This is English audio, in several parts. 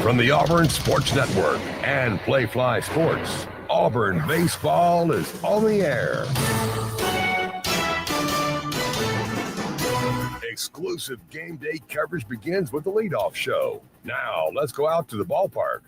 From the Auburn Sports Network and Playfly Sports, Auburn baseball is on the air. Exclusive game day coverage begins with the leadoff show. Now, let's go out to the ballpark.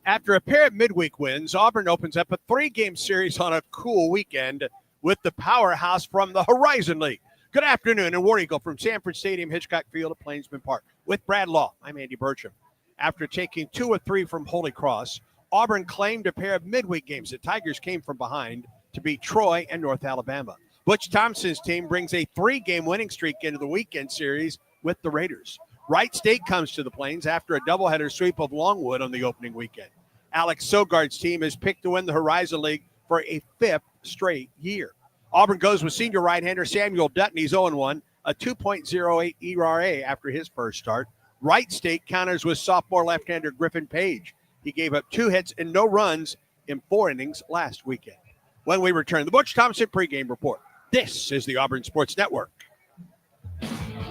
After a pair of midweek wins, Auburn opens up a 3-game series on a cool weekend with the powerhouse from the Horizon League. Good afternoon, and War Eagle from Sanford Stadium, Hitchcock Field at Plainsman Park. With Brad Law, I'm Andy Burcham. After taking 2 of 3 from Holy Cross, Auburn claimed a pair of midweek games. The Tigers came from behind to beat Troy and North Alabama. Butch Thompson's team brings a 3-game winning streak into the weekend series with the Raiders. Wright State comes to the Plains after a doubleheader sweep of Longwood on the opening weekend. Alex Sogard's team is picked to win the Horizon League for a 5th straight year. Auburn goes with senior right-hander Samuel Dutton. He's 0-1, a 2.08 ERA after his first start. Wright State counters with sophomore left-hander Griffin Page. He gave up 2 hits and no runs in 4 innings last weekend. When we return, the Butch Thompson pregame report. This is the Auburn Sports Network.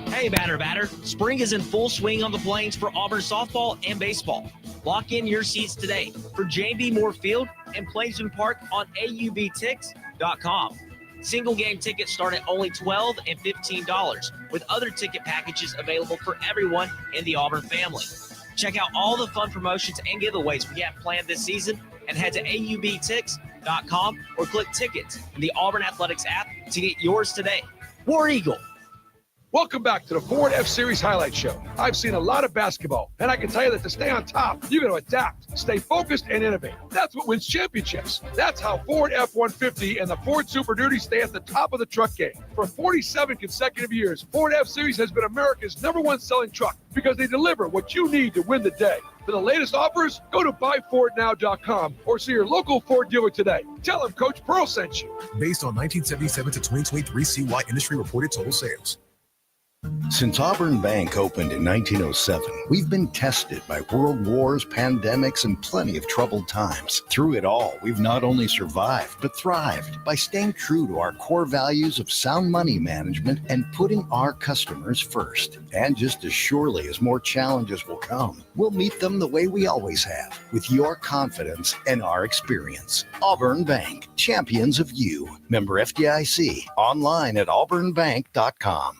Hey, batter. Spring is in full swing on the Plains for Auburn softball and baseball. Lock in your seats today for J.B. Moore Field and Plainsman Park on aubtix.com. Single game tickets start at only $12 and $15, with other ticket packages available for everyone in the Auburn family. Check out all the fun promotions and giveaways we have planned this season and head to aubtix.com or click tickets in the Auburn Athletics app to get yours today. War Eagle. Welcome back to the Ford F-Series Highlight Show. I've seen a lot of basketball, and I can tell you that to stay on top, you got to adapt, stay focused, and innovate. That's what wins championships. That's how Ford F-150 and the Ford Super Duty stay at the top of the truck game. For 47 consecutive years, Ford F-Series has been America's #1 selling truck because they deliver what you need to win the day. For the latest offers, go to buyfordnow.com or see your local Ford dealer today. Tell them Coach Pearl sent you. Based on 1977 to 2023 CY industry reported total sales. Since Auburn Bank opened in 1907, we've been tested by world wars, pandemics, and plenty of troubled times. Through it all, we've not only survived, but thrived by staying true to our core values of sound money management and putting our customers first. And just as surely as more challenges will come, we'll meet them the way we always have, with your confidence and our experience. Auburn Bank, champions of you. Member FDIC, online at auburnbank.com.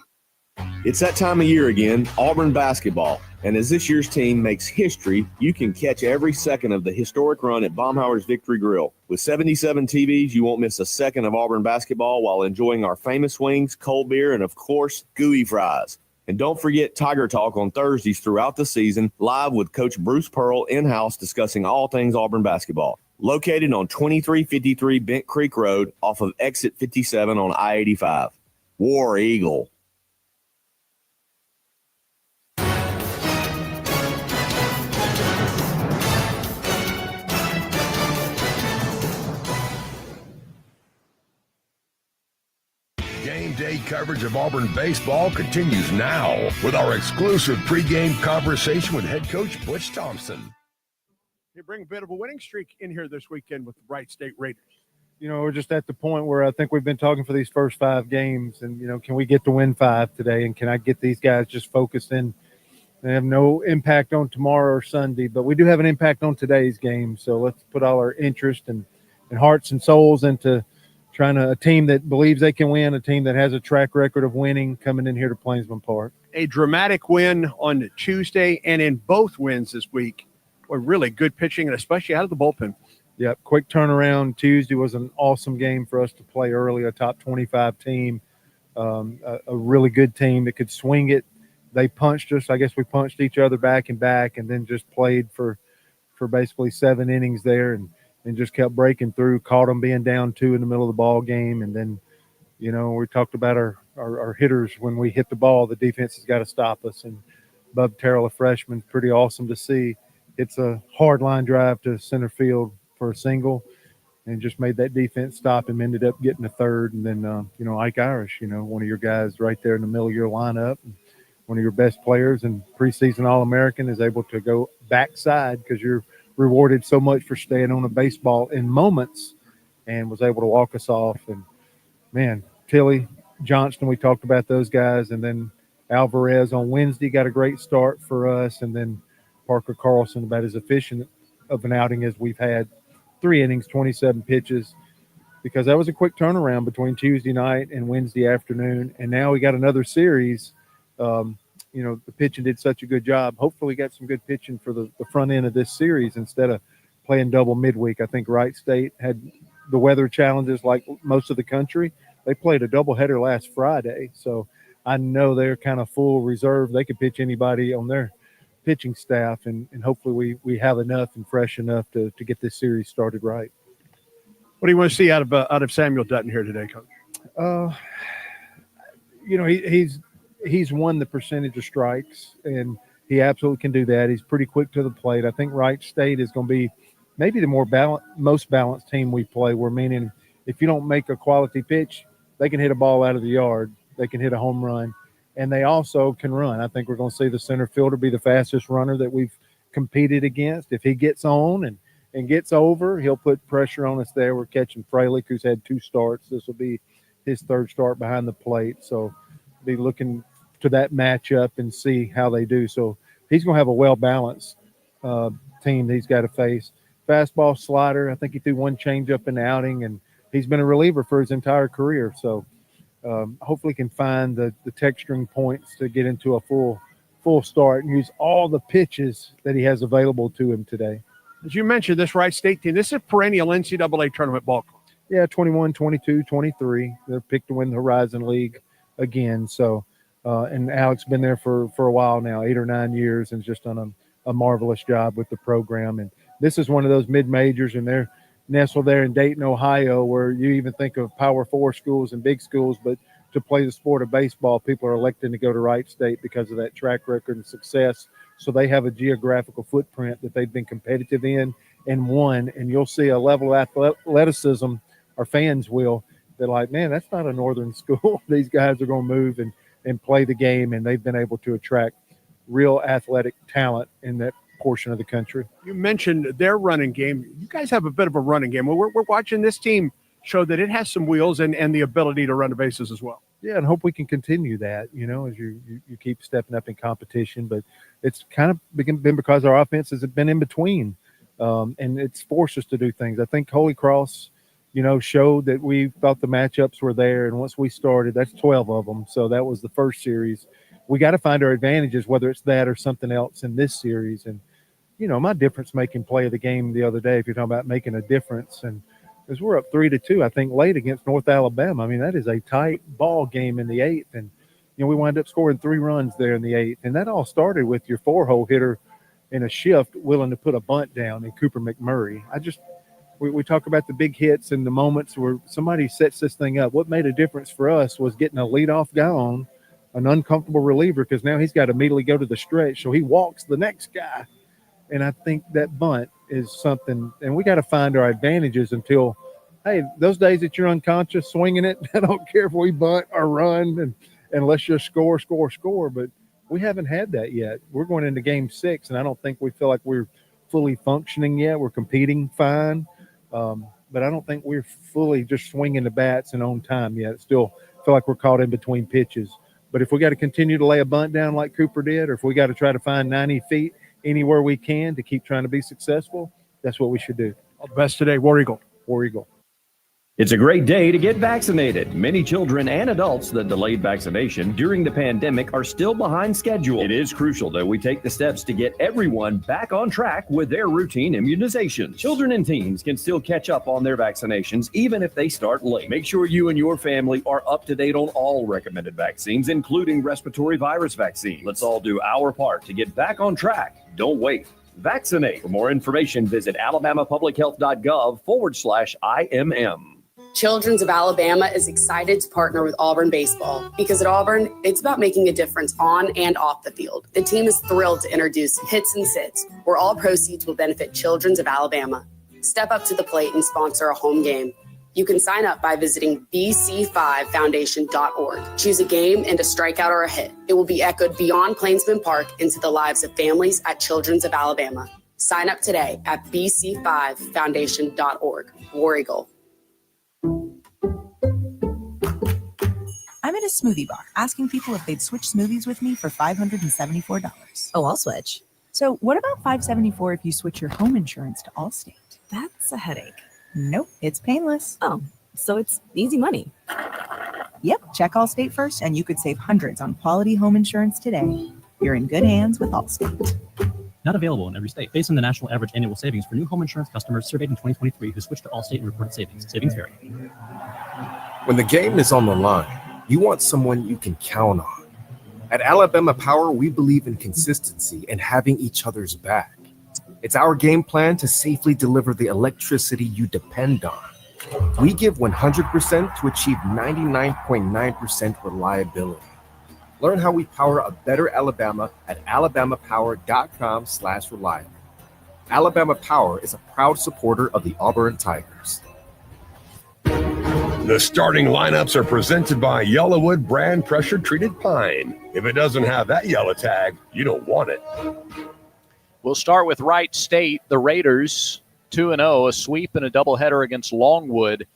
It's that time of year again, Auburn basketball. And as this year's team makes history, you can catch every second of the historic run at Baumhauer's Victory Grill. With 77 TVs, you won't miss a second of Auburn basketball while enjoying our famous wings, cold beer, and of course, gooey fries. And don't forget Tiger Talk on Thursdays throughout the season, live with Coach Bruce Pearl in-house discussing all things Auburn basketball. Located on 2353 Bent Creek Road off of exit 57 on I-85. War Eagle. Game day coverage of Auburn baseball continues now with our exclusive pregame conversation with head coach Butch Thompson. You bring a bit of a winning streak in here this weekend with the Wright State Raiders. You know, we're just at the point where I think we've been talking for these first 5 games and, you know, can we get to win 5 today? And can I get these guys just focused in? They have no impact on tomorrow or Sunday, but we do have an impact on today's game. So let's put all our interest and hearts and souls into trying to a team that believes they can win, a team that has a track record of winning coming in here to Plainsman Park. A dramatic win on Tuesday, and in both wins this week were really good pitching, and especially out of the bullpen. Yep, quick turnaround. Tuesday was an awesome game for us to play early, a top 25 team, a really good team that could swing it. They punched us. I guess we punched each other back and then just played for basically 7 innings there and just kept breaking through, caught them being down 2 in the middle of the ball game. And then, you know, we talked about our hitters. When we hit the ball, the defense has got to stop us. And Bub Terrell, a freshman, pretty awesome to see. It's a hard line drive to center field for a single and just made that defense stop and ended up getting a third. And then, you know, Ike Irish, you know, one of your guys right there in the middle of your lineup, and one of your best players and preseason All-American, is able to go backside because you're rewarded so much for staying on a baseball in moments, and was able to walk us off. And, man, Tilly, Johnston, we talked about those guys. And then Alvarez on Wednesday got a great start for us. And then Parker Carlson about as efficient of an outing as we've had. 3 innings, 27 pitches, because that was a quick turnaround between Tuesday night and Wednesday afternoon. And now we got another series. The pitching did such a good job. Hopefully we got some good pitching for the front end of this series instead of playing double midweek. I think Wright State had the weather challenges like most of the country. They played a doubleheader last Friday, so I know they're kind of full reserve. They could pitch anybody on their pitching staff, and hopefully we have enough and fresh enough to get this series started right. What do you want to see out of Samuel Dutton here today, Coach? He's won the percentage of strikes, and he absolutely can do that. He's pretty quick to the plate. I think Wright State is going to be maybe the most balanced team we play. We're meaning if you don't make a quality pitch, they can hit a ball out of the yard. They can hit a home run, and they also can run. I think we're going to see the center fielder be the fastest runner that we've competed against. If he gets on and gets over, he'll put pressure on us there. We're catching Fralick, who's had 2 starts. This will be his 3rd start behind the plate, so be looking to that matchup and see how they do. So he's going to have a well-balanced team that he's got to face. Fastball, slider. I think he threw 1 changeup in the outing, and he's been a reliever for his entire career. So hopefully can find the texturing points to get into a full start and use all the pitches that he has available to him today. As you mentioned, this Wright State team, this is a perennial NCAA tournament ball club. Yeah, 21, 22, 23. They're picked to win the Horizon League again. So, and Alex been there for a while now, 8 or 9 years, and just done a marvelous job with the program. And this is one of those mid-majors, and they're nestled there in Dayton, Ohio, where you even think of Power 4 schools and big schools, but to play the sport of baseball, people are electing to go to Wright State because of that track record and success. So they have a geographical footprint that they've been competitive in and won. And you'll see a level of athleticism, our fans will, they're like, man, that's not a northern school. These guys are going to move and play the game, and they've been able to attract real athletic talent in that portion of the country. You mentioned their running game. You guys have a bit of a running game. We're watching this team show that it has some wheels and the ability to run the bases as well. Yeah, and hope we can continue that, as you keep stepping up in competition. But it's kind of been because our offense has been in between, and it's forced us to do things. I think Holy Cross, showed that we thought the matchups were there, and once we started, that's 12 of them. So that was the first series. We got to find our advantages, whether it's that or something else in this series. And, my difference-making play of the game the other day, if you're talking about making a difference, and because we're up 3-2, I think, late against North Alabama. I mean, that is a tight ball game in the 8th. And, we wind up scoring 3 runs there in the 8th. And that all started with your 4-hole hitter in a shift willing to put a bunt down in Cooper McMurray. We talk about the big hits and the moments where somebody sets this thing up. What made a difference for us was getting a leadoff guy on, an uncomfortable reliever, because now he's got to immediately go to the stretch. So he walks the next guy. And I think that bunt is something, and we got to find our advantages until, hey, those days that you're unconscious swinging it, I don't care if we bunt or run and let's just score. But we haven't had that yet. We're going into game 6, and I don't think we feel like we're fully functioning yet. We're competing fine, but I don't think we're fully just swinging the bats and on time yet. Still feel like we're caught in between pitches. But if we got to continue to lay a bunt down like Cooper did, or if we got to try to find 90 feet anywhere we can to keep trying to be successful, that's what we should do. All the best today, War Eagle. War Eagle. It's a great day to get vaccinated. Many children and adults that delayed vaccination during the pandemic are still behind schedule. It is crucial that we take the steps to get everyone back on track with their routine immunizations. Children and teens can still catch up on their vaccinations even if they start late. Make sure you and your family are up to date on all recommended vaccines, including respiratory virus vaccine. Let's all do our part to get back on track. Don't wait. Vaccinate. For more information, visit alabamapublichealth.gov/IMM. Children's of Alabama is excited to partner with Auburn Baseball because at Auburn, it's about making a difference on and off the field. The team is thrilled to introduce Hits and Sits, where all proceeds will benefit Children's of Alabama. Step up to the plate and sponsor a home game. You can sign up by visiting bc5foundation.org. Choose a game and a strikeout or a hit. It will be echoed beyond Plainsman Park into the lives of families at Children's of Alabama. Sign up today at bc5foundation.org. War Eagle. I'm in a smoothie bar asking people if they'd switch smoothies with me for $574. Oh, I'll switch. So what about $574 if you switch your home insurance to Allstate? That's a headache. Nope, it's painless. Oh, so it's easy money. Yep, check Allstate first and you could save hundreds on quality home insurance today. You're in good hands with Allstate. Not available in every state. Based on the national average annual savings for new home insurance customers surveyed in 2023 who switched to Allstate and reported savings. Savings vary. When the game is on the line, you want someone you can count on. At Alabama Power, we believe in consistency and having each other's back. It's our game plan to safely deliver the electricity you depend on. We give 100% to achieve 99.9% reliability. Learn how we power a better Alabama at alabamapower.com/reliable. Alabama Power is a proud supporter of the Auburn Tigers. The starting lineups are presented by Yellowwood brand pressure-treated pine. If it doesn't have that yellow tag, you don't want it. We'll start with Wright State. The Raiders 2-0, a sweep and a doubleheader against Longwood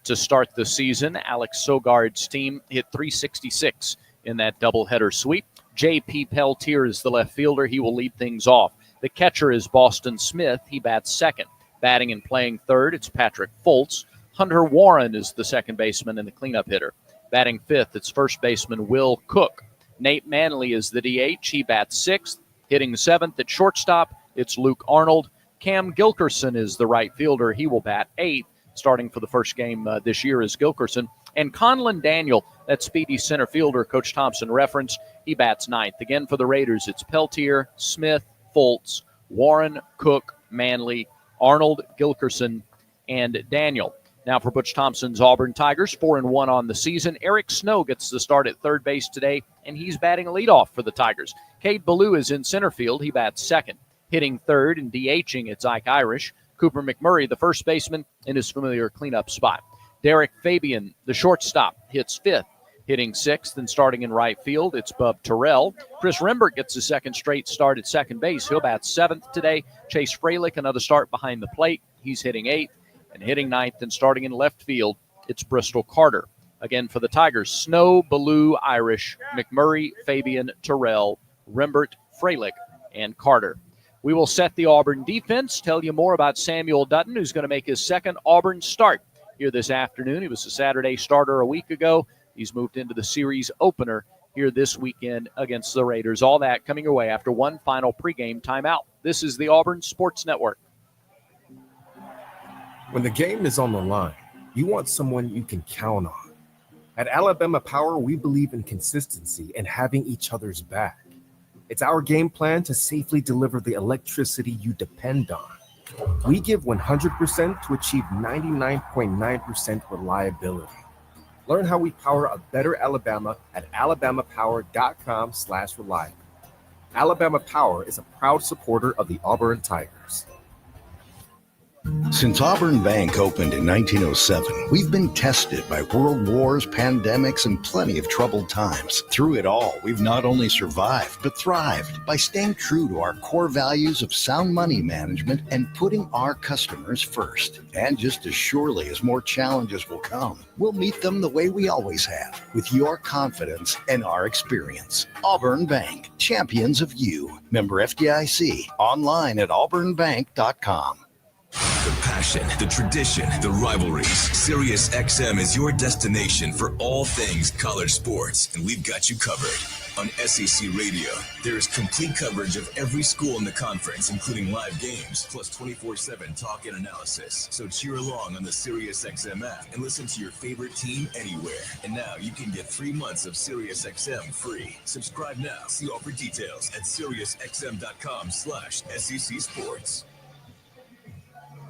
to start the season. Alex Sogard's team hit .366 in that doubleheader sweep. J.P. Peltier is the left fielder. He will lead things off. The catcher is Boston Smith. He bats second. Batting and playing third, it's Patrick Foltz. Hunter Warren is the second baseman and the cleanup hitter. Batting fifth, it's first baseman Will Cook. Nate Manley is the DH. He bats sixth. Hitting seventh at shortstop, it's Luke Arnold. Cam Gilkerson is the right fielder. He will bat eighth. Starting for the first game this year is Gilkerson. And Conlon Daniel, that speedy center fielder Coach Thompson referenced, he bats ninth. Again for the Raiders, it's Peltier, Smith, Foltz, Warren, Cook, Manley, Arnold, Gilkerson, and Daniel. Now for Butch Thompson's Auburn Tigers, 4-1 on the season. Eric Snow gets the start at third base today, and he's batting leadoff for the Tigers. Cade Ballou is in center field. He bats second. Hitting third and DHing, it's Ike Irish. Cooper McMurray, the first baseman, in his familiar cleanup spot. Derek Fabian, the shortstop, hits fifth. Hitting sixth and starting in right field, it's Bub Terrell. Chris Rembert gets his second straight start at second base. He'll bat seventh today. Chase Freilich, another start behind the plate. He's hitting eighth. And hitting ninth and starting in left field, it's Bristol Carter. Again for the Tigers, Snow, Ballou, Irish, McMurray, Fabian, Terrell, Rembert, Freilich, and Carter. We will set the Auburn defense, tell you more about Samuel Dutton, who's going to make his second Auburn start here this afternoon. He was a Saturday starter a week ago. He's moved into the series opener here this weekend against the Raiders. All that coming your way after one final pregame timeout. This is the Auburn Sports Network. When the game is on the line, you want someone you can count on. At Alabama Power, we believe in consistency and having each other's back. It's our game plan to safely deliver the electricity you depend on. We give 100% to achieve 99.9% reliability. Learn how we power a better Alabama at alabamapower.com/reliable. Alabama Power is a proud supporter of the Auburn Tigers. Since Auburn Bank opened in 1907, we've been tested by world wars, pandemics, and plenty of troubled times. Through it all, we've not only survived, but thrived by staying true to our core values of sound money management and putting our customers first. And just as surely as more challenges will come, we'll meet them the way we always have, with your confidence and our experience. Auburn Bank, champions of you. Member FDIC, online at auburnbank.com. The passion, the tradition, the rivalries. SiriusXM is your destination for all things college sports, and we've got you covered. On SEC Radio, there is complete coverage of every school in the conference, including live games, plus 24/7 talk and analysis. So cheer along on the SiriusXM app and listen to your favorite team anywhere. And now you can get 3 months of SiriusXM free. Subscribe now. See all for details at SiriusXM.com/SEC Sports.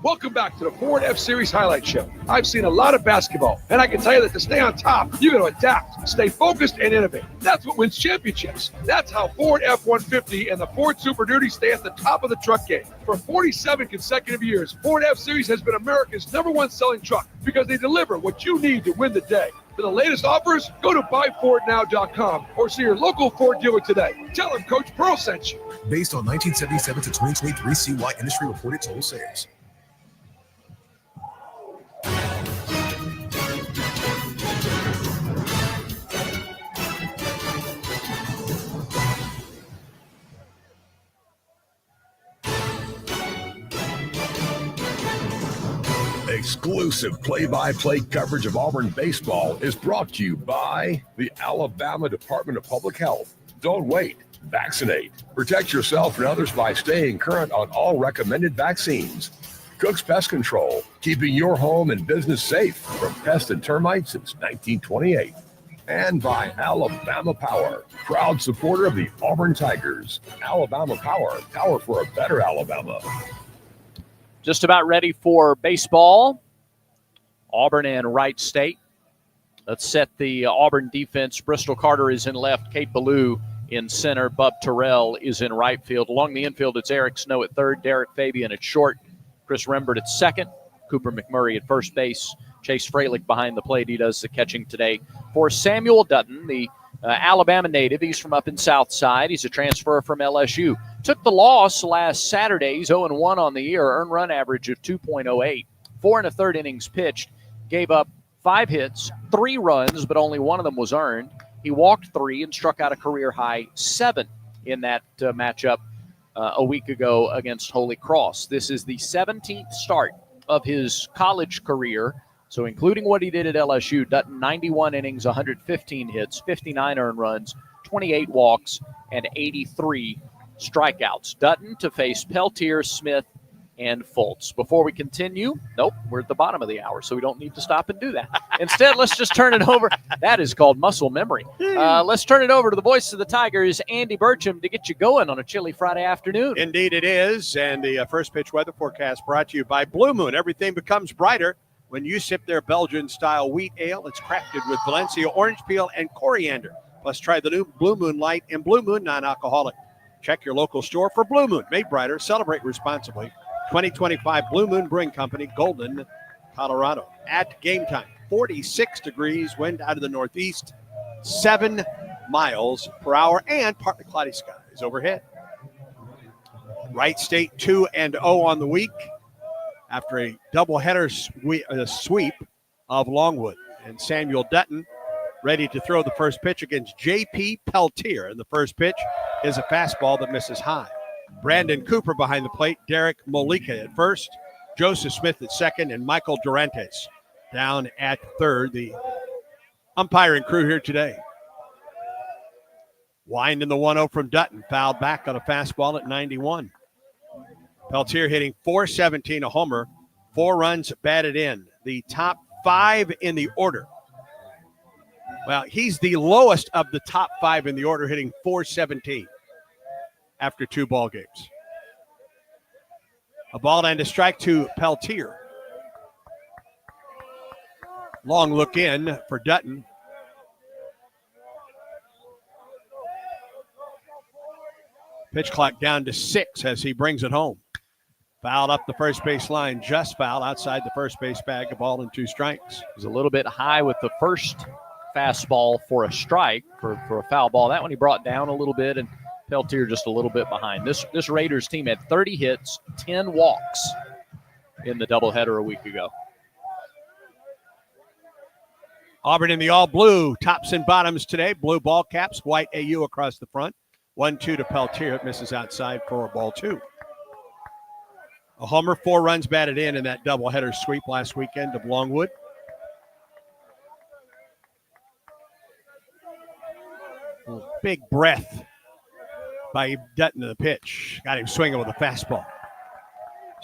Welcome back to the Ford F-Series Highlight Show. I've seen a lot of basketball, and I can tell you that to stay on top, you got to adapt, stay focused, and innovate. That's what wins championships. That's how Ford F-150 and the Ford Super Duty stay at the top of the truck game. For 47 consecutive years, Ford F-Series has been America's #1 selling truck because they deliver what you need to win the day. For the latest offers, go to buyfordnow.com or see your local Ford dealer today. Tell them Coach Pearl sent you. Based on 1977 to 2023 CY industry reported total sales. Exclusive play-by-play coverage of Auburn baseball is brought to you by the Alabama Department of Public Health. Don't wait. Vaccinate. Protect yourself and others by staying current on all recommended vaccines. Cook's Pest Control, keeping your home and business safe from pests and termites since 1928. And by Alabama Power, proud supporter of the Auburn Tigers. Alabama Power, power for a better Alabama. Just about ready for baseball. Auburn and Wright State. Let's set the Auburn defense. Bristol Carter is in left. Kate Ballou in center. Bub Terrell is in right field. Along the infield, it's Eric Snow at third. Derek Fabian at short. Chris Rembert at second. Cooper McMurray at first base. Chase Freilich behind the plate. He does the catching today. For Samuel Dutton, the Alabama native. He's from up in Southside. He's a transfer from LSU. Took the loss last Saturday. He's 0-1 on the year. Earned run average of 2.08. 4 1/3 innings pitched. Gave up 5 hits, 3 runs, but only one of them was earned. He walked 3 and struck out a career-high 7 in that matchup a week ago against Holy Cross. This is the 17th start of his college career. So including what he did at LSU, Dutton 91 innings, 115 hits, 59 earned runs, 28 walks, and 83 strikeouts. Dutton to face Peltier, Smith, and Fultz. Before we continue, nope, we're at the bottom of the hour, so we don't need to stop and do that. Instead, let's just turn it over. That is called muscle memory. Let's turn it over to the voice of the Tigers, Andy Burcham, to get you going on a chilly Friday afternoon. Indeed it is, and the first pitch weather forecast brought to you by Blue Moon. Everything becomes brighter when you sip their Belgian-style wheat ale. It's crafted with Valencia orange peel and coriander. Plus, try the new Blue Moon Light and Blue Moon non-alcoholic. Check your local store for Blue Moon. Made brighter. Celebrate responsibly. 2025 Blue Moon Brewing Company, Golden, Colorado. At game time, 46 degrees, wind out of the northeast, 7 miles per hour, and partly cloudy skies overhead. Wright State 2-0 on the week after a doubleheader sweep of Longwood. And Samuel Dutton ready to throw the first pitch against J.P. Peltier. And the first pitch is a fastball that misses high. Brandon Cooper behind the plate, Derek Molika at first, Joseph Smith at second, and Michael Durantes down at third. The umpiring crew here today. Wind in the 1-0 from Dutton, fouled back on a fastball at 91. Peltier hitting .417, a homer, 4 runs batted in. The top 5 in the order. Well, he's the lowest of the top 5 in the order, hitting .417 after 2 ball games. A ball and a strike to Peltier. Long look in for Dutton. Pitch clock down to 6 as he brings it home. Fouled up the first base line, just fouled outside the first base bag, a ball and 2 strikes. It was a little bit high with the first fastball for a strike, for a foul ball. That one he brought down a little bit, and Peltier just a little bit behind. This Raiders team had 30 hits, 10 walks in the doubleheader a week ago. Auburn in the all-blue, tops and bottoms today. Blue ball caps, white AU across the front. 1-2 to Peltier. It misses outside for ball 2. A homer, 4 runs batted in that doubleheader sweep last weekend of Longwood. Big breath by Dutton to the pitch. Got him swinging with a fastball.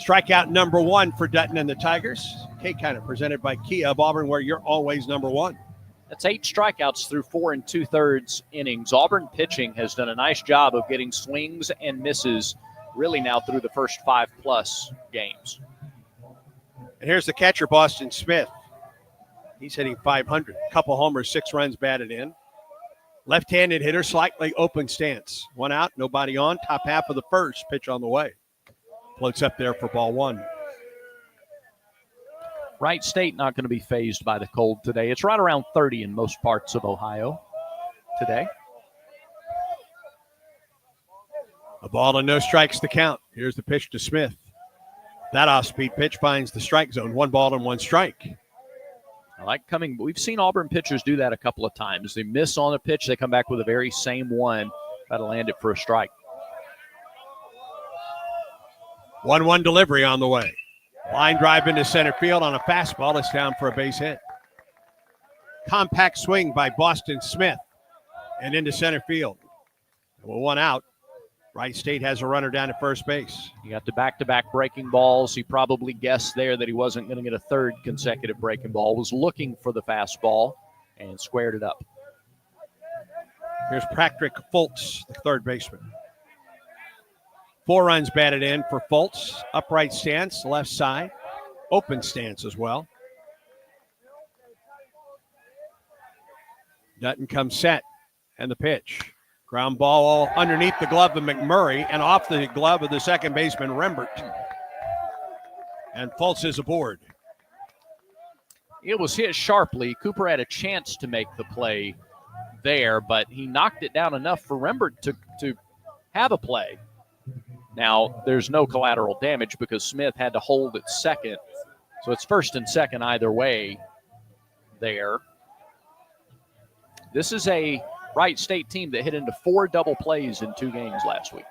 Strikeout number 1 for Dutton and the Tigers. K-Counter presented by Kia of Auburn, where you're always number 1. That's 8 strikeouts through 4 2/3 innings. Auburn pitching has done a nice job of getting swings and misses really now through the first 5+ games. And here's the catcher, Boston Smith. He's hitting .500. Couple homers, 6 runs batted in. Left-handed hitter, slightly open stance. 1 out, nobody on. Top half of the first, pitch on the way. Floats up there for ball 1. Wright State not going to be fazed by the cold today. It's right around 30 in most parts of Ohio today. A ball and no strikes to count. Here's the pitch to Smith. That off-speed pitch finds the strike zone. 1 ball and 1 strike. I like coming. We've seen Auburn pitchers do that a couple of times. They miss on a pitch. They come back with the very same one. Try to land it for a strike. 1-1 delivery on the way. Line drive into center field on a fastball. It's down for a base hit. Compact swing by Boston Smith and into center field. With one out, Wright State has a runner down at first base. He got the back-to-back breaking balls. He probably guessed there that he wasn't going to get a third consecutive breaking ball. Was looking for the fastball and squared it up. Here's Patrick Fultz, the third baseman. 4 runs batted in for Fultz. Upright stance, left side. Open stance as well. Dutton comes set, and the pitch. Ground ball all underneath the glove of McMurray and off the glove of the second baseman, Rembert. And Fultz is aboard. It was hit sharply. Cooper had a chance to make the play there, but he knocked it down enough for Rembert to have a play. Now, there's no collateral damage because Smith had to hold at second. So it's first and second either way there. This is a Wright State team that hit into 4 double plays in 2 games last week.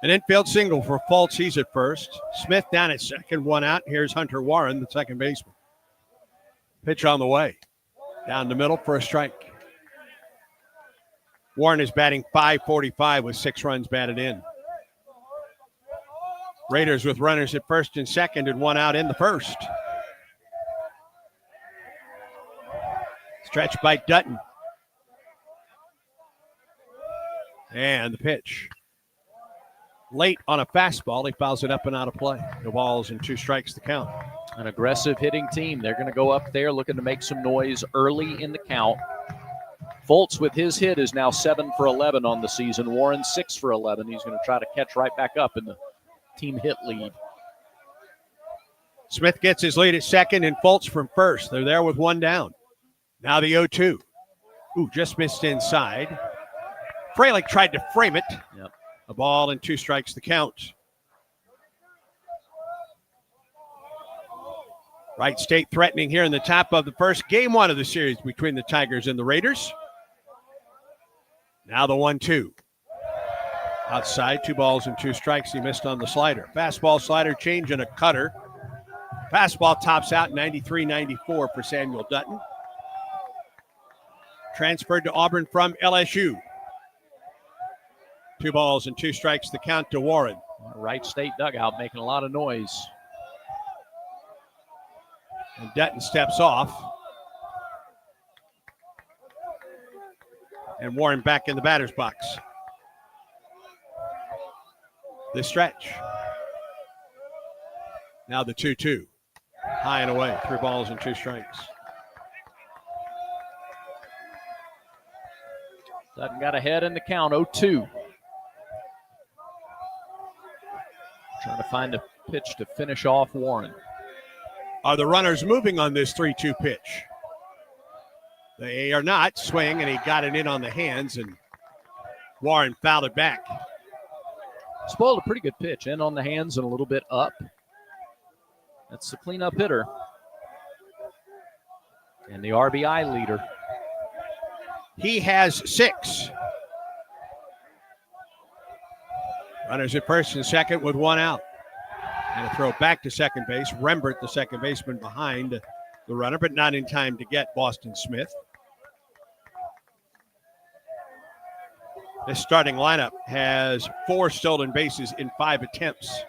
An infield single for Fultz. He's at first. Smith down at second, 1 out. Here's Hunter Warren, the second baseman. Pitch on the way. Down the middle for a strike. Warren is batting .545 with 6 runs batted in. Raiders with runners at first and second and 1 out in the first. Stretch by Dutton. And the pitch. Late on a fastball, he fouls it up and out of play. No balls and 2 strikes to count. An aggressive hitting team. They're going to go up there looking to make some noise early in the count. Fultz with his hit is now 7 for 11 on the season. Warren 6 for 11. He's going to try to catch right back up in the team hit lead. Smith gets his lead at second and Fultz from first. They're there with 1 down. Now the 0-2. Ooh, just missed inside. Freilich tried to frame it. Yep. A ball and 2 strikes to count. Wright State threatening here in the top of the first. Game 1 of the series between the Tigers and the Raiders. Now the 1-2. Outside, 2 balls and 2 strikes. He missed on the slider. Fastball, slider, change, and a cutter. Fastball tops out 93-94 for Samuel Dutton. Transferred to Auburn from LSU. 2 balls and 2 strikes to count to Warren. Wright State dugout making a lot of noise. And Dutton steps off. And Warren back in the batter's box. The stretch. Now the 2-2. High and away. 3 balls and 2 strikes. Dutton got ahead in the count, 0-2. Trying to find a pitch to finish off Warren. Are the runners moving on this 3-2 pitch? They are not. Swing, and he got it in on the hands, and Warren fouled it back. Spoiled a pretty good pitch, in on the hands and a little bit up. That's the cleanup hitter. And the RBI leader. He has 6. Runners at first and second with 1 out. And a throw back to second base. Rembert, the second baseman, behind the runner, but not in time to get Boston Smith. This starting lineup has 4 stolen bases in 5 attempts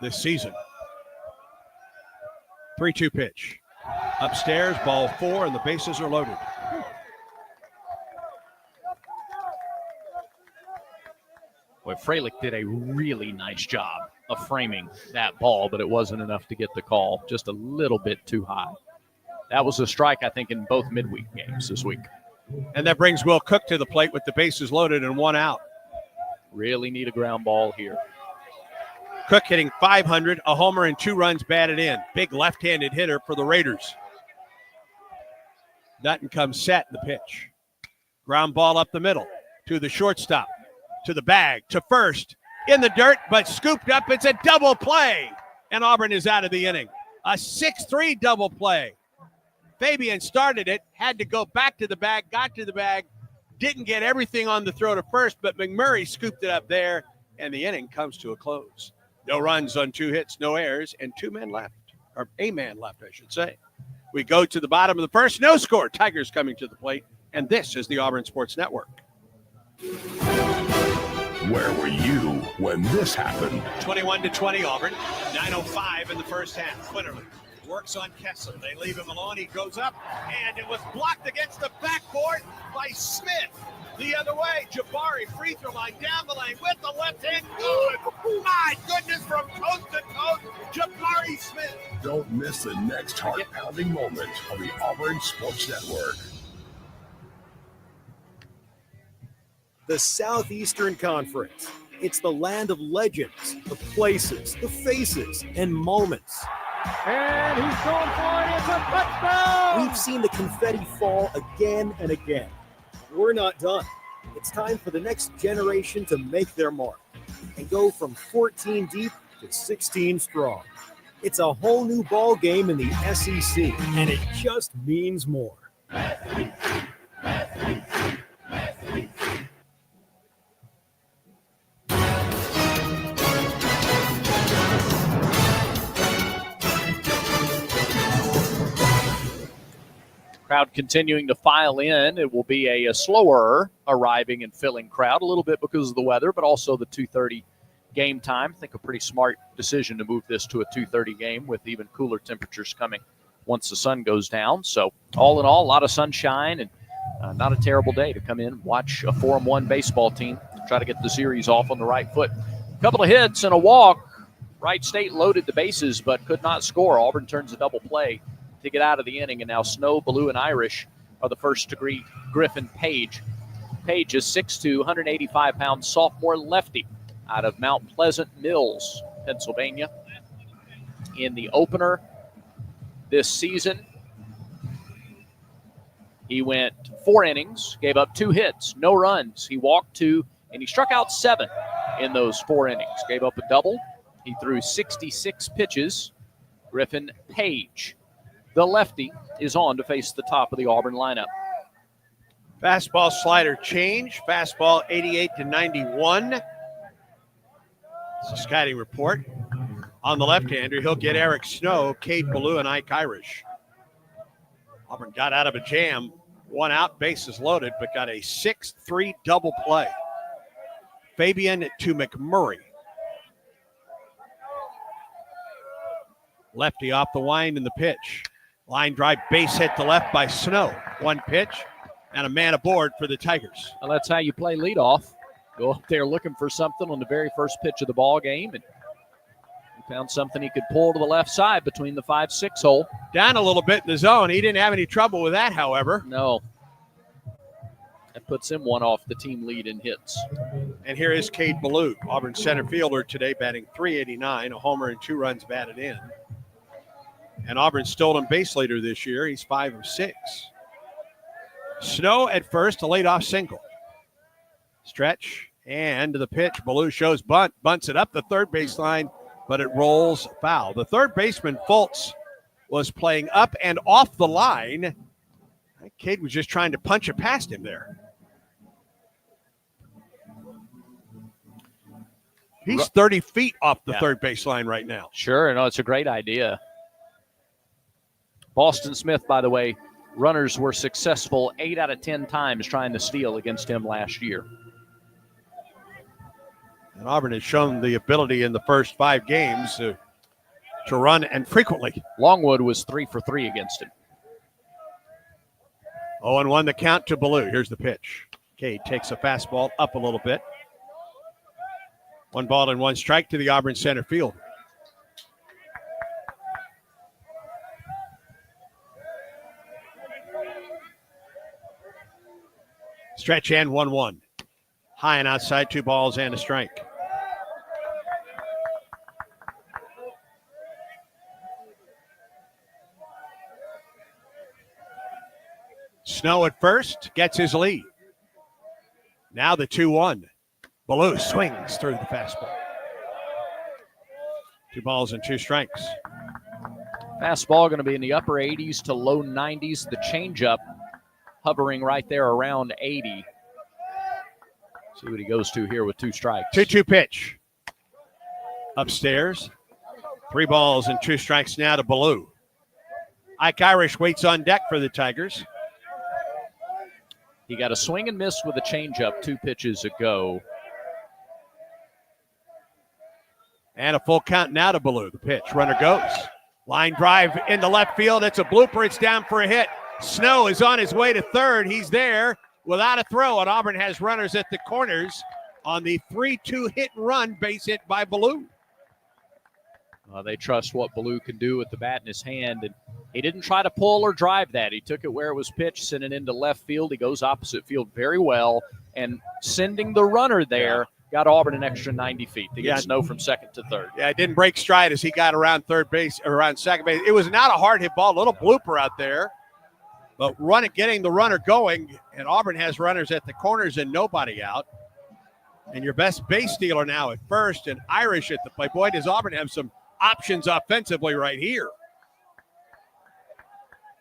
this season. 3-2 pitch. Upstairs, ball 4, and the bases are loaded. Boy, Freilich did a really nice job of framing that ball, but it wasn't enough to get the call. Just a little bit too high. That was a strike, I think, in both midweek games this week. And that brings Will Cook to the plate with the bases loaded and 1 out. Really need a ground ball here. Cook hitting .500, a homer and 2 runs batted in. Big left-handed hitter for the Raiders. Dutton comes set in the pitch. Ground ball up the middle to the shortstop, to the bag, to first, in the dirt, but scooped up. It's a double play, and Auburn is out of the inning. A 6-3 double play. Fabian started it, had to go back to the bag, got to the bag, didn't get everything on the throw to first, but McMurray scooped it up there, and the inning comes to a close. No runs on 2 hits, no errors, and 2 men left. Or a man left, I should say. We go to the bottom of the first. No score. Tigers coming to the plate. And this is the Auburn Sports Network. Where were you when this happened? 21-20 Auburn. 9:05 in the first half. Quinterly works on Kessler. They leave him alone. He goes up, and it was blocked against the backboard by Smith. The other way, Jabari, free throw line, down the lane with the left hand. Good. My goodness, from coast to coast, Jabari Smith. Don't miss the next heart-pounding moment on the Auburn Sports Network. The Southeastern Conference. It's the land of legends, the places, the faces, and moments. And he's going for it. It's a touchdown! We've seen the confetti fall again and again. We're not done. It's time for the next generation to make their mark and go from 14 deep to 16 strong. It's a whole new ball game in the SEC, and it just means more. Crowd continuing to file in. It will be a slower arriving and filling crowd, a little bit because of the weather, but also the 2:30 game time. I think a pretty smart decision to move this to a 2:30 game with even cooler temperatures coming once the sun goes down. So all in all, a lot of sunshine and not a terrible day to come in, watch a 4-1 baseball team, try to get the series off on the right foot. A couple of hits and a walk. Wright State loaded the bases but could not score. Auburn turns a double play to get out of the inning, and now Snow, Ballou, and Irish are the first to greet Griffin Page. Page is 6'2", 185-pound sophomore lefty out of Mount Pleasant Mills, Pennsylvania. In the opener this season, he went 4 innings, gave up 2 hits, no runs. He walked 2, and he struck out 7 in those 4 innings. Gave up a double. He threw 66 pitches. Griffin Page, the lefty, is on to face the top of the Auburn lineup. Fastball slider change. Fastball 88-91. It's a scouting report. On the left-hander, he'll get Eric Snow, Cade Ballou, and Ike Irish. Auburn got out of a jam. 1 out, bases loaded, but got a 6-3 double play. Fabian to McMurray. Lefty off the wind in the pitch. Line drive, base hit to left by Snow. 1 pitch and a man aboard for the Tigers. Well, that's how you play leadoff. Go up there looking for something on the very first pitch of the ball game, and he found something he could pull to the left side between the 5-6 hole. Down a little bit in the zone. He didn't have any trouble with that, however. No. That puts him 1 off the team lead in hits. And here is Cade Ballou, Auburn center fielder today, batting .389, a homer and 2 runs batted in. And Auburn's stolen base leader this year. He's 5 of 6. Snow at first, a leadoff single. Stretch and the pitch. Ballou shows bunt, bunts it up the third baseline, but it rolls foul. The third baseman, Fultz, was playing up and off the line. Cade was just trying to punch it past him there. He's 30 feet off the third baseline right now. Sure, no, it's a great idea. Boston Smith, by the way, runners were successful 8 out of 10 times trying to steal against him last year. And Auburn has shown the ability in the first 5 games to run, and frequently. Longwood was 3 for 3 against him. 0-1 the count to Ballou. Here's the pitch. Cade takes a fastball up a little bit. 1 ball and 1 strike to the Auburn center field. Stretch and 1-1. High and outside, 2 balls and a strike. Snow at first, gets his lead. Now the 2-1. Ballou swings through the fastball. 2 balls and 2 strikes. Fastball going to be in the upper 80s to low 90s. The changeup hovering right there around 80. See what he goes to here with 2 strikes. 2-2 pitch. upstairs. 3 balls and 2 strikes now to Ballou. Ike Irish waits on deck for the Tigers. He got a swing and miss with a changeup 2 pitches ago. And a full count now to Ballou. The pitch. Runner goes. Line drive into left field. It's a blooper. It's down for a hit. Snow is on his way to third. He's there without a throw. And Auburn has runners at the corners on the 3-2 hit and run, base hit by Ballou. They trust what Ballou can do with the bat in his hand. And he didn't try to pull or drive that. He took it where it was pitched, sent it into left field. He goes opposite field very well. And sending the runner there got Auburn an extra 90 feet to get Snow from second to third. Yeah, it didn't break stride as he got around third base, or around second base. It was not a hard hit ball, a little blooper out there. But getting the runner going, and Auburn has runners at the corners and nobody out. And your best base stealer now at first, and Irish at the plate. Boy, does Auburn have some options offensively right here.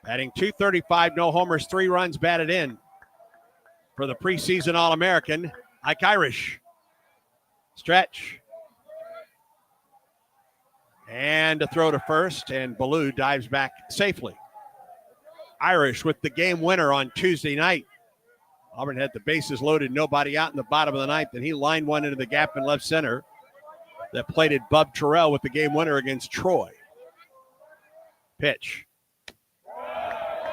Batting .235, no homers, 3 runs batted in for the preseason All-American, Ike Irish. Stretch. And a throw to first, and Ballou dives back safely. Irish with the game winner on Tuesday night. Auburn had the bases loaded, nobody out in the bottom of the ninth, and he lined one into the gap in left center that plated Bub Terrell with the game winner against Troy. Pitch.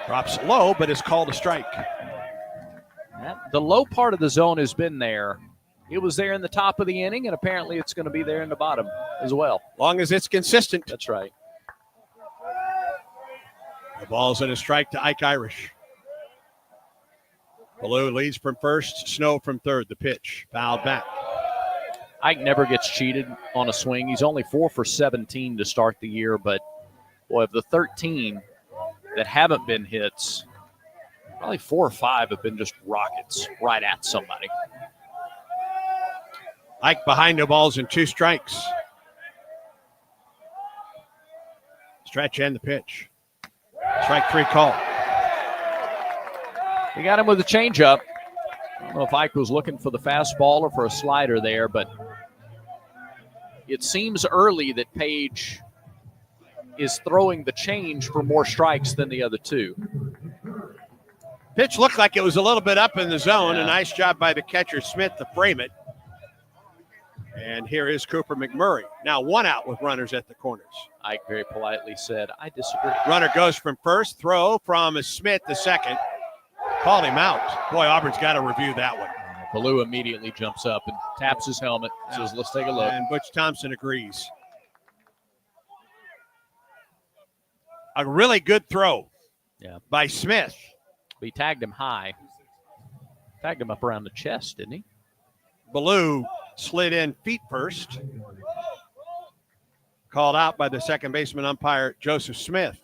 Drops low, but is called a strike. The low part of the zone has been there. It was there in the top of the inning, and apparently it's going to be there in the bottom as well. Long as it's consistent. That's right. The ball's in a strike to Ike Irish. Ballou leads from first, Snow from third. The pitch, fouled back. Ike never gets cheated on a swing. He's only 4 for 17 to start the year, but boy, of the 13 that haven't been hits, probably 4 or 5 have been just rockets right at somebody. Ike behind no balls and 2 strikes. Stretch and the pitch. Strike 3 call. He got him with a changeup. I don't know if Ike was looking for the fastball or for a slider there, but it seems early that Page is throwing the change for more strikes than the other 2. Pitch looked like it was a little bit up in the zone. A nice job by the catcher, Smith, to frame it. And here is Cooper McMurray. Now 1 out with runners at the corners. Ike very politely said, I disagree. Runner goes from first. Throw from Smith to second. Called him out. Boy, Auburn's got to review that one. Ballou immediately jumps up and taps his helmet. Says, let's take a look. And Butch Thompson agrees. A really good throw by Smith. He tagged him high. Tagged him up around the chest, didn't he? Ballou slid in feet first. Called out by the second baseman umpire, Joseph Smith.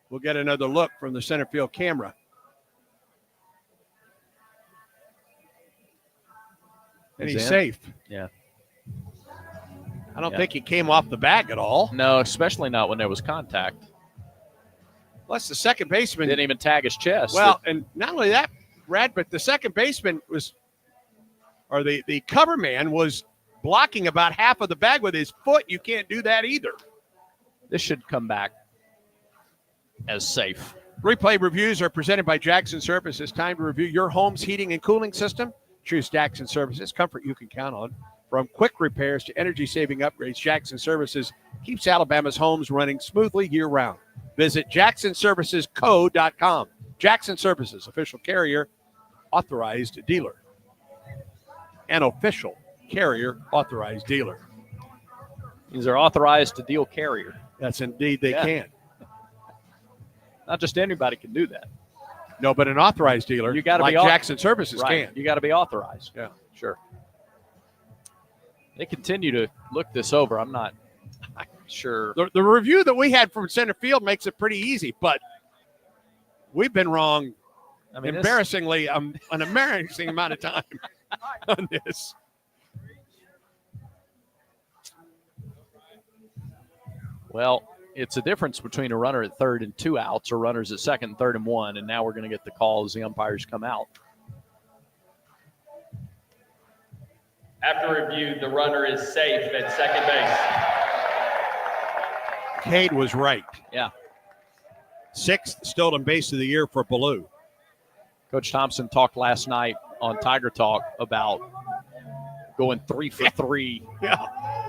We'll get another look from the center field camera. And he's safe. Yeah. I don't think he came off the bag at all. No, especially not when there was contact. Plus, the second baseman didn't even tag his chest. Well, and not only that, Brad, but the second baseman was, or the cover man was blocking about half of the bag with his foot. You can't do that either. This should come back as safe. Replay reviews are presented by Jackson Services. Time to review your home's heating and cooling system. Choose Jackson Services. Comfort you can count on. From quick repairs to energy-saving upgrades, Jackson Services keeps Alabama's homes running smoothly year-round. Visit JacksonServicesCo.com. Jackson Services, official carrier, authorized dealer. An official carrier, authorized dealer. These are authorized to deal carrier. That's indeed they can. Not just anybody can do that. No, but an authorized dealer, you gotta like be Jackson Services right. can. You got to be authorized. Yeah, sure. They continue to look this over. I'm not sure. The review that we had from center field makes it pretty easy, but we've been wrong embarrassingly an embarrassing amount of time on this. Well, it's a difference between a runner at third and 2 outs or runners at second, third, and 1, and now we're going to get the call as the umpires come out. After review, the runner is safe at second base. Cade was right. Yeah. 6th stolen base of the year for Ballou. Coach Thompson talked last night on Tiger Talk about going 3 for 3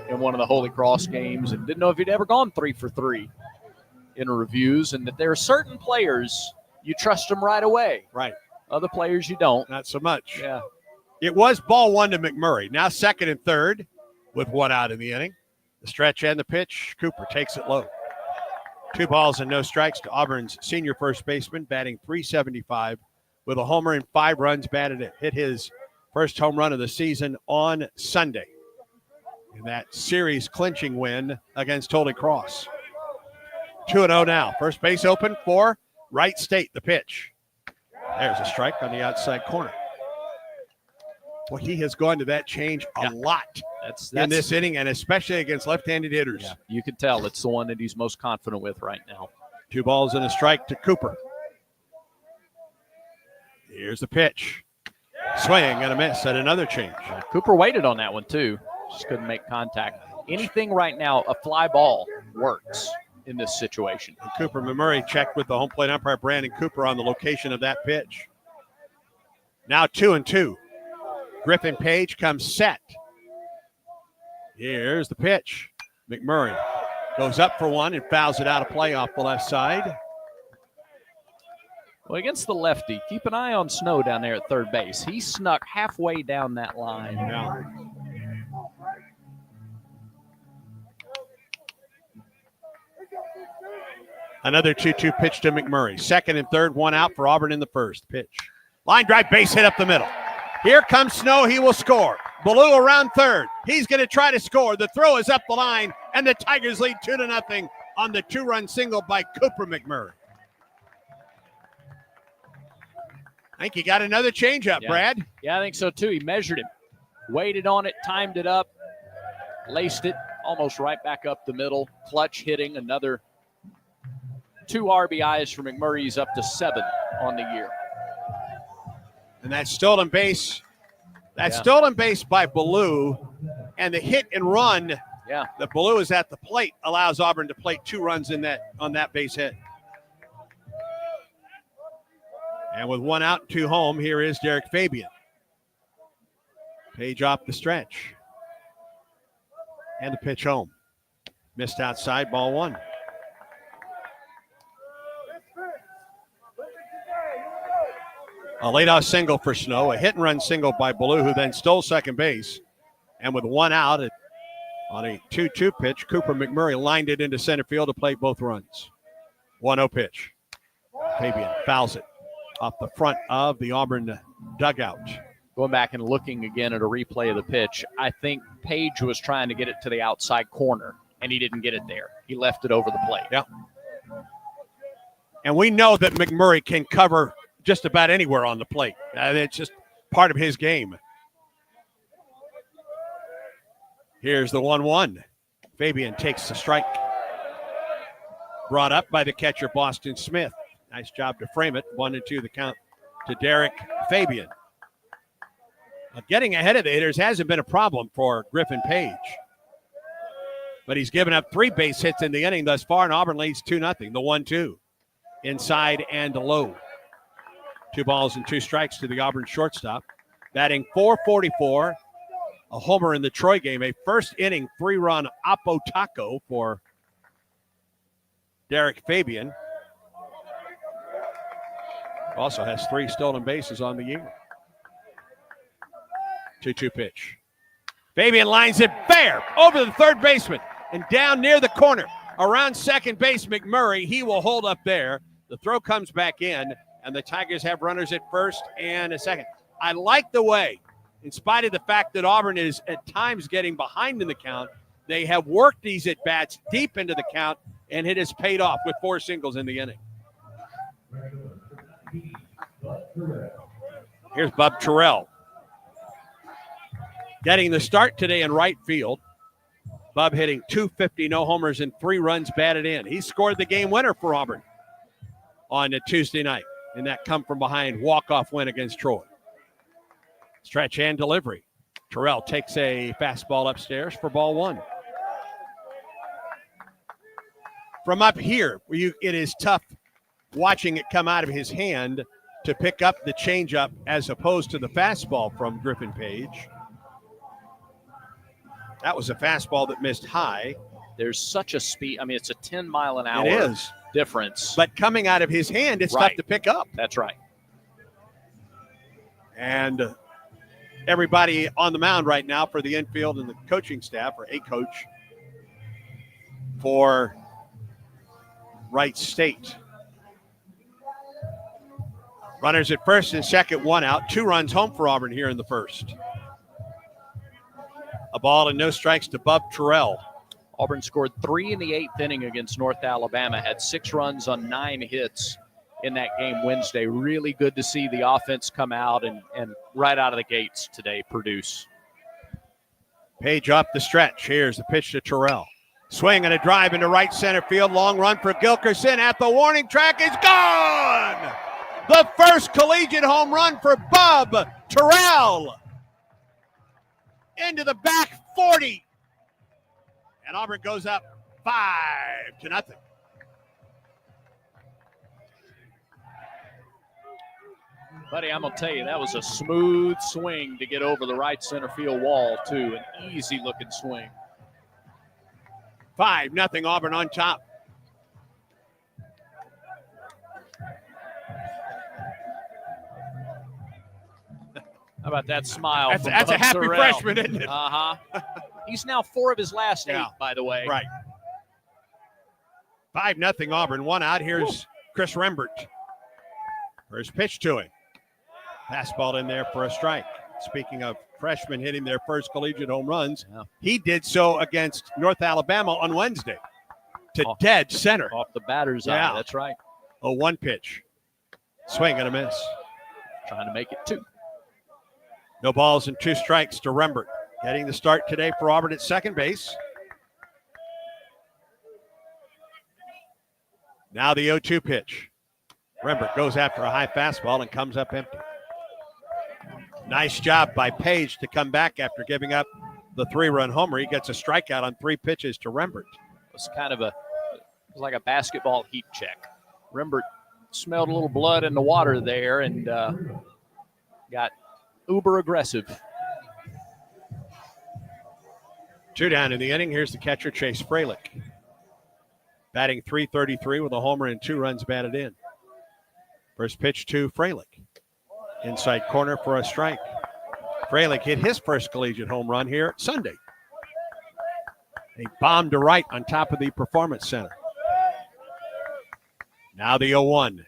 in one of the Holy Cross games, and didn't know if he'd ever gone 3 for 3 in reviews, and that there are certain players you trust them right away. Right. Other players you don't. Not so much. Yeah. It was ball 1 to McMurray. Now 2nd and 3rd with 1 out in the inning. The stretch and the pitch. Cooper takes it low. 2 balls and no strikes to Auburn's senior first baseman, batting .375 with a homer and 5 runs batted in. Hit his first home run of the season on Sunday in that series clinching win against Holy Cross. 2-0 now. First base open for Wright State. The pitch. There's a strike on the outside corner. Well, he has gone to that change a lot in this inning, and especially against left-handed hitters. Yeah, you can tell it's the one that he's most confident with right now. 2 balls and a strike to Cooper. Here's the pitch. Swing and a miss at another change. Cooper waited on that one, too. Just couldn't make contact. Anything right now, a fly ball works in this situation. And Cooper McMurray checked with the home plate umpire, Brandon Cooper, on the location of that pitch. Now 2-2. Griffin Page comes set. Here's the pitch. McMurray goes up for 1 and fouls it out of play off the left side. Well, against the lefty, keep an eye on Snow down there at third base. He snuck halfway down that line. Yeah. Another 2-2 pitch to McMurray. 2nd and 3rd, 1 out for Auburn in the first. Pitch. Line drive, base hit up the middle. Here comes Snow. He will score. Ballou around third. He's going to try to score. The throw is up the line, and the Tigers lead 2-0 on the 2-run single by Cooper McMurray. I think he got another changeup, Brad. Yeah, I think so, too. He measured him, waited on it, timed it up, laced it almost right back up the middle. Clutch hitting, another 2 RBIs for McMurray. He's up to 7 on the year. And that stolen base, stolen base by Ballou, and the hit and run that Ballou is at the plate allows Auburn to plate 2 runs on that base hit. And with 1 out, 2 home, here is Derek Fabian. Page off the stretch. And the pitch home. Missed outside, ball 1. A leadoff single for Snow, a hit-and-run single by Ballou, who then stole second base. And with 1 out on a 2-2 pitch, Cooper McMurray lined it into center field to plate both runs. 1-0 pitch. Fabian fouls it off the front of the Auburn dugout. Going back and looking again at a replay of the pitch, I think Page was trying to get it to the outside corner, and he didn't get it there. He left it over the plate. Yeah. And we know that McMurray can cover just about anywhere on the plate. It's just part of his game. Here's the 1-1. Fabian takes the strike. Brought up by the catcher, Boston Smith. Nice job to frame it. 1-2 the count to Derek Fabian. Getting ahead of the hitters hasn't been a problem for Griffin Page. But he's given up 3 base hits in the inning thus far, and Auburn leads 2-0. The 1-2. Inside and low. 2 balls and 2 strikes to the Auburn shortstop. Batting .444. A homer in the Troy game. A first inning 3-run Oppo Taco for Derek Fabian. Also has 3 stolen bases on the year. 2-2 pitch. Fabian lines it fair over the third baseman and down near the corner. Around second base, McMurray. He will hold up there. The throw comes back in, and the Tigers have runners at first and a second. I like the way, in spite of the fact that Auburn is at times getting behind in the count, they have worked these at-bats deep into the count, and it has paid off with 4 singles in the inning. Here's Bub Terrell. Getting the start today in right field. Bub hitting .250, no homers, and 3 runs batted in. He scored the game winner for Auburn on a Tuesday night in that come-from-behind walk-off win against Troy. Stretch and delivery. Terrell takes a fastball upstairs for ball one. From up here, it is tough watching it come out of his hand to pick up the changeup as opposed to the fastball from Griffin Page. That was a fastball that missed high. There's such a speed. I mean, it's a 10-mile-an-hour It is. difference. But coming out of his hand, it's tough to pick up. That's right. And everybody on the mound right now for the infield and the coaching staff, or a coach for Wright State. Runners at first and second, one out. 2 runs home for Auburn here in the first. A ball and no strikes to Bub Terrell. Auburn scored 3 in the 8th inning against North Alabama, had 6 runs on 9 hits in that game Wednesday. Really good to see the offense come out and right out of the gates today produce. Page up the stretch. Here's the pitch to Terrell. Swing and a drive into right center field. Long run for Gilkerson at the warning track is gone. The first collegiate home run for Bub Terrell. Into the back 40. And Auburn goes up 5-0. Buddy, I'm going to tell you, that was a smooth swing to get over the right center field wall, too. An easy-looking swing. 5-0 Auburn on top. How about that smile? That's a happy Terrell. freshman, isn't it? Uh-huh. He's now 4 of his last 8, by the way. Right. 5-0 Auburn. 1 out. Here's Chris Rembert. First pitch to him. Fastball in there for a strike. Speaking of freshmen hitting their first collegiate home runs, he did so against North Alabama on Wednesday to dead center. Off the batter's eye. That's right. A 1 pitch. Swing and a miss. Trying to make it 2. No balls and 2 strikes to Rembert. Getting the start today for Auburn at second base. Now the 0-2 pitch. Rembert goes after a high fastball and comes up empty. Nice job by Page to come back after giving up the 3-run homer. He gets a strikeout on 3 pitches to Rembert. It was kind of it was like a basketball heat check. Rembert smelled a little blood in the water there and got uber aggressive. 2 down in the inning. Here's the catcher, Chase Freilich. Batting .333 with a homer and 2 runs batted in. First pitch to Freilich. Inside corner for a strike. Freilich hit his first collegiate home run here Sunday. A bomb to right on top of the Performance Center. Now the 0-1.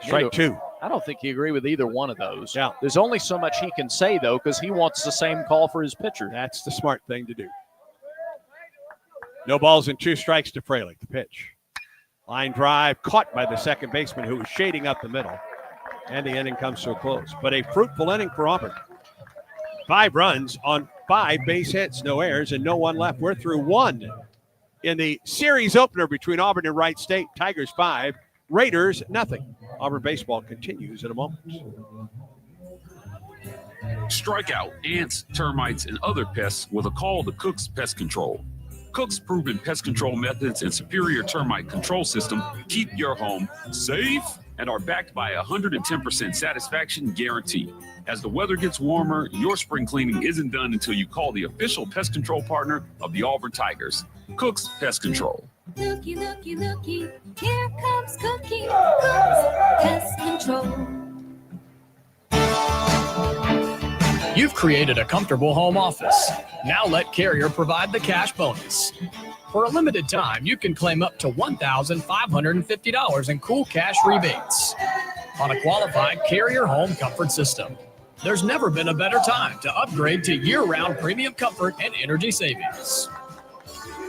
Strike 2. I don't think he agreed with either one of those. Yeah. There's only so much he can say, though, because he wants the same call for his pitcher. That's the smart thing to do. No balls and 2 strikes to Freilich. The pitch. Line drive caught by the second baseman who was shading up the middle. And the inning comes to a close. But a fruitful inning for Auburn. 5 runs on 5 base hits, no errors, and no one left. We're through 1 in the series opener between Auburn and Wright State. Tigers 5, Raiders nothing. Auburn baseball continues in a moment. Strike out ants, termites, and other pests with a call to Cook's Pest Control. Cook's proven pest control methods and superior termite control system keep your home safe and are backed by a 110% satisfaction guarantee. As the weather gets warmer, your spring cleaning isn't done until you call the official pest control partner of the Auburn Tigers, Cook's Pest Control. Looky, looky, looky, here comes Cookie, Cook's Pest Control. You've created a comfortable home office. Now let Carrier provide the cash bonus. For a limited time, you can claim up to $1,550 in cool cash rebates on a qualified Carrier home comfort system. There's never been a better time to upgrade to year-round premium comfort and energy savings.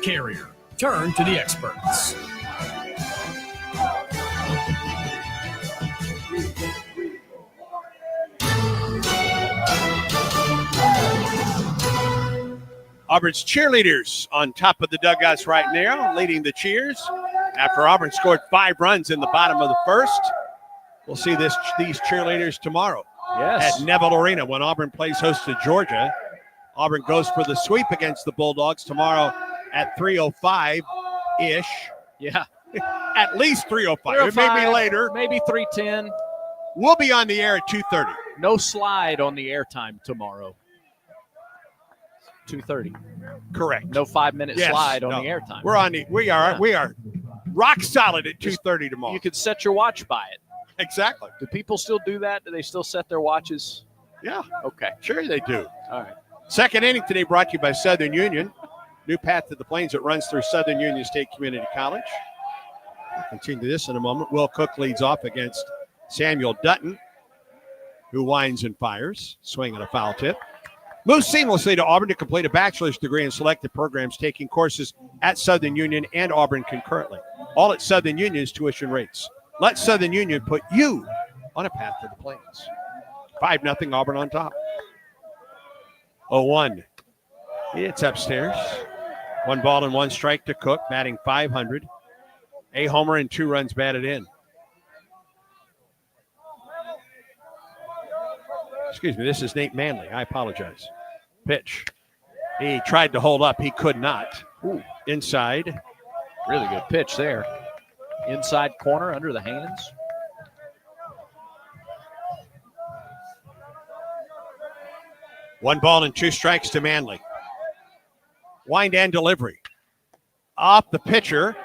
Carrier, turn to the experts. Auburn's cheerleaders on top of the dugouts right now, leading the cheers. After Auburn scored 5 runs in the bottom of the first, we'll see these cheerleaders tomorrow. at Neville Arena when Auburn plays host to Georgia. Auburn goes for the sweep against the Bulldogs tomorrow at 3:05-ish. Yeah. At least 3:05. It may be later. Maybe 3:10. We'll be on the air at 2:30. No slide on the airtime tomorrow. 2:30. Correct. No 5-minute slide on the airtime. We are rock solid at 2:30 tomorrow. You could set your watch by it. Exactly. Do people still do that? Do they still set their watches? Yeah. Okay. Sure they do. All right. Second inning today brought to you by Southern Union. New path to the Plains that runs through Southern Union State Community College. We'll continue this in a moment. Will Cook leads off against Samuel Dutton, who winds and fires, swing and a foul tip. Moves seamlessly to Auburn to complete a bachelor's degree in selected programs, taking courses at Southern Union and Auburn concurrently. All at Southern Union's tuition rates. Let Southern Union put you on a path to the Plains. 5-0 Auburn on top. 0-1. It's upstairs. 1 ball and 1 strike to Cook, batting .500. A homer and 2 runs batted in. Excuse me, this is Nate Manley. I apologize. Pitch. He tried to hold up. He could not. Ooh. Inside. Really good pitch there. Inside corner under the hands. One ball and 2 strikes to Manley. Wind and delivery. Off the pitcher.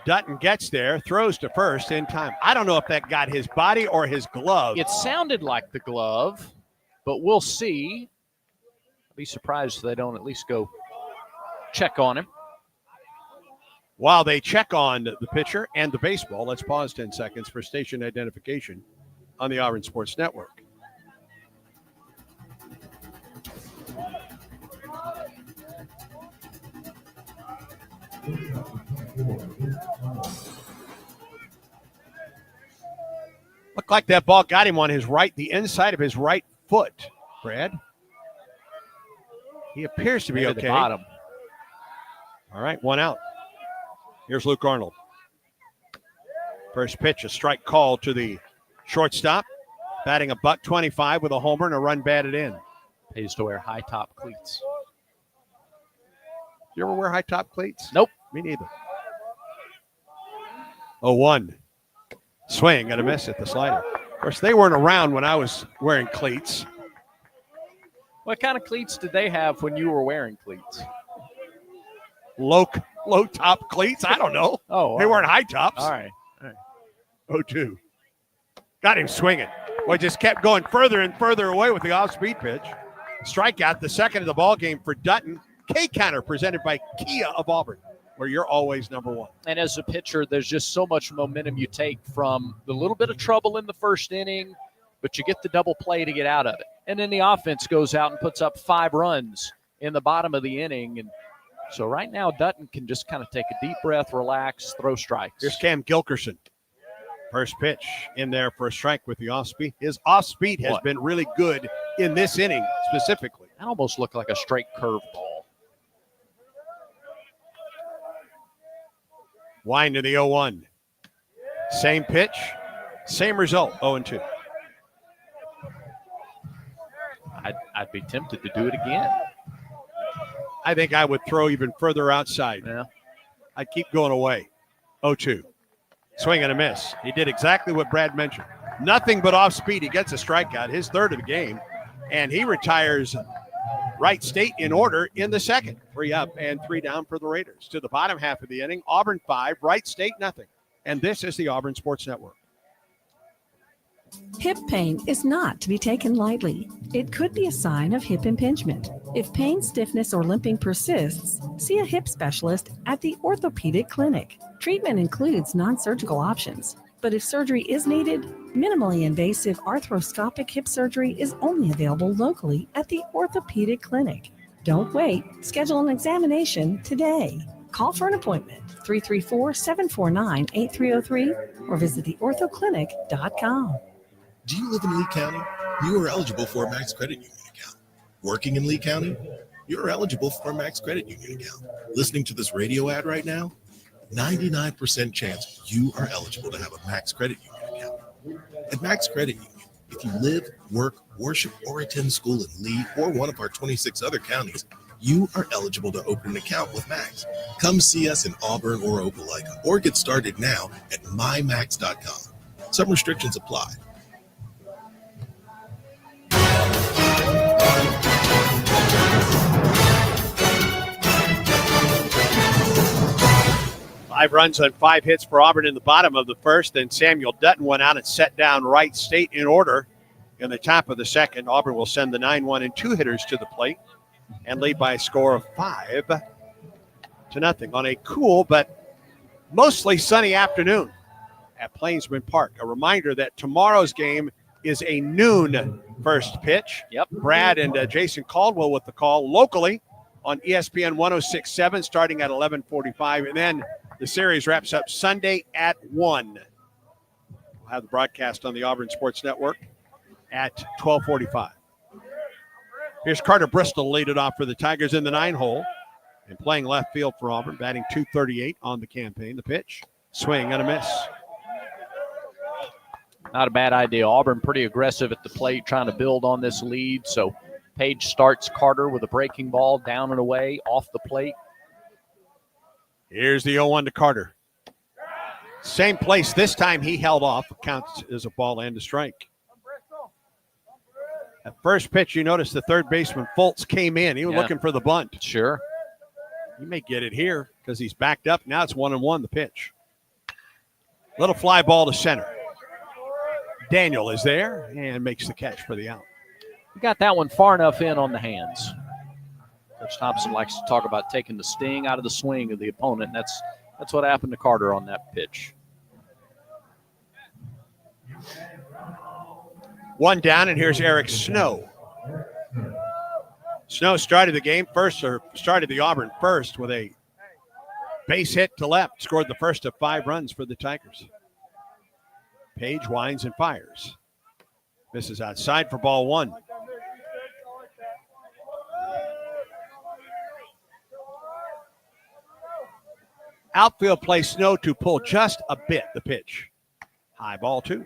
Dutton gets there, throws to first in time. I don't know if that got his body or his glove. It sounded like the glove, but we'll see. I'll be surprised if they don't at least go check on him. While they check on the pitcher and the baseball, let's pause 10 seconds for station identification on the Auburn Sports Network. Looked like that ball got him on his right, the inside of his right foot, Brad. He appears to be okay. The bottom. All right, 1 out. Here's Luke Arnold. First pitch, a strike call to the shortstop. Batting $125 with a homer and a run batted in. Pays to wear high top cleats. You ever wear high top cleats? Nope. Me neither. 0-1. Swing and a miss at the slider. Of course, they weren't around when I was wearing cleats. What kind of cleats did they have when you were wearing cleats? Low top cleats? I don't know. They weren't high tops. All right. 0-2. Got him swinging. Well, just kept going further and further away with the off-speed pitch. Strikeout, the second of the ball game for Dutton. K-Counter presented by Kia of Auburn, where you're always number one. And as a pitcher, there's just so much momentum you take from the little bit of trouble in the first inning, but you get the double play to get out of it. And then the offense goes out and puts up 5 runs in the bottom of the inning. And so right now, Dutton can just kind of take a deep breath, relax, throw strikes. Here's Cam Gilkerson. First pitch in there for a strike with the off-speed. His off-speed has been really good in this inning specifically. That almost looked like a straight curve ball. Wind to the 0-1. Same pitch, same result, 0-2. I'd be tempted to do it again. I think I would throw even further outside. Yeah. I'd keep going away. 0-2. Swing and a miss. He did exactly what Brad mentioned. Nothing but off speed. He gets a strikeout, his third of the game, and he retires Wright State in order in the second. 3 up and 3 down for the Raiders. To the bottom half of the inning, Auburn 5, Wright State nothing. And this is the Auburn Sports Network. Hip pain is not to be taken lightly. It could be a sign of hip impingement. If pain, stiffness, or limping persists, see a hip specialist at the orthopedic clinic. Treatment includes non-surgical options, but if surgery is needed, minimally invasive arthroscopic hip surgery is only available locally at the orthopedic clinic. Don't wait. Schedule an examination today. Call for an appointment, 334-749-8303, or visit theorthoclinic.com. Do you live in Lee County? You are eligible for a Max Credit Union account. Working in Lee County? You're eligible for a Max Credit Union account. Listening to this radio ad right now? 99% chance you are eligible to have a Max Credit Union account. At Max Credit Union, if If you live, work, worship, or attend school in Lee or one of our 26 other counties, you are eligible to open an account with Max. Come see us in Auburn or Opelika, or get started now at mymax.com. Some restrictions apply. Five runs on 5 hits for Auburn in the bottom of the first. Then Samuel Dutton went out and set down Wright State in order. In the top of the second, Auburn will send the 9-1 and 2 hitters to the plate and lead by a score of 5-0 on a cool but mostly sunny afternoon at Plainsman Park. A reminder that tomorrow's game is a noon first pitch. Yep. Brad and Jason Caldwell with the call locally on ESPN 106.7 starting at 11:45. And then the series wraps up Sunday at 1. We'll have the broadcast on the Auburn Sports Network at 12:45. Here's Carter Bristol to lead it off for the Tigers in the 9-hole and playing left field for Auburn, batting .238 on the campaign. The pitch, swing and a miss. Not a bad idea. Auburn pretty aggressive at the plate, trying to build on this lead. So Page starts Carter with a breaking ball down and away off the plate. Here's the 0-1 to Carter. Same place. This time he held off. Counts as a ball and a strike. At first pitch, you notice the third baseman, Fultz, came in. He was looking for the bunt. Sure. He may get it here because he's backed up. Now it's 1-1 the pitch. Little fly ball to center. Daniel is there and makes the catch for the out. We got that one far enough in on the hands. Butch Thompson likes to talk about taking the sting out of the swing of the opponent. That's what happened to Carter on that pitch. One down, and here's Eric Snow. Snow started the game first, or started the Auburn first with a base hit to left. Scored the first of 5 runs for the Tigers. Page winds and fires. Misses outside for ball 1. Outfield play Snow to pull just a bit the pitch. High ball 2.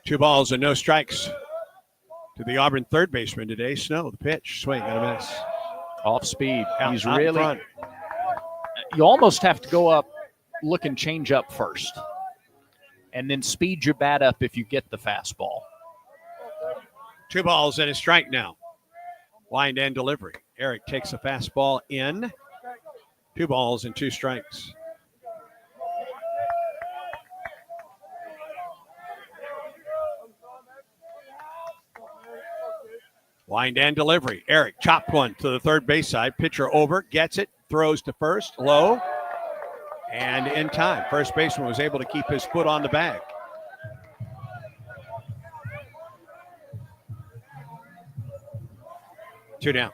Two balls and no strikes to the Auburn third baseman today. Snow, the pitch, swing and a miss. Off speed. He's out really front. You almost have to go up, look and change up first, and then speed your bat up if you get the fastball. 2 balls and a strike now. Wind and delivery. Eric takes a fastball in. 2 balls and 2 strikes. Wind and delivery. Eric chopped one to the third base side. Pitcher over, gets it, throws to first, low, and in time. First baseman was able to keep his foot on the bag. Two down.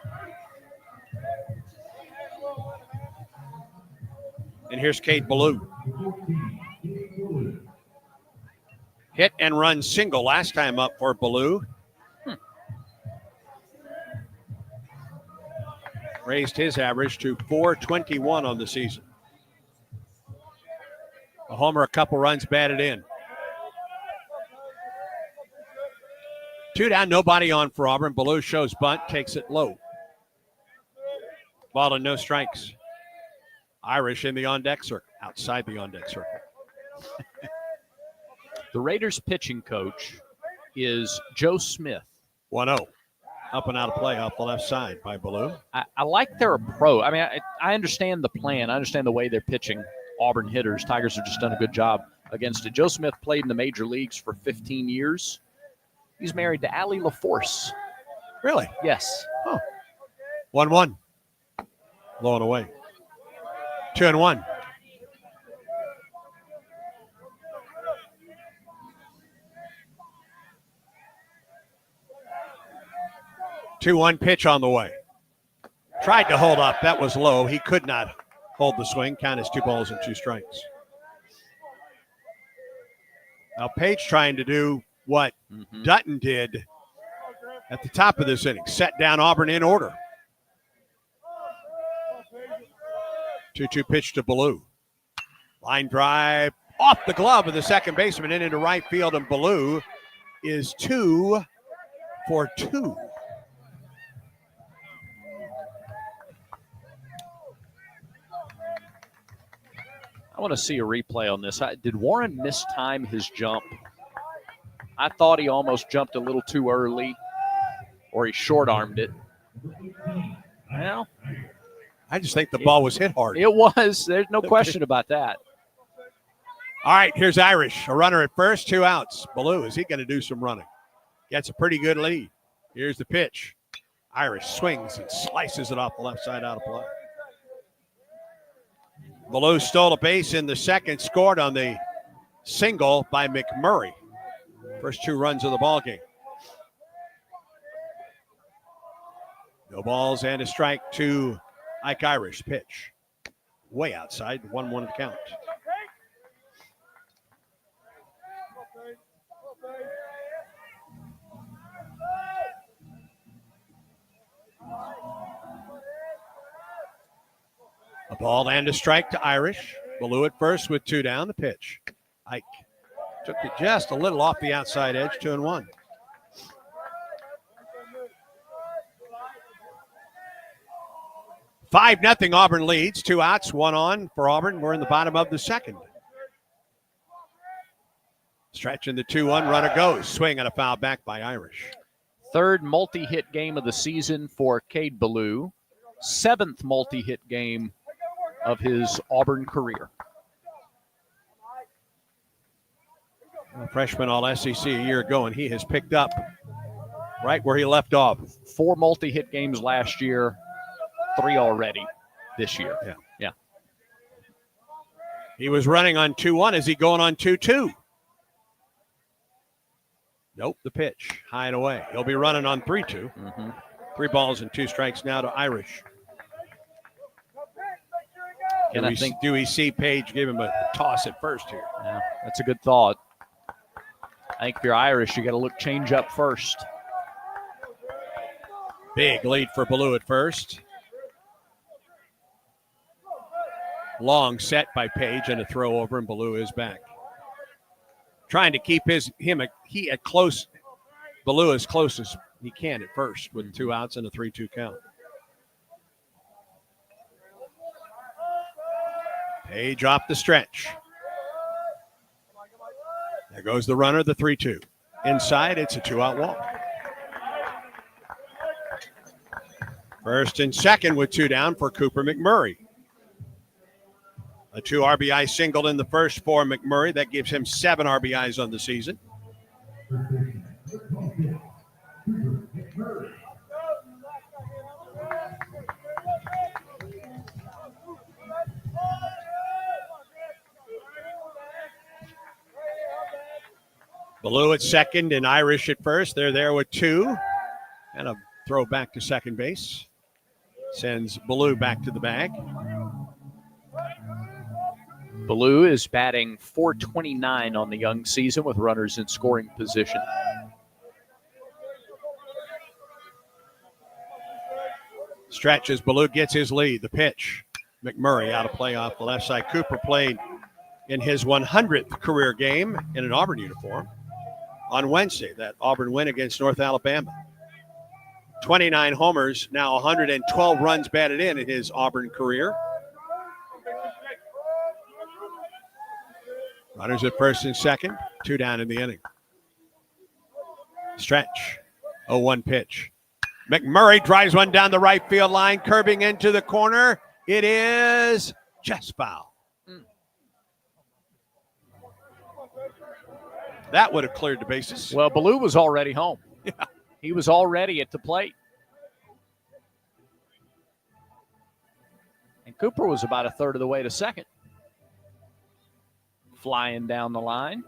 And here's Cade Ballou. Hit and run single last time up for Ballou. Raised his average to .421 on the season. A homer, a couple runs batted in. 2 down, nobody on for Auburn. Ballou shows bunt, takes it low. Ball and no strikes. Irish in the on-deck circle, outside the on-deck circle. The Raiders pitching coach is Joe Smith. 1-0. Up and out of play off the left side by Ballou. I like their approach. I mean, I understand the plan. I understand the way they're pitching Auburn hitters. Tigers have just done a good job against it. Joe Smith played in the major leagues for 15 years. He's married to Allie LaForce. Really? Yes. Oh. 1-1. Low and away. 2-1. Two-one pitch on the way. Tried to hold up. That was low. He could not hold the swing. Count as 2 balls and 2 strikes. Now Page trying to do what Dutton did at the top of this inning. Set down Auburn in order. 2-2 pitch to Ballou. Line drive off the glove of the second baseman and into right field, and Ballou is 2 for 2. I want to see a replay on this. Did Warren mistime his jump? I thought he almost jumped a little too early, or he short-armed it. Well, I just think the ball was hit hard. It was. There's no question about that. All right, here's Irish. A runner at first, 2 outs. Ballou, is he going to do some running? Gets a pretty good lead. Here's the pitch. Irish swings and slices it off the left side out of play. Ballou stole a base in the second, scored on the single by McMurray. First 2 runs of the ball game. No balls and a strike to Ike Irish. Pitch way outside, 1-1 count. A ball and a strike to Irish. Ballou at first with 2 down. The pitch. Ike took it just a little off the outside edge, 2-1. Five nothing Auburn leads. 2 outs, 1 on for Auburn. We're in the bottom of the second. Stretching the 2-1, runner goes. Swing and a foul back by Irish. 3rd multi-hit game of the season for Cade Ballou. 7th multi-hit game of his Auburn career. A freshman All-SEC a year ago, and he has picked up right where he left off. 4 multi-hit games last year, 3 already this year. Yeah. He was running on 2-1. Is he going on 2-2? Nope, the pitch. High and away. He'll be running on 3-2. 3 balls and 2 strikes now to Irish. Do we see Page give him a toss at first here? Yeah, that's a good thought. I think if you're Irish, you got to look change up first. Big lead for Ballou at first. Long set by Page and a throw over, and Ballou is back. Trying to keep Ballou as close as he can at first with 2 outs and a 3-2 count. Page off the stretch. There goes the runner, the 3-2. Inside, it's a 2-out walk. First and second with 2 down for Cooper McMurray. A 2 RBI single in the first for McMurray. That gives him 7 RBIs on the season. Ballou at second and Irish at first. They're there with 2. And a throw back to second base. Sends Ballou back to the bag. Ballou is batting .429 on the young season with runners in scoring position. Stretch as Ballou gets his lead. The pitch. McMurray out of play off the left side. Cooper played in his 100th career game in an Auburn uniform on Wednesday. That Auburn win against North Alabama. 29 homers, now 112 runs batted in his Auburn career. Runners at first and second, 2 down in the inning. Stretch, 0-1 pitch. McMurray drives one down the right field line, curving into the corner. It is just foul. That would have cleared the bases. Well, Ballou was already home. Yeah. He was already at the plate. And Cooper was about a third of the way to second. Flying down the line.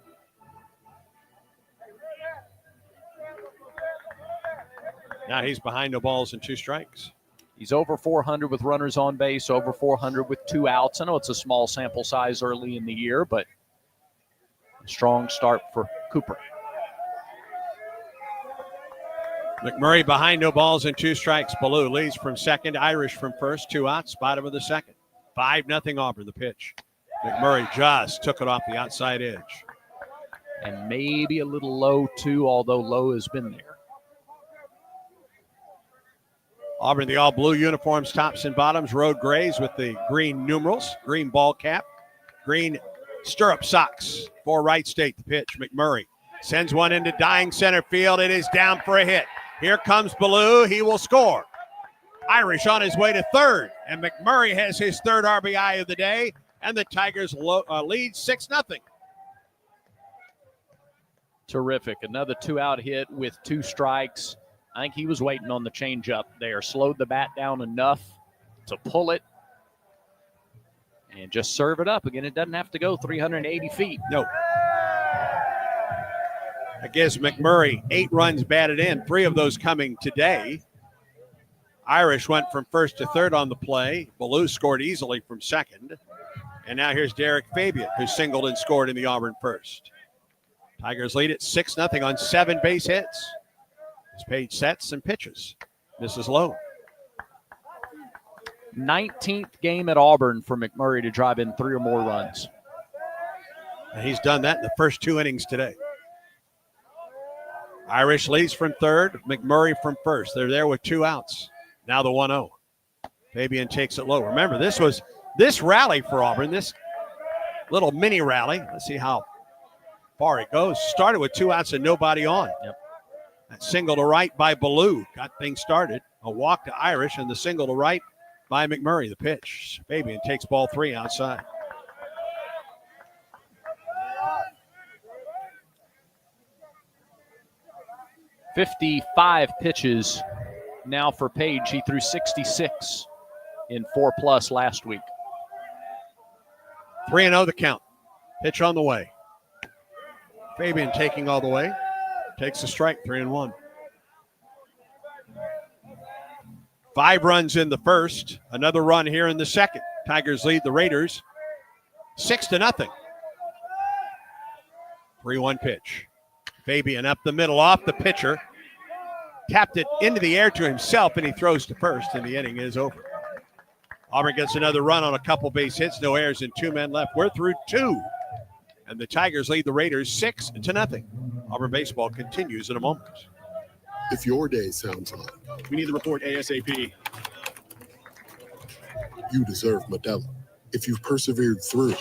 Now he's behind, no balls and 2 strikes. He's over 400 with runners on base, over 400 with 2 outs. I know it's a small sample size early in the year, but a strong start for Cooper. McMurray behind, no balls and 2 strikes. Ballou leads from second. Irish from first, 2 outs, bottom of the second. 5-0 Auburn, the pitch. McMurray just took it off the outside edge. And maybe a little low, too, although low has been there. Auburn, the all-blue uniforms, tops and bottoms, road grays with the green numerals, green ball cap, green stirrup socks for Wright State. The pitch, McMurray sends one into dying center field. It is down for a hit. Here comes Ballou. He will score. Irish on his way to third, and McMurray has his third RBI of the day, and the Tigers lead 6-0. Terrific. Another 2-out hit with 2 strikes. I think he was waiting on the changeup there. Slowed the bat down enough to pull it and just serve it up. Again, it doesn't have to go 380 feet. No. That gives McMurray 8 runs batted in, 3 of those coming today. Irish went from first to third on the play. Ballou scored easily from second. And now here's Derek Fabian, who singled and scored in the Auburn first. Tigers lead at 6-0 on 7 base hits. This page sets and pitches. This is low. 19th game at Auburn for McMurray to drive in 3 or more runs. And he's done that in the first 2 innings today. Irish leads from third, McMurray from first. They're there with 2 outs. Now the 1-0. Fabian takes it low. Remember, this rally for Auburn, this little mini rally. Let's see how far it goes. Started with 2 outs and nobody on. Yep. That single to right by Ballou got things started. A walk to Irish and the single to right by McMurray. The pitch. Fabian takes ball 3 outside. "55 pitches now for Page. He threw 66 in 4+ last week. 3-0 the count. Pitch on the way. Fabian taking all the way. Takes a strike, 3-1. 5 runs in the first. Another run here in the second. Tigers lead the Raiders 6-0. 3-1 pitch. Fabian up the middle off the pitcher. Tapped it into the air to himself, and he throws to first, and the inning is over. Auburn gets another run on a couple base hits. No errors and 2 men left. We're through 2. And the Tigers lead the Raiders 6-0. Auburn baseball continues in a moment. If your day sounds hot, We need the report ASAP. you deserve Modelo. If you've persevered through,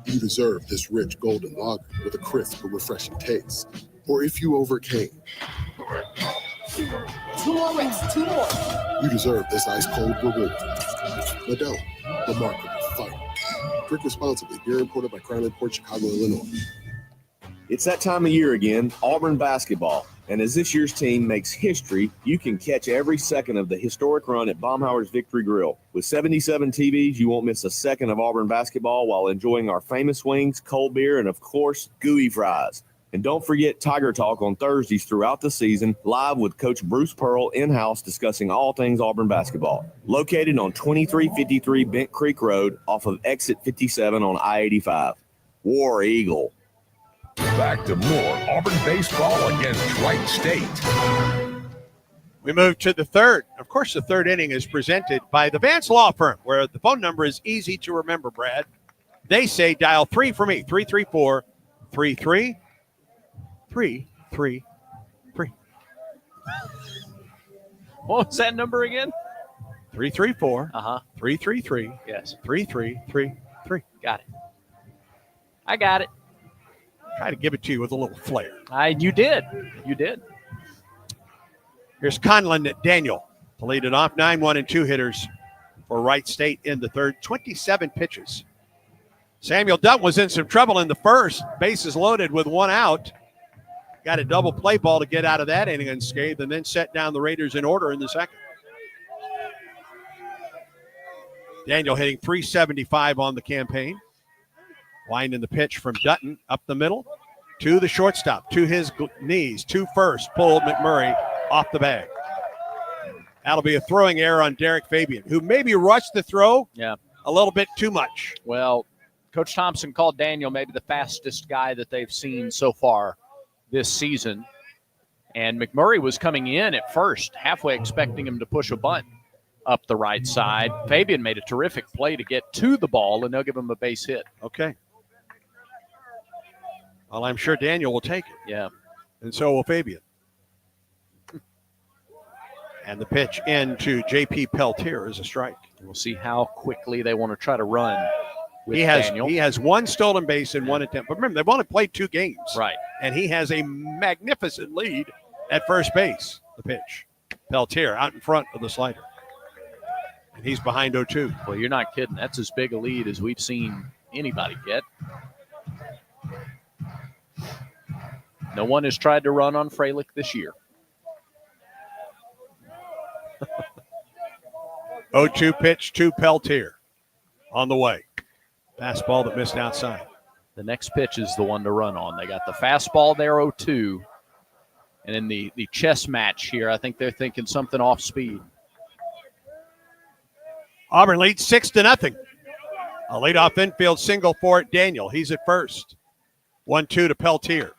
you deserve this rich golden lager with a crisp but refreshing taste. Or if you overcame, 2 more rings, 2 more. you deserve this ice cold reward. Modelo, the Remarkable Fight. Drink responsibly. Beer imported by Crown Imports, Chicago, Illinois. It's that time of year again, Auburn basketball. And as this year's team makes history, you can catch every second of the historic run at Baumhauer's Victory Grill. With 77 TVs, you won't miss a second of Auburn basketball while enjoying our famous wings, cold beer, and of course, gooey fries. And don't forget Tiger Talk on Thursdays throughout the season, live with Coach Bruce Pearl in-house discussing all things Auburn basketball. Located on 2353 Bent Creek Road off of exit 57 on I-85. War Eagle. Back to more Auburn baseball against Wright State. We move to the third. Of course, the third inning is presented by the Vance Law Firm, where the phone number is easy to remember, Brad. They say dial 3 for me, 334-33-333. What was that number again? 334-333. Yes. 3333. Got it. I got it. Try to give it to you with a little flair. You did. You did. Here's Conlon Daniel to lead it off. 9-1 and 2 hitters for Wright State in the third. 27 pitches. Samuel Dunn was in some trouble in the first. Bases loaded with 1 out. Got a double play ball to get out of that inning unscathed, and then set down the Raiders in order in the second. Daniel hitting .375 on the campaign. Winding the pitch from Dutton up the middle to the shortstop, to his knees, to first, pulled McMurray off the bag. That'll be a throwing error on Derek Fabian, who maybe rushed the throw a little bit too much. Well, Coach Thompson called Daniel maybe the fastest guy that they've seen so far this season. And McMurray was coming in at first, halfway expecting him to push a bunt up the right side. Fabian made a terrific play to get to the ball, and they'll give him a base hit. Okay. Well, I'm sure Daniel will take it. Yeah. And so will Fabian. And the pitch into J.P. Peltier is a strike. We'll see how quickly they want to try to run with Daniel. He has one stolen base in one attempt. But remember, they've only played 2 games. Right. And he has a magnificent lead at first base. The pitch. Peltier out in front of the slider. And he's behind 0-2. Well, you're not kidding. That's as big a lead as we've seen anybody get. No one has tried to run on Fralick this year. 0-2 pitch to Peltier on the way. Fastball that missed outside. The next pitch is the one to run on. They got the fastball there, 0-2. And in the chess match here, I think they're thinking something off speed. Auburn leads 6-0. A leadoff infield single for Daniel. He's at first. 1-2 to Peltier.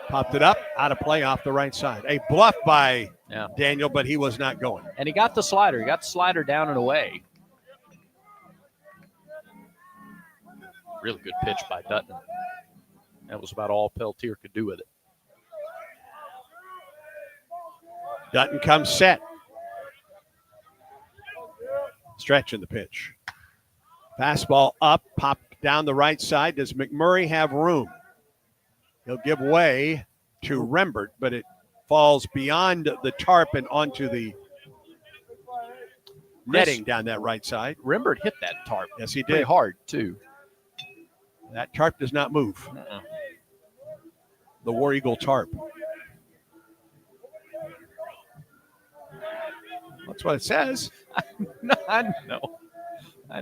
Popped it up, out of play off the right side. A bluff by Daniel, but he was not going. And he got the slider. He got the slider down and away. Really good pitch by Dutton. That was about all Peltier could do with it. Dutton comes set. Stretching the pitch. Fastball up, popped down the right side. Does McMurray have room? He'll give way to Rembert, but it falls beyond the tarp and onto the netting down that right side. Rembert hit that tarp. Yes, he did. Pretty hard, too. That tarp does not move. The War Eagle tarp. That's what it says. I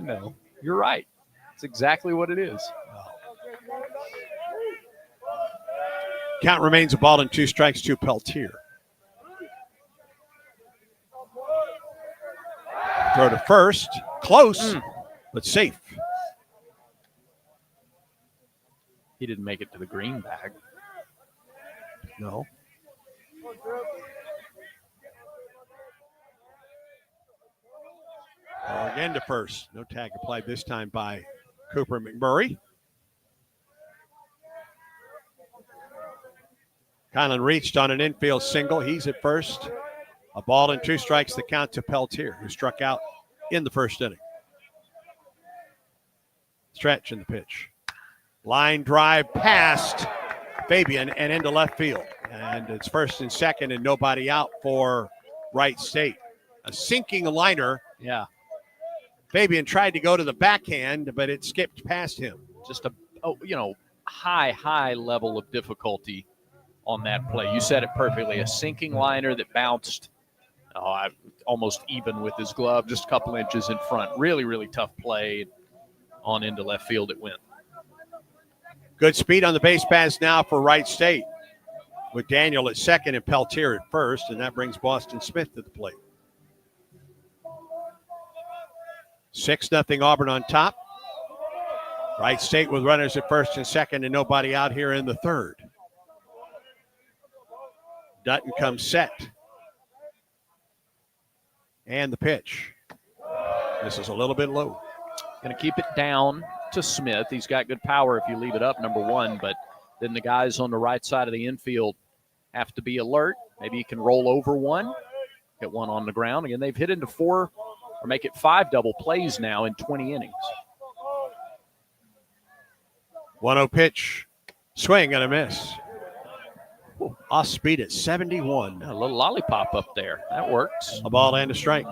know. You're right. It's exactly what it is. Count remains a ball and 2 strikes to Peltier. Throw to first. Close, but safe. He didn't make it to the green bag. No. Again to first. No tag applied this time by Cooper McMurray. Conlon reached on an infield single. He's at first. A ball and 2 strikes the count to Peltier, who struck out in the first inning. Stretch in the pitch. Line drive past Fabian and into left field. And it's first and second and nobody out for Wright State. A sinking liner. Yeah. Fabian tried to go to the backhand, but it skipped past him. Just a high level of difficulty on that play. You said it perfectly. A sinking liner that bounced almost even with his glove, just a couple inches in front. Really, really tough play. On into left field it went. Good speed on the base pass now for Wright State, with Daniel at second and Peltier at first, and that brings Boston Smith to the plate. 6-0 Auburn on top. Wright State with runners at first and second and nobody out here in the third. Dutton comes set. And the pitch. This is a little bit low. Going to keep it down to Smith. He's got good power if you leave it up, number one, but then the guys on the right side of the infield have to be alert. Maybe you can roll over one, get one on the ground. Again, they've hit into 4 or make it 5 double plays now in 20 innings. 1-0 pitch. Swing and a miss. Off speed at 71. A little lollipop up there. That works. A ball and a strike.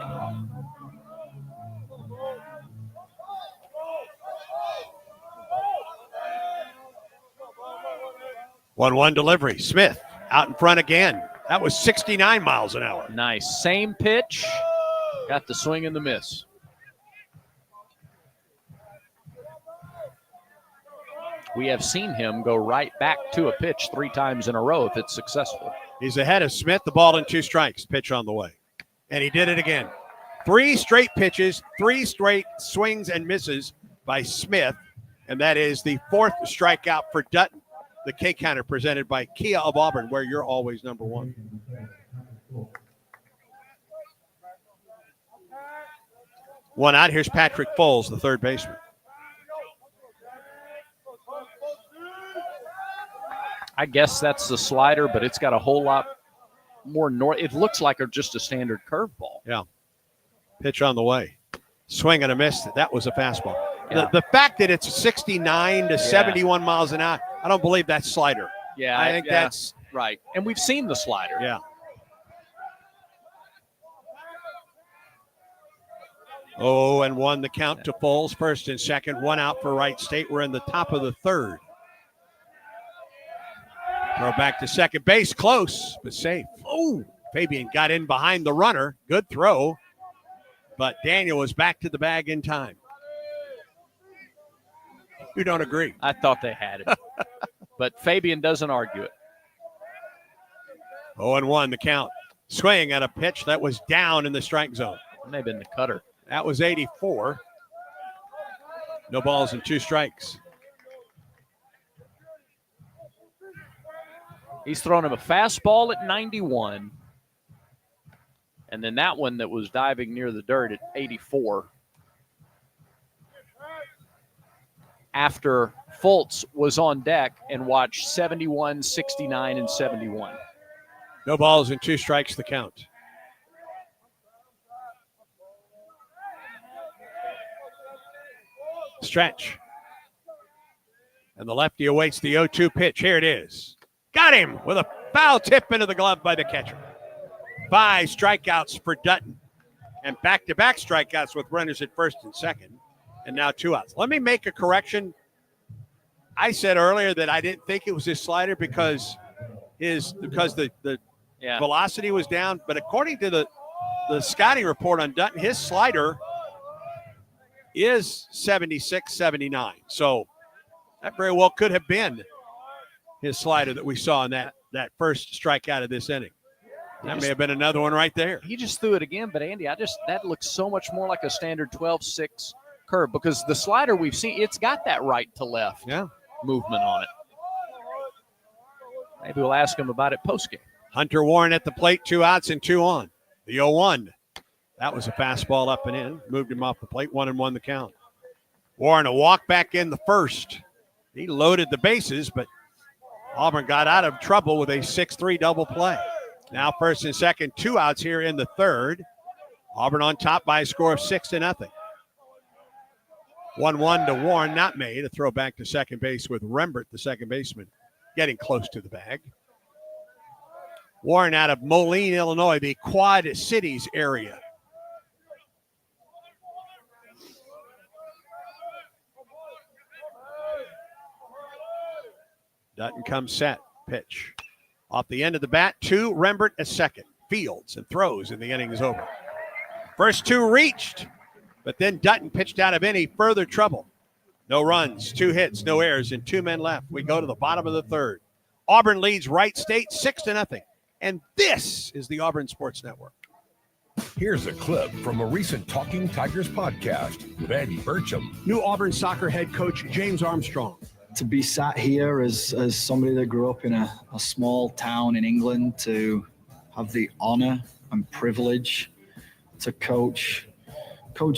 1-1 delivery. Smith out in front again. That was 69 miles an hour. Nice. Same pitch. Got the swing and the miss. We have seen him go right back to a pitch 3 times in a row if it's successful. He's ahead of Smith. The ball and 2 strikes. Pitch on the way. And he did it again. 3 straight pitches, 3 straight swings and misses by Smith. And that is the 4th strikeout for Dutton. The K-Counter presented by Kia of Auburn, where you're always number one. One out. Here's Patrick Foles, the third baseman. I guess that's the slider, but it's got a whole lot more north. It looks like just a standard curveball. Yeah. Pitch on the way. Swing and a miss. That was a fastball. Yeah. The fact that it's 69 to 71 miles an hour, I don't believe that's slider. Yeah, I think that's right. And we've seen the slider. Yeah. 0-1 the count to Foles. First and second. One out for Wright State. We're in the top of the third. Throw back to second base. Close, but safe. Oh, Fabian got in behind the runner. Good throw. But Daniel was back to the bag in time. You don't agree? I thought they had it. But Fabian doesn't argue it. 0-1 the count. Swing at a pitch that was down in the strike zone. It may have been the cutter. That was 84. No balls and 2 strikes. He's thrown him a fastball at 91. And then that one that was diving near the dirt at 84. After Fultz was on deck and watched 71, 69, and 71. No balls and 2 strikes the count. Stretch. And the lefty awaits the 0-2 pitch. Here it is. Got him with a foul tip into the glove by the catcher. 5 strikeouts for Dutton. And back-to-back strikeouts with runners at first and second. And now 2 outs. Let me make a correction. I said earlier that I didn't think it was his slider because the velocity was down. But according to the scouting report on Dutton, his slider is 76, 79. So that very well could have been his slider that we saw in that first strikeout of this inning. That may have been another one right there. He just threw it again, but Andy, that looks so much more like a standard 12-6 curve because the slider we've seen, it's got that right to left movement on it. Maybe we'll ask him about it postgame. Hunter Warren at the plate, 2 outs and 2 on. The 0-1. That was a fastball up and in. Moved him off the plate, 1-1 the count. Warren a walk back in the first. He loaded the bases, but Auburn got out of trouble with a 6-3 double play. Now first and second, 2 outs here in the third. Auburn on top by a score of 6-0. 1-1 to Warren, not made. A throw back to second base with Rembert, the second baseman, getting close to the bag. Warren out of Moline, Illinois, the Quad Cities area. Dutton comes set. Pitch. Off the end of the bat, 2, Rembert at second. Fields and throws, and the inning is over. First 2 reached, but then Dutton pitched out of any further trouble. No runs, 2 hits, no errors, and 2 men left. We go to the bottom of the third. Auburn leads Wright State 6-0. And this is the Auburn Sports Network. Here's a clip from a recent Talking Tigers podcast with Andy Burcham. New Auburn soccer head coach James Armstrong. To be sat here as somebody that grew up in a small town in England, to have the honor and privilege to coach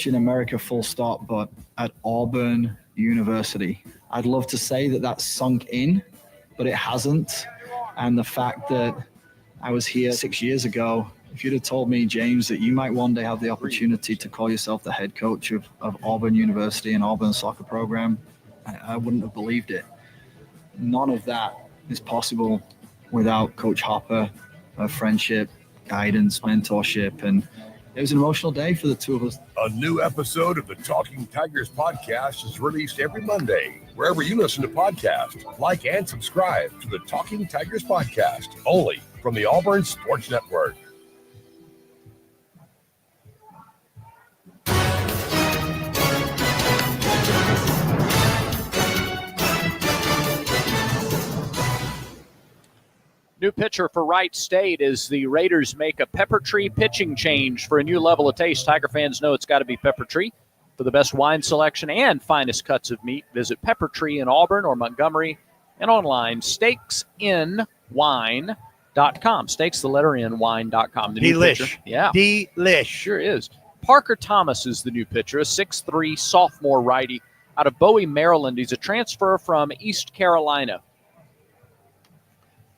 in America full stop, but at Auburn University. I'd love to say that that's sunk in, but it hasn't. And the fact that I was here 6 years ago, if you'd have told me, James, that you might one day have the opportunity to call yourself the head coach of Auburn University and Auburn soccer program, I wouldn't have believed it. None of that is possible without Coach Hopper, her friendship, guidance, mentorship, and it was an emotional day for the two of us. A new episode of the Talking Tigers podcast is released every Monday, wherever you listen to podcasts. Like and subscribe to the Talking Tigers podcast, only from the Auburn Sports Network. New pitcher for Wright State as the Raiders make a Pepper Tree pitching change for a new level of taste. Tiger fans know it's got to be Pepper Tree. For the best wine selection and finest cuts of meat, visit Pepper Tree in Auburn or Montgomery and online, steaksinwine.com. Steaks, the letter N, wine.com. Delish. Yeah. Delish. Sure is. Parker Thomas is the new pitcher, a 6'3" sophomore righty out of Bowie, Maryland. He's a transfer from East Carolina.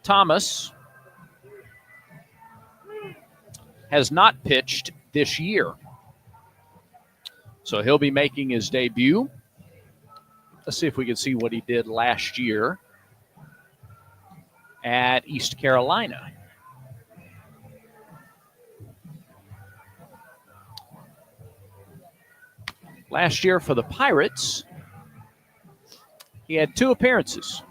Thomas has not pitched this year, so he'll be making his debut. Let's see if we can see what he did last year at East Carolina. Last year for the Pirates, he had 2 appearances.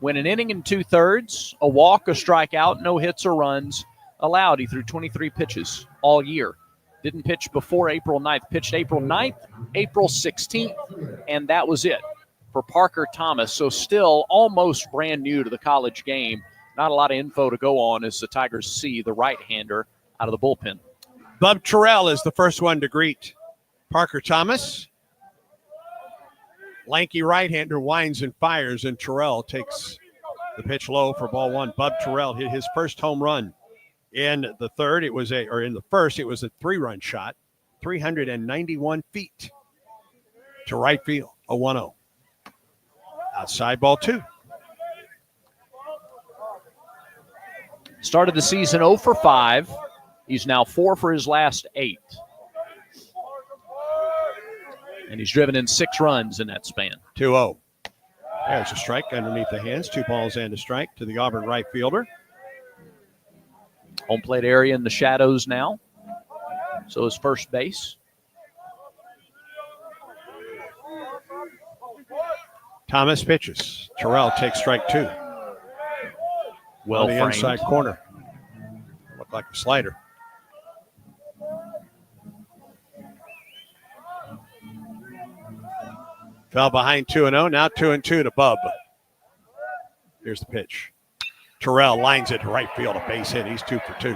Went an inning and 2/3, a walk, a strikeout, no hits or runs allowed. He threw 23 pitches all year. Didn't pitch before April 9th. Pitched April 9th, April 16th, and that was it for Parker Thomas. So still almost brand new to the college game. Not a lot of info to go on as the Tigers see the right-hander out of the bullpen. Bub Terrell is the first one to greet Parker Thomas. Lanky right-hander winds and fires, and Terrell takes the pitch low for ball 1. Bub Terrell hit his first home run in the third. In the first, it was a 3-run shot, 391 feet to right field, a 1-0. Outside ball 2. Started the season 0 for 5. He's now 4 for his last 8. And he's driven in 6 runs in that span. 2-0. There's a strike underneath the hands. 2 balls and a strike to the Auburn right fielder. Home plate area in the shadows now. So is first base. Thomas pitches. Terrell takes strike 2. Well on the framed. inside corner. Looked like a slider. Fell behind 2-0. Now 2-2 to Bub. Here's the pitch. Terrell lines it to right field. A base hit. He's 2 for 2.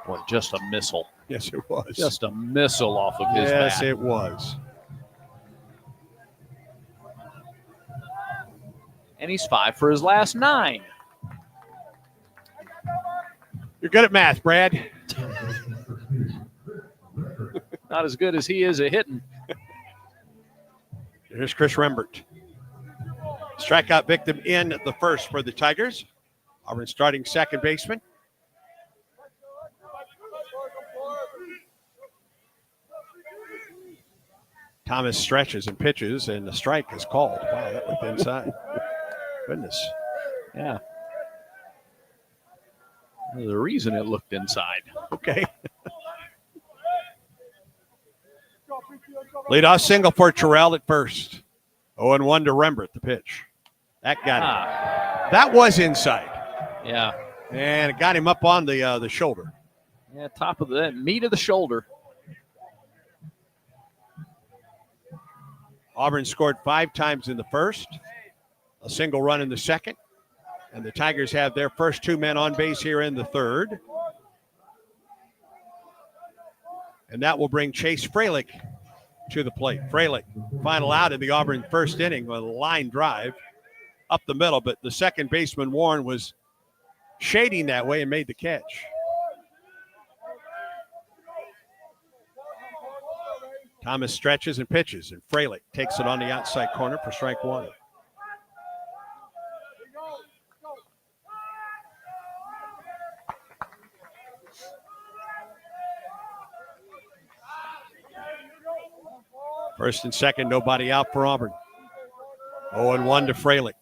Boy, just a missile. Yes, it was. Just a missile off of his bat. Yes, it was. And he's 5 for his last 9. You're good at math, Brad. Not as good as he is at hitting. Here's Chris Rembert. Strikeout victim in the first for the Tigers. Auburn starting second baseman. Thomas stretches and pitches, and the strike is called. Wow, that looked inside. Goodness. Yeah. There's a reason it looked inside. Okay. Leadoff single for Terrell at first. 0-1 to Rembert, the pitch. That got him. That was inside. Yeah. And it got him up on the shoulder. Yeah, top of the meat of the shoulder. Auburn scored 5 times in the first, a single run in the second, and the Tigers have their first 2 men on base here in the third. And that will bring Chase Freilich to the plate. Freilich, final out in the Auburn first inning with a line drive up the middle, but the second baseman, Warren, was shading that way and made the catch. Thomas stretches and pitches, and Freilich takes it on the outside corner for strike 1. First and second, nobody out for Auburn. 0-1 to Freilich.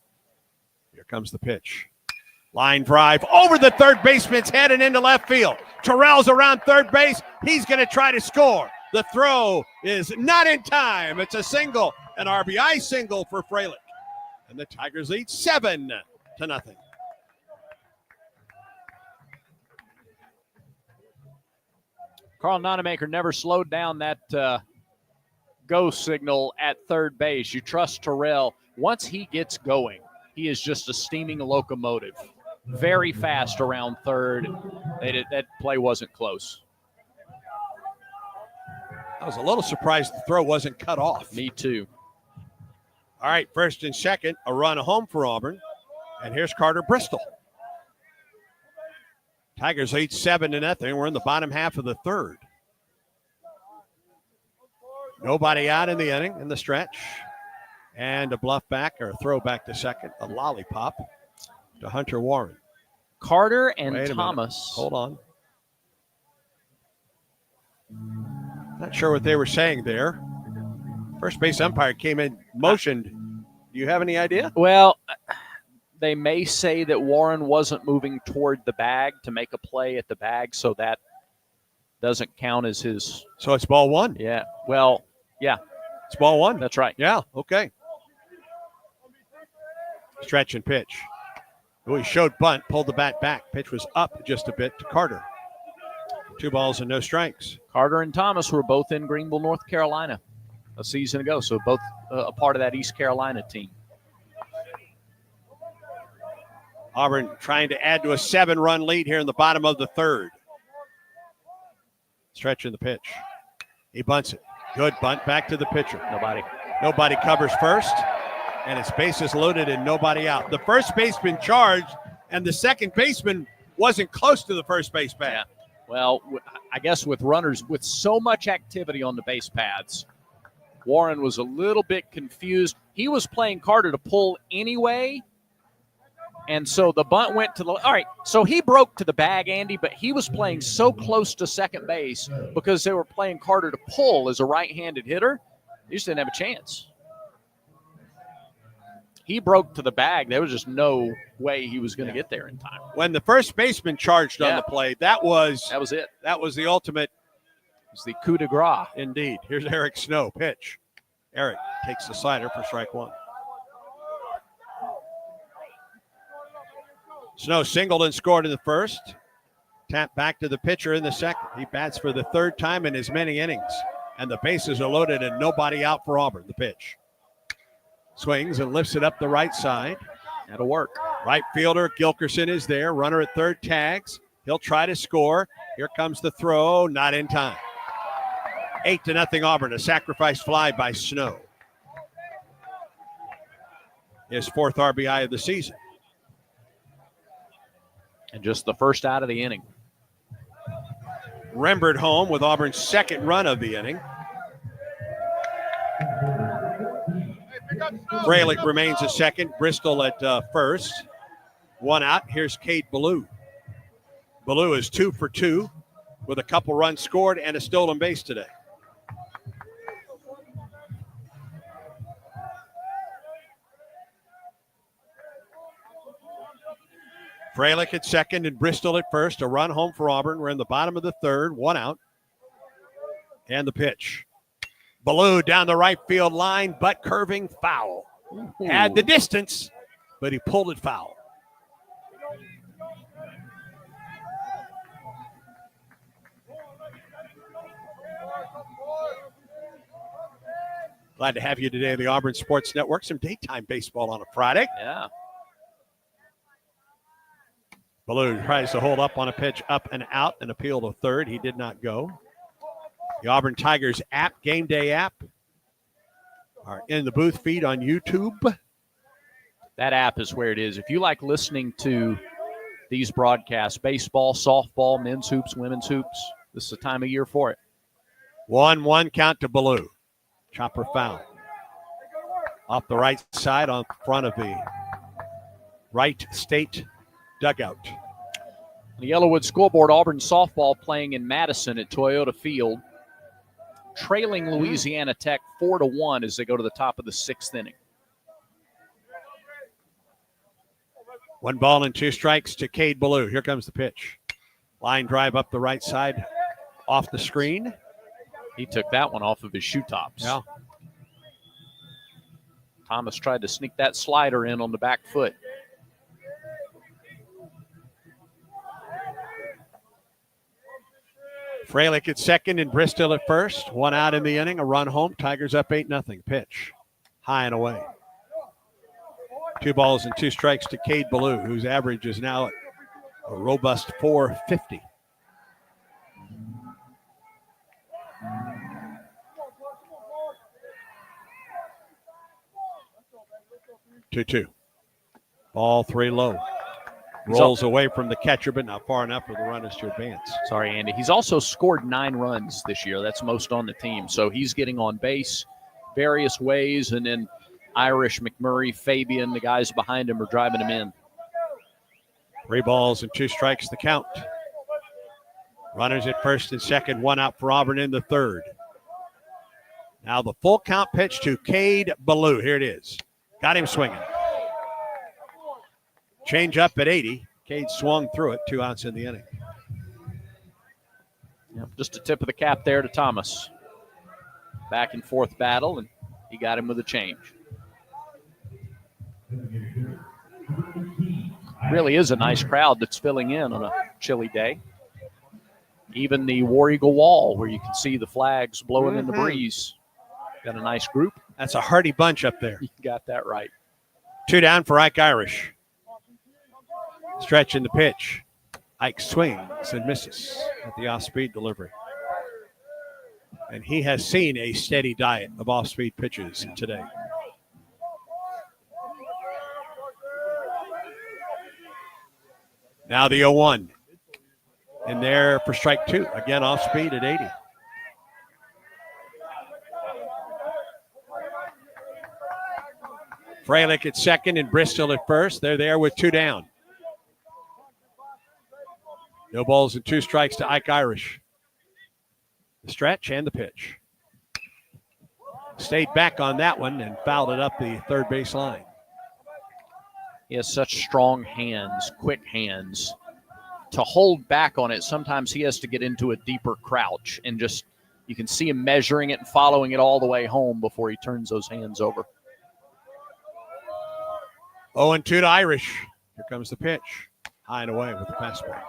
Here comes the pitch. Line drive over the third baseman's head and into left field. Terrell's around third base. He's going to try to score. The throw is not in time. It's a single, an RBI single for Freilich. And the Tigers lead 7-0. Carl Nonemaker never slowed down that go signal at third base. You trust Terrell. Once he gets going, he is just a steaming locomotive. Very fast around third. That play wasn't close. I was a little surprised the throw wasn't cut off. Me too. All right, first and second, a run home for Auburn. And here's Carter Bristol. Tigers lead 7-0. We're in the bottom half of the third. Nobody out in the inning in the stretch. And a bluff back or a throw back to second. A lollipop to Hunter Warren. Carter and Wait a Thomas. minute. Hold on. Not sure what they were saying there. First base umpire came in, motioned. Do you have any idea? Well, they may say that Warren wasn't moving toward the bag to make a play at the bag, so that doesn't count as his. So it's ball one? Yeah. Well, yeah. It's ball one? That's right. Yeah, okay. Stretch and pitch. Oh, he showed bunt, pulled the bat back. Pitch was up just a bit to Carter. 2 balls and no strikes. Carter and Thomas were both in Greenville, North Carolina a season ago, so both a part of that East Carolina team. Auburn trying to add to a 7-run lead here in the bottom of the third. Stretch in the pitch. He bunts it. Good bunt back to the pitcher. Nobody covers first, and it's bases loaded and nobody out. The first baseman charged, and the second baseman wasn't close to the first base pad. Yeah. Well, I guess with runners, with so much activity on the base pads, Warren was a little bit confused. He was playing Carter to pull anyway, and so the bunt went to the – all right, so he broke to the bag, Andy, but he was playing so close to second base because they were playing Carter to pull as a right-handed hitter. He just didn't have a chance. He broke to the bag. There was just no way he was going to get there in time. When the first baseman charged on the play, that was it. That was the ultimate. It was the coup de grace. Indeed. Here's Eric Snow. Pitch. Eric takes the slider for strike one. Snow singled and scored in the first. Tap back to the pitcher in the second. He bats for the third time in as many innings. And the bases are loaded and nobody out for Auburn. The pitch. Swings and lifts it up the right side. That'll work. Right fielder Gilkerson is there. Runner at third tags. He'll try to score. Here comes the throw. Not in time. 8-0 Auburn. A sacrifice fly by Snow. His 4th RBI of the season. And just the first out of the inning. Rembert home with Auburn's 2nd run of the inning. Freilich remains at second. Bristol at first. 1 out. Here's Cade Ballou. Ballou is 2 for 2 with a couple runs scored and a stolen base today. Freilich at second and Bristol at first. A run home for Auburn. We're in the bottom of the third. 1 out. And the pitch. Ballou down the right field line, butt curving, foul. Had the distance, but he pulled it foul. Glad to have you today on the Auburn Sports Network. Some daytime baseball on a Friday. Yeah. Ballou tries to hold up on a pitch up and out and appeal to third. He did not go. The Auburn Tigers app, Game Day app, are in the booth feed on YouTube. That app is where it is. If you like listening to these broadcasts, baseball, softball, men's hoops, women's hoops, this is the time of year for it. 1-1 count to Ballou. Chopper foul. Off the right side on front of the Wright State dugout. The Yellowwood scoreboard, Auburn softball playing in Madison at Toyota Field, trailing Louisiana Tech 4-1 as they go to the top of the 6th inning. 1 ball and 2 strikes to Cade Ballou. Here comes the pitch. Line drive up the right side off the screen. He took that one off of his shoe tops. Yeah. Thomas tried to sneak that slider in on the back foot. Freilich at second and Bristol at first. 1 out in the inning. A run home. Tigers up 8-0. Pitch. High and away. 2 balls and 2 strikes to Cade Ballou, whose average is now at a robust .450. Two. Ball 3 low. Rolls away from the catcher, but not far enough for the runners to advance. Sorry, Andy. He's also scored 9 runs this year. That's most on the team. So he's getting on base various ways, and then Irish, McMurray, Fabian, the guys behind him are driving him in. 3 balls and 2 strikes the count. Runners at first and second, 1 out for Auburn in the third. Now the full count pitch to Cade Ballou. Here it is. Got him swinging. Change up at 80. Cade swung through it, 2 outs in the inning. Yep, just a tip of the cap there to Thomas. Back and forth battle, and he got him with a change. Really is a nice crowd that's filling in on a chilly day. Even the War Eagle wall, where you can see the flags blowing in the breeze. Got a nice group. That's a hearty bunch up there. You got that right. 2 down for Ike Irish. Stretch in the pitch. Ike swings and misses at the off-speed delivery. And he has seen a steady diet of off-speed pitches today. Now the 0-1. And there for strike 2. Again, off-speed at 80. Freilich at second and Bristol at first. They're there with 2 down. No balls and 2 strikes to Ike Irish. The stretch and the pitch. Stayed back on that one and fouled it up the third base line. He has such strong hands, quick hands. To hold back on it, sometimes he has to get into a deeper crouch and just, you can see him measuring it and following it all the way home before he turns those hands over. 0-2 to Irish. Here comes the pitch. High and away with the fastball.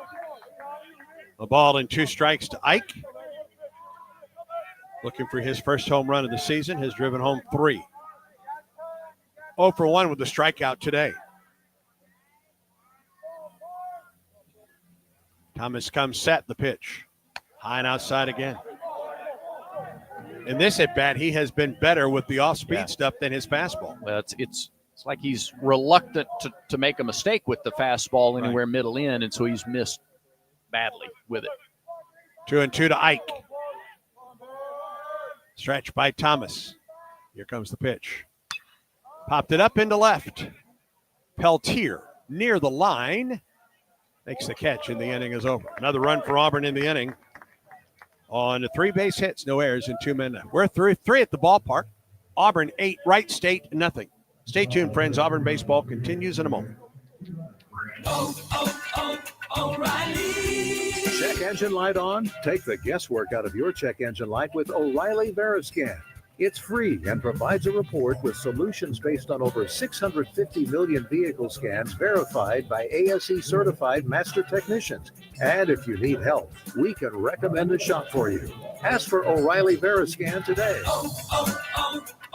A ball and 2 strikes to Ike. Looking for his first home run of the season. Has driven home 3. 0 for 1 with the strikeout today. Thomas comes set, the pitch. High and outside again. In this at-bat, he has been better with the off-speed stuff than his fastball. Well, it's like he's reluctant to make a mistake with the fastball anywhere middle in, and so he's missed badly with it. 2-2 to Ike. Stretch by Thomas. Here comes the pitch. Popped it up into left. Peltier near the line. Makes the catch, and the inning is over. Another run for Auburn in the inning. On 3 base hits, no errors, and 2 men left. We're through 3 at the ballpark. Auburn 8, Wright State nothing. Stay tuned, friends. Auburn baseball continues in a moment. O'Reilly. Check engine light on? Take the guesswork out of your check engine light with O'Reilly Veriscan. It's free and provides a report with solutions based on over 650 million vehicle scans verified by ASE certified master technicians. And if you need help, we can recommend a shop for you. Ask for O'Reilly Veriscan today.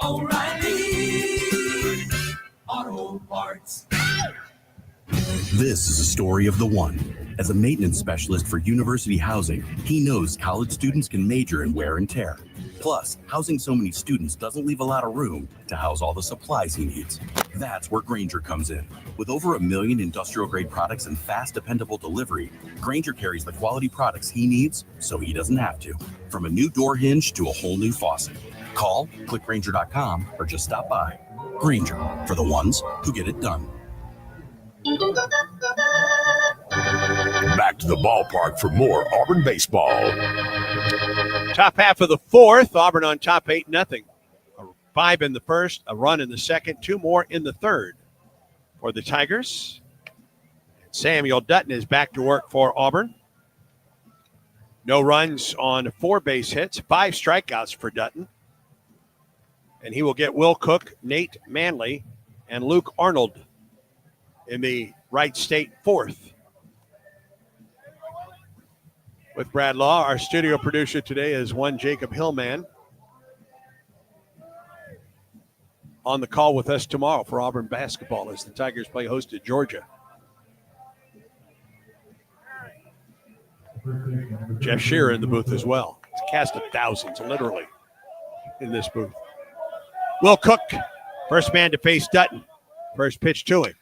O'Reilly Auto Parts. This is a story of the one. As a maintenance specialist for university housing, he knows college students can major in wear and tear. Plus, housing so many students doesn't leave a lot of room to house all the supplies he needs. That's where Grainger comes in. With over 1 million industrial-grade products and fast, dependable delivery, Grainger carries the quality products he needs so he doesn't have to. From a new door hinge to a whole new faucet. Call, click Grainger.com, or just stop by. Grainger, for the ones who get it done. Back to the ballpark for more Auburn baseball. Top half of the fourth, Auburn on top 8-0. 5 in the first, a run in the second, 2 more in the third for the Tigers. Samuel Dutton is back to work for Auburn. No runs on 4 base hits, 5 strikeouts for Dutton. And he will get Will Cook, Nate Manley, and Luke Arnold in the Wright State fourth. With Brad Law, our studio producer today is one Jacob Hillman. On the call with us tomorrow for Auburn basketball as the Tigers play host to Georgia. Jeff Shearer in the booth as well. It's a cast of thousands, literally, in this booth. Will Cook, first man to face Dutton. First pitch to him.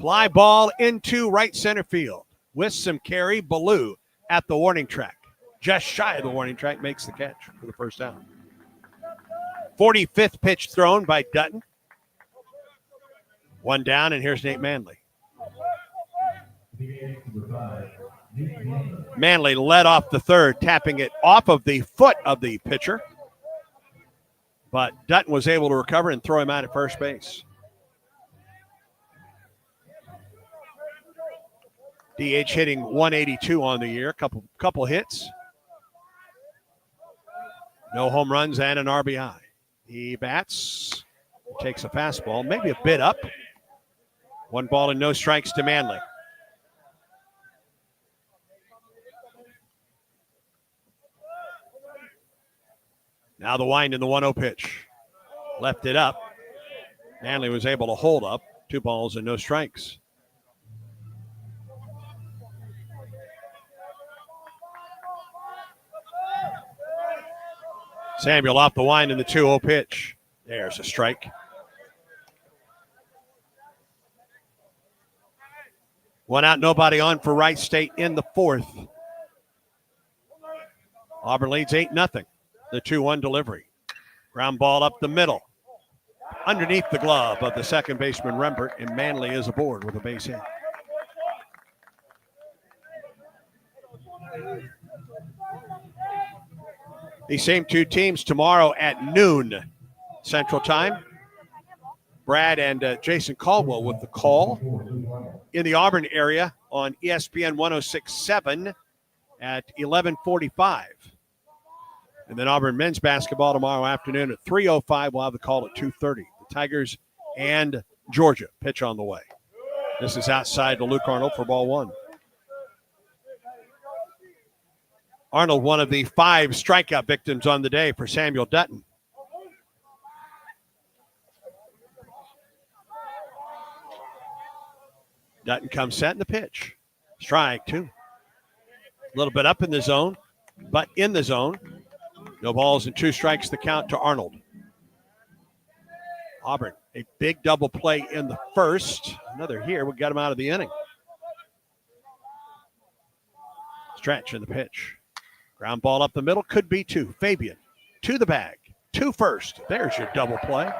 Fly ball into right center field with some carry. Ballou at the warning track. Just shy of the warning track, makes the catch for the first down. 45th pitch thrown by Dutton. One down, and here's Nate Manley. Manley led off the third, tapping it off of the foot of the pitcher. But Dutton was able to recover and throw him out at first base. DH hitting 182 on the year, couple hits. No home runs and an RBI. He bats, takes a fastball, maybe a bit up. 1 ball and no strikes to Manley. Now the wind in the 1-0 pitch. Left it up. Manley was able to hold up. 2 balls and no strikes. Samuel off the wind in the 2-0 pitch. There's a strike. One out, nobody on for Wright State in the 4th. Auburn leads 8-0. The 2-1 delivery. Ground ball up the middle. Underneath the glove of the second baseman Rembert, and Manley is aboard with a base hit. These same 2 teams tomorrow at noon Central Time. Brad and Jason Caldwell with the call in the Auburn area on ESPN 106.7 at 11:45. And then Auburn men's basketball tomorrow afternoon at 3:05. We'll have the call at 2:30. The Tigers and Georgia pitch on the way. This is outside to Luke Arnold for ball 1. Arnold, one of the 5 strikeout victims on the day for Samuel Dutton. Dutton comes set in the pitch. Strike 2. A little bit up in the zone, but in the zone. No balls and 2 strikes the count to Arnold. Auburn, a big double play in the first. Another here. We got him out of the inning. Stretch in the pitch. Ground ball up the middle. Could be 2. Fabian to the bag. 2 first. There's your double play.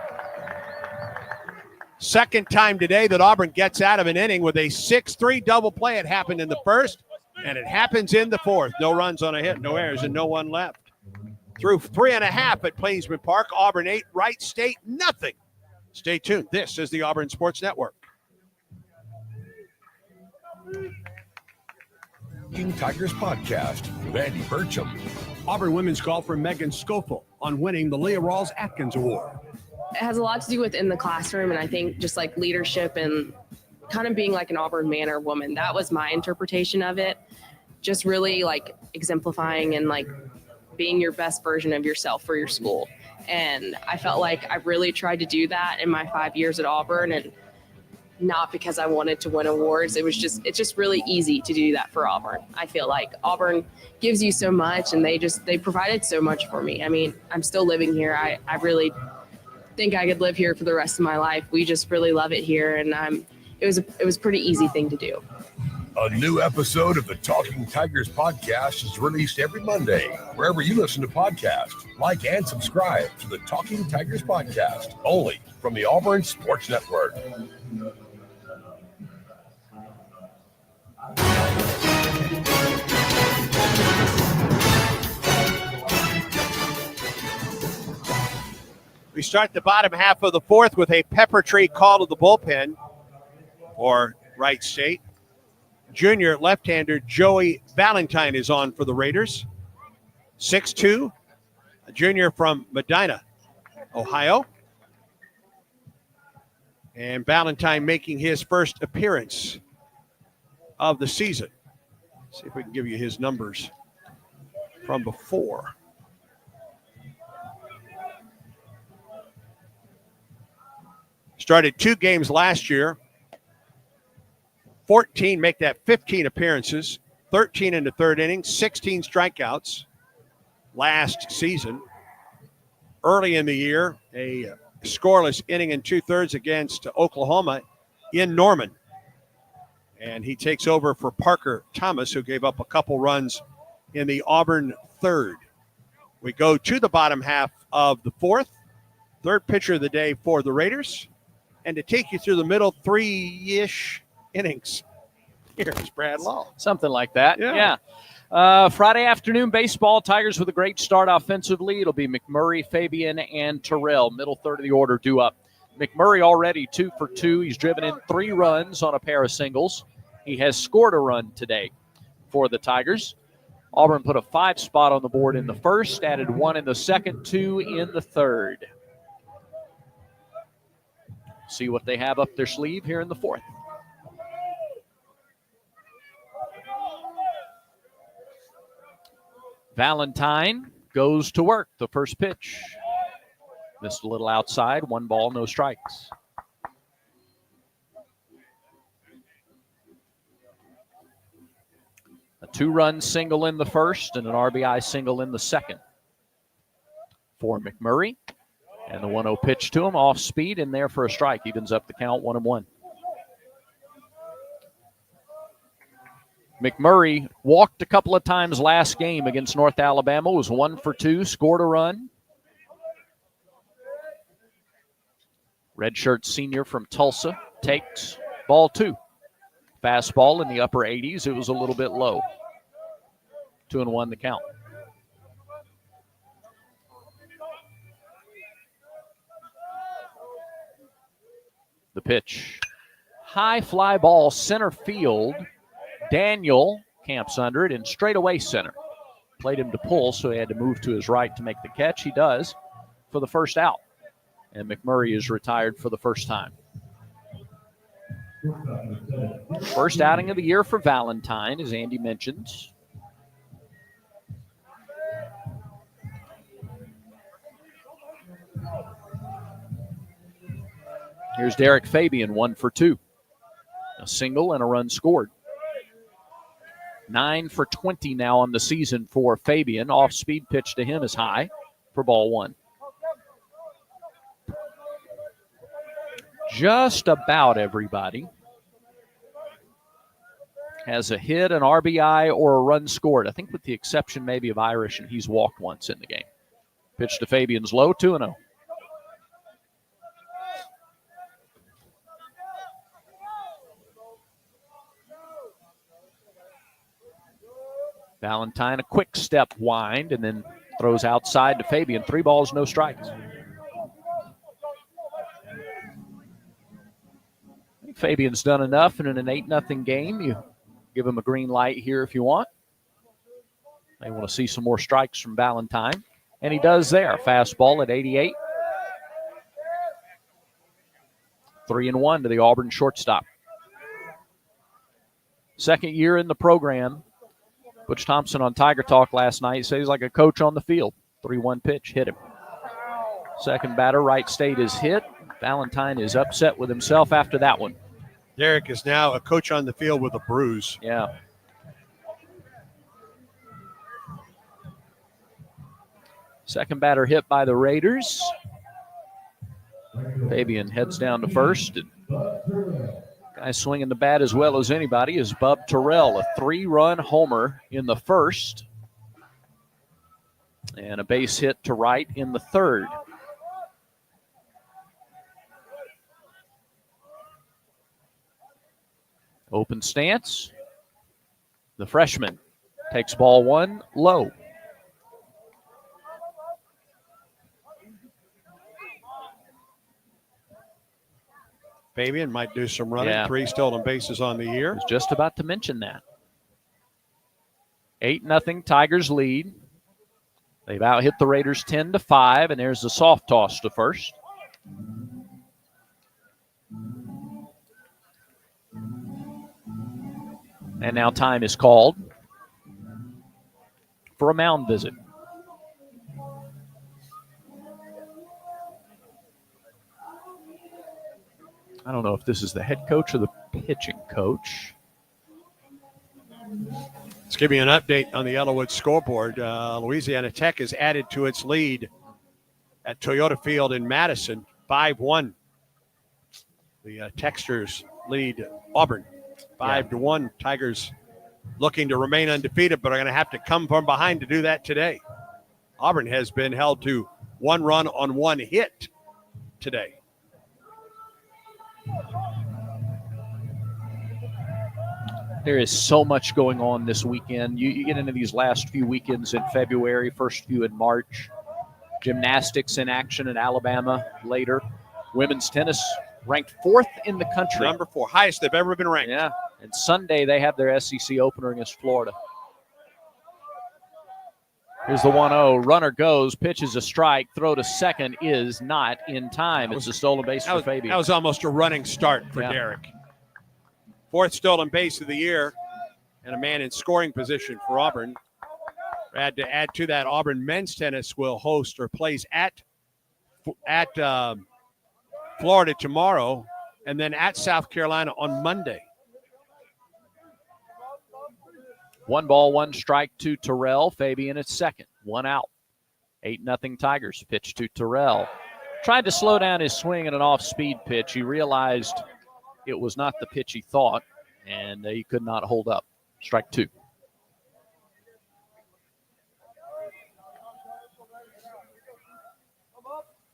Second time today that Auburn gets out of an inning with a 6-3 double play. It happened in the first, and it happens in the 4th. No runs on a hit, no errors, and no one left. Through 3.5 at Plainsman Park. Auburn 8, Wright State nothing. Stay tuned. This is the Auburn Sports Network. King Tigers Podcast with Andy Burcham. Auburn women's golfer Megan Schofield on winning the Leah Rawls Atkins Award. It has a lot to do with in the classroom, and I think just like leadership and kind of being like an Auburn man or woman. That was my interpretation of it. Just really like exemplifying and like being your best version of yourself for your school. And I felt like I really tried to do that in my 5 years at Auburn, and not because I wanted to win awards. It's just really easy to do that for Auburn. I feel like Auburn gives you so much, and they provided so much for me. I mean, I'm still living here. I really think I could live here for the rest of my life. We just really love it here, and it was a pretty easy thing to do. A new episode of the Talking Tigers podcast is released every Monday, wherever you listen to podcasts. Like and subscribe to the Talking Tigers podcast, only from the Auburn Sports Network. We start the bottom half of the 4th with a pepper tree call to the bullpen for Wright State. Junior left-hander Joey Valentine is on for the Raiders. 6'2", a junior from Medina, Ohio. And Valentine making his first appearance of the season. See if we can give you his numbers from before. Started 2 games last year. 14, make that 15 appearances, 13 in the 3rd inning, 16 strikeouts last season. Early in the year, a scoreless inning and 2/3 against Oklahoma in Norman. And he takes over for Parker Thomas, who gave up a couple runs in the Auburn third. We go to the bottom half of the fourth. Third pitcher of the day for the Raiders. And to take you through the middle 3-ish innings, here's Brad Law. Something like that. Yeah. Friday afternoon baseball. Tigers with a great start offensively. It'll be McMurray, Fabian, and Terrell. Middle third of the order due up. McMurray already 2 for 2. He's driven in 3 runs on a pair of singles. He has scored a run today for the Tigers. Auburn put a 5 spot on the board in the first, added 1 in the second, 2 in the third. See what they have up their sleeve here in the fourth. Valentine goes to work. The first pitch. Missed a little outside. 1 ball, no strikes. A 2-run single in the first and an RBI single in the second for McMurray. And the 1-0 pitch to him, off speed, in there for a strike. Evens up the count, 1-1. McMurray walked a couple of times last game against North Alabama, was 1 for 2, scored a run. Redshirt senior from Tulsa takes ball 2. Fastball in the upper 80s. It was a little bit low. 2-1 the count. The pitch. High fly ball, center field. Daniel camps under it and straight away center. Played him to pull, so he had to move to his right to make the catch. He does for the first out. And McMurray is retired for the first time. First outing of the year for Valentine, as Andy mentioned. Here's Derek Fabian, 1 for 2. A single and a run scored. 9 for 20 now on the season for Fabian. Off-speed pitch to him is high for ball 1. Just about everybody has a hit, an RBI, or a run scored. I think with the exception maybe of Irish, and he's walked once in the game. Pitch to Fabian's low, 2-0. Valentine, a quick step wind, and then throws outside to Fabian. 3 balls, no strikes. I think Fabian's done enough, and in an 8-0 game, you give him a green light here if you want. They want to see some more strikes from Valentine, and he does there. Fastball at 88. 3-1 to the Auburn shortstop. Second year in the program. Butch Thompson on Tiger Talk last night said he's like a coach on the field. 3-1 pitch, hit him. Second batter, Wright State is hit. Valentine is upset with himself after that one. Derek is now a coach on the field with a bruise. Yeah. Second batter hit by the Raiders. Fabian heads down to first. Guy swinging the bat as well as anybody is Bub Terrell, a 3-run homer in the first. And a base hit to Wright in the third. Open stance. The freshman takes ball 1 low. Fabian might do some running. Yeah. 3 stolen bases on the year. I was just about to mention that. 8-0 Tigers lead. They've out-hit the Raiders 10-5, and there's the soft toss to first. And now time is called for a mound visit. I don't know if this is the head coach or the pitching coach. Let's give you an update on the Yellowwood scoreboard. Louisiana Tech has added to its lead at Toyota Field in Madison, 5-1. The Techsters lead Auburn 5-1. Tigers looking to remain undefeated, but are going to have to come from behind to do that today. Auburn has been held to 1 run on 1 hit today. There is so much going on this weekend. You get into these last few weekends in February, first few in March. Gymnastics in action in Alabama later. Women's tennis ranked 4th in the country. Number 4, highest they've ever been ranked. Yeah, and Sunday they have their SEC opener against Florida. Here's the 1-0. Runner goes, pitches a strike, throw to second is not in time. It's a stolen base for Fabian. That was almost a running start for Derek. 4th stolen base of the year, and a man in scoring position for Auburn. Add to that, Auburn men's tennis will host or plays at Florida tomorrow, and then at South Carolina on Monday. 1 ball, 1 strike to Terrell. Fabian at second. 1 out. 8-0 Tigers. Pitch to Terrell. Tried to slow down his swing in an off-speed pitch. He realized it was not the pitch he thought, and he could not hold up. Strike 2.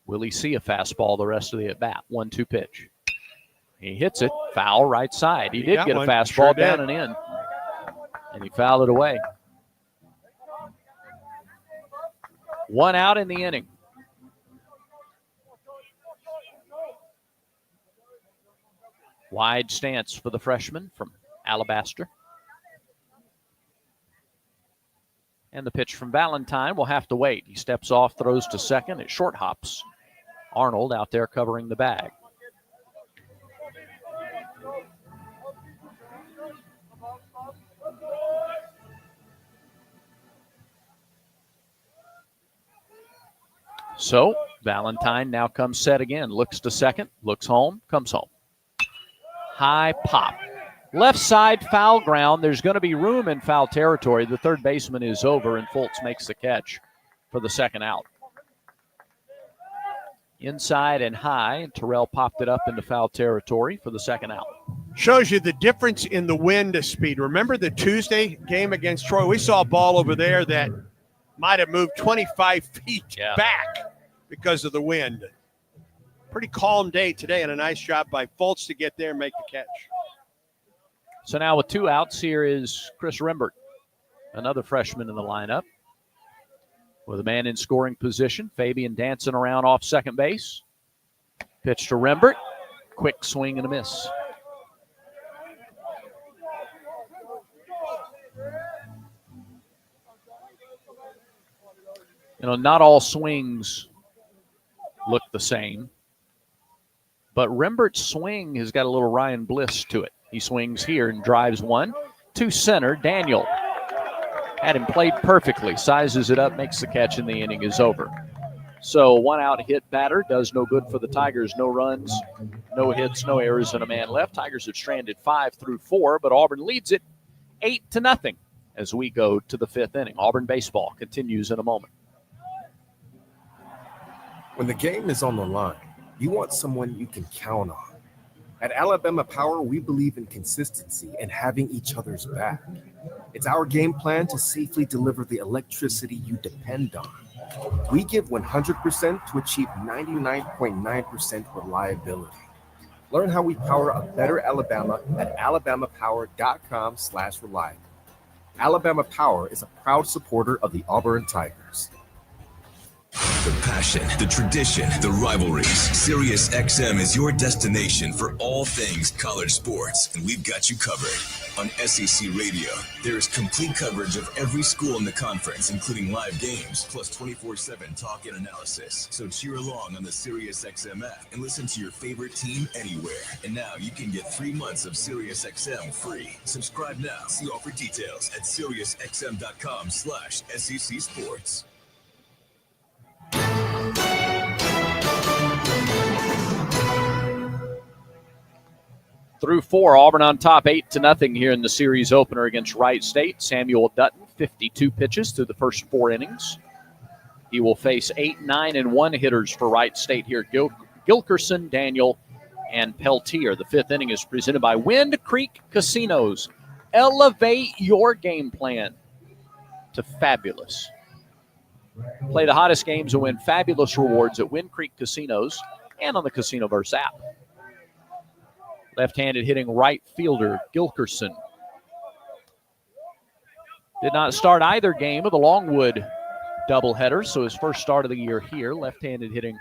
Will he see a fastball the rest of the at-bat? 1-2 pitch. He hits it. Foul right side. He did get a fastball down and in. And he fouled it away. 1 out in the inning. Wide stance for the freshman from Alabaster. And the pitch from Valentine will have to wait. He steps off, throws to second. It short hops. Arnold out there covering the bag. So Valentine now comes set again. Looks to second, looks home, comes home. High pop. Left side foul ground. There's going to be room in foul territory. The third baseman is over, and Fultz makes the catch for the second out. Inside and high, and Terrell popped it up into foul territory for the second out. Shows you the difference in the wind speed. Remember the Tuesday game against Troy? We saw a ball over there that might have moved 25 feet back because of the wind. Pretty calm day today, and a nice job by Fultz to get there and make the catch. So now with 2 outs, here is Chris Rembert, another freshman in the lineup. With a man in scoring position, Fabian dancing around off second base. Pitch to Rembert. Quick swing and a miss. You know, not all swings look the same, but Rembert's swing has got a little Ryan Bliss to it. He swings here and drives one to center. Daniel had him played perfectly, sizes it up, makes the catch, and the inning is over. So 1 out hit batter does no good for the Tigers. No runs, no hits, no errors, and a man left. Tigers have stranded 5 through 4, but Auburn leads it 8-0 as we go to the 5th inning. Auburn baseball continues in a moment. When the game is on the line, you want someone you can count on. At Alabama Power, we believe in consistency and having each other's back. It's our game plan to safely deliver the electricity you depend on. We give 100% to achieve 99.9% reliability. Learn how we power a better Alabama at alabamapower.com/reliable. Alabama Power is a proud supporter of the Auburn Tigers. The passion, the tradition, the rivalries. Sirius XM is your destination for all things college sports, and we've got you covered. On SEC Radio, there is complete coverage of every school in the conference, including live games, plus 24/7 talk and analysis. So cheer along on the Sirius XM app and listen to your favorite team anywhere. And now you can get 3 months of Sirius XM free. Subscribe now. See offer details at SiriusXM.com/SEC Sports. Through 4, Auburn on top 8-0 here in the series opener against Wright State. Samuel Dutton, 52 pitches through the first 4 innings. He will face 8, 9, and 1 hitters for Wright State here. Gilkerson, Daniel, and Peltier. The fifth inning is presented by Wind Creek Casinos. Elevate your game plan to fabulous. Play the hottest games and win fabulous rewards at Wind Creek Casinos and on the Casinoverse app. Left-handed hitting right fielder Gilkerson did not start either game of the Longwood doubleheader, so his first start of the year here. Left-handed hitting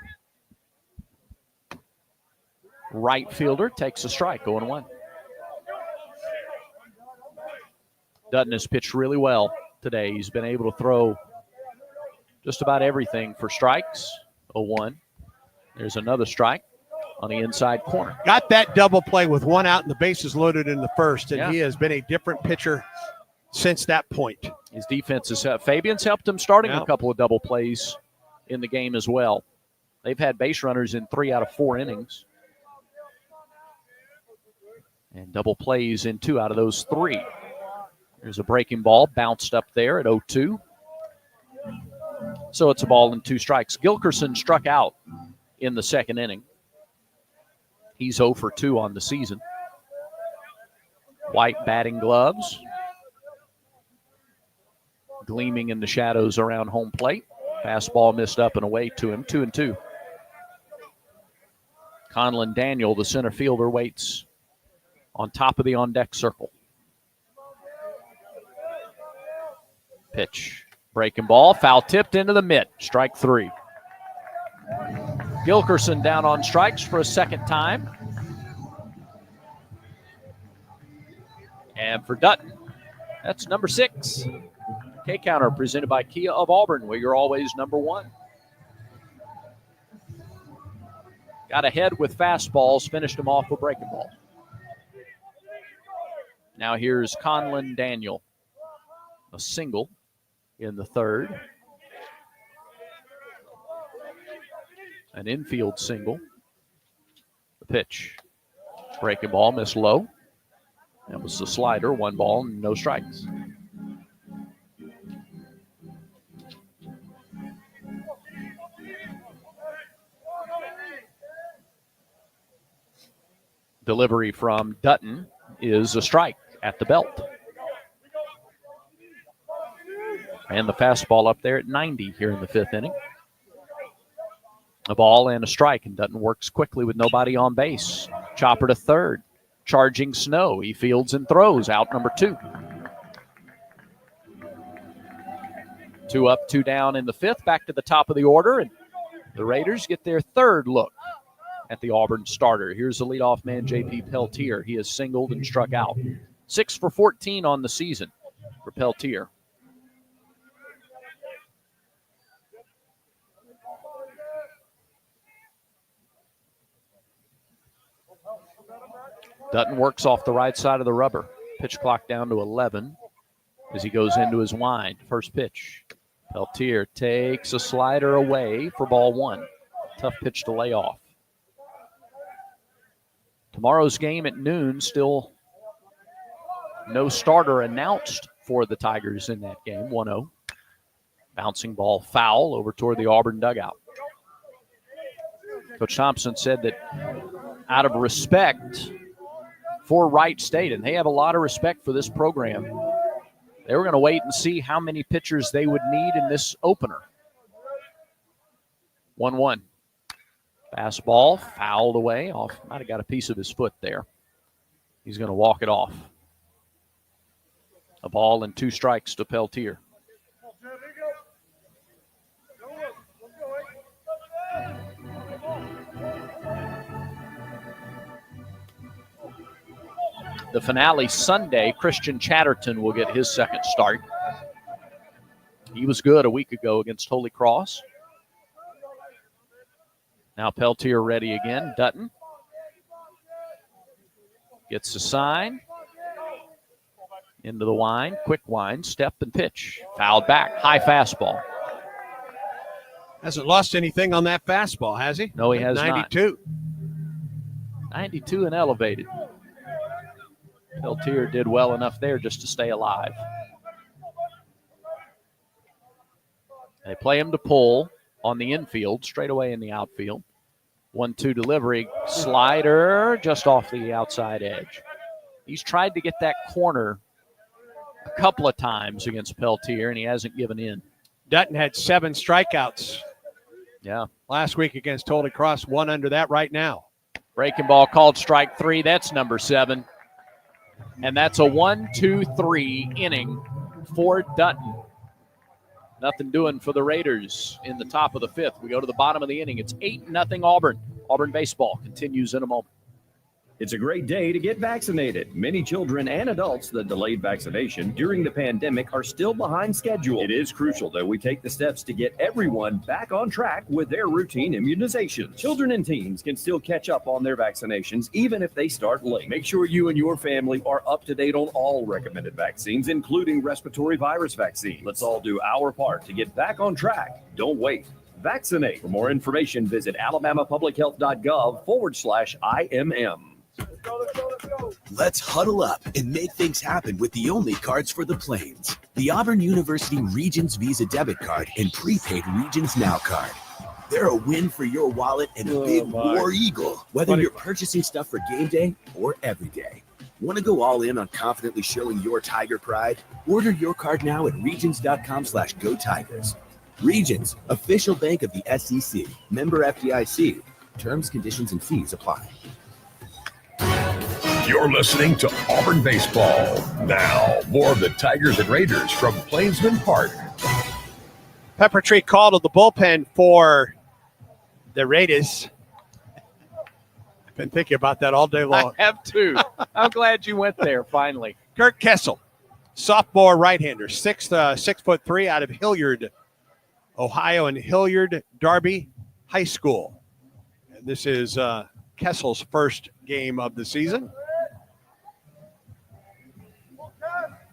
right fielder takes a strike, 0-1. Dutton has pitched really well today. He's been able to throw just about everything for strikes. 0-1. There's another strike on the inside corner. Got that double play with one out and the bases loaded in the first, and Yeah. he has been a different pitcher since that point. His defense has Fabian's helped him starting a couple of double plays in the game as well. They've had base runners in 3 out of 4 innings. And double plays in 2 out of those 3. There's a breaking ball bounced up there at 0-2. So it's a ball and 2 strikes. Gilkerson struck out in the second inning. He's 0 for 2 on the season. White batting gloves, gleaming in the shadows around home plate. Fastball missed up and away to him, 2-2. Conlon Daniel, the center fielder, waits on top of the on-deck circle. Pitch. Breaking ball, foul tipped into the mitt. Strike 3. Gilkerson down on strikes for a second time. And for Dutton, that's number 6. K-Counter presented by Kia of Auburn, where you're always number 1. Got ahead with fastballs, finished him off with breaking ball. Now here's Conlon Daniel. A single in the third. An infield single. The pitch. Breaking ball, missed low. That was the slider, 1 ball, and no strikes. Delivery from Dutton is a strike at the belt. And the fastball up there at 90 here in the 5th inning. A ball and a strike, and Dutton works quickly with nobody on base. Chopper to third. Charging Snow. He fields and throws. Out number 2. 2 up, 2 down in the 5th. Back to the top of the order, and the Raiders get their third look at the Auburn starter. Here's the leadoff man, J.P. Peltier. He has singled and struck out. 6 for 14 on the season for Peltier. Dutton works off the right side of the rubber. Pitch clock down to 11 as he goes into his wind. First pitch. Peltier takes a slider away for ball 1. Tough pitch to lay off. Tomorrow's game at noon, still no starter announced for the Tigers in that game, 1-0. Bouncing ball foul over toward the Auburn dugout. Coach Thompson said that out of respect for Wright State, and they have a lot of respect for this program, they were going to wait and see how many pitchers they would need in this opener. 1-1. Fastball fouled away. Might have got a piece of his foot there. He's going to walk it off. A ball and 2 strikes to Peltier. The finale Sunday, Christian Chatterton will get his second start. He was good a week ago against Holy Cross. Now Peltier ready again. Dutton gets the sign. Into the wind. Quick wind. Step and pitch. Fouled back. High fastball. Hasn't lost anything on that fastball, has he? No, he has 92. not. 92 and elevated. Peltier did well enough there just to stay alive. They play him to pull on the infield, straight away in the outfield. 1-2 delivery. Slider just off the outside edge. He's tried to get that corner a couple of times against Peltier, and he hasn't given in. Dutton had 7 strikeouts. Yeah. Last week against Holy Cross, 1 under that right now. Breaking ball called strike 3. That's number 7. And that's a 1-2-3 inning for Dutton. Nothing doing for the Raiders in the top of the 5th. We go to the bottom of the inning. It's 8-0 Auburn. Auburn baseball continues in a moment. It's a great day to get vaccinated. Many children and adults that delayed vaccination during the pandemic are still behind schedule. It is crucial that we take the steps to get everyone back on track with their routine immunizations. Children and teens can still catch up on their vaccinations even if they start late. Make sure you and your family are up to date on all recommended vaccines, including respiratory virus vaccine. Let's all do our part to get back on track. Don't wait. Vaccinate. For more information, visit alabamapublichealth.gov/IMM. Let's huddle up and make things happen with the only cards for the Plains. The Auburn University Regions Visa Debit Card and Prepaid Regions Now Card. They're a win for your wallet and a big War Eagle, whether you're purchasing stuff for game day or every day. Want to go all in on confidently showing your Tiger pride? Order your card now at regions.com/Go Tigers. Regions, official bank of the SEC. Member FDIC. Terms, conditions, and fees apply. You're listening to Auburn Baseball. Now, more of the Tigers and Raiders from Plainsman Park. Pepper Tree called to the bullpen for the Raiders. I've been thinking about that all day long. I have too. I'm glad you went there finally. Kurt Kessel, sophomore right-hander, 6'3" out of Hilliard, Ohio, and Hilliard Darby High School. And this is Kessel's first game of the season.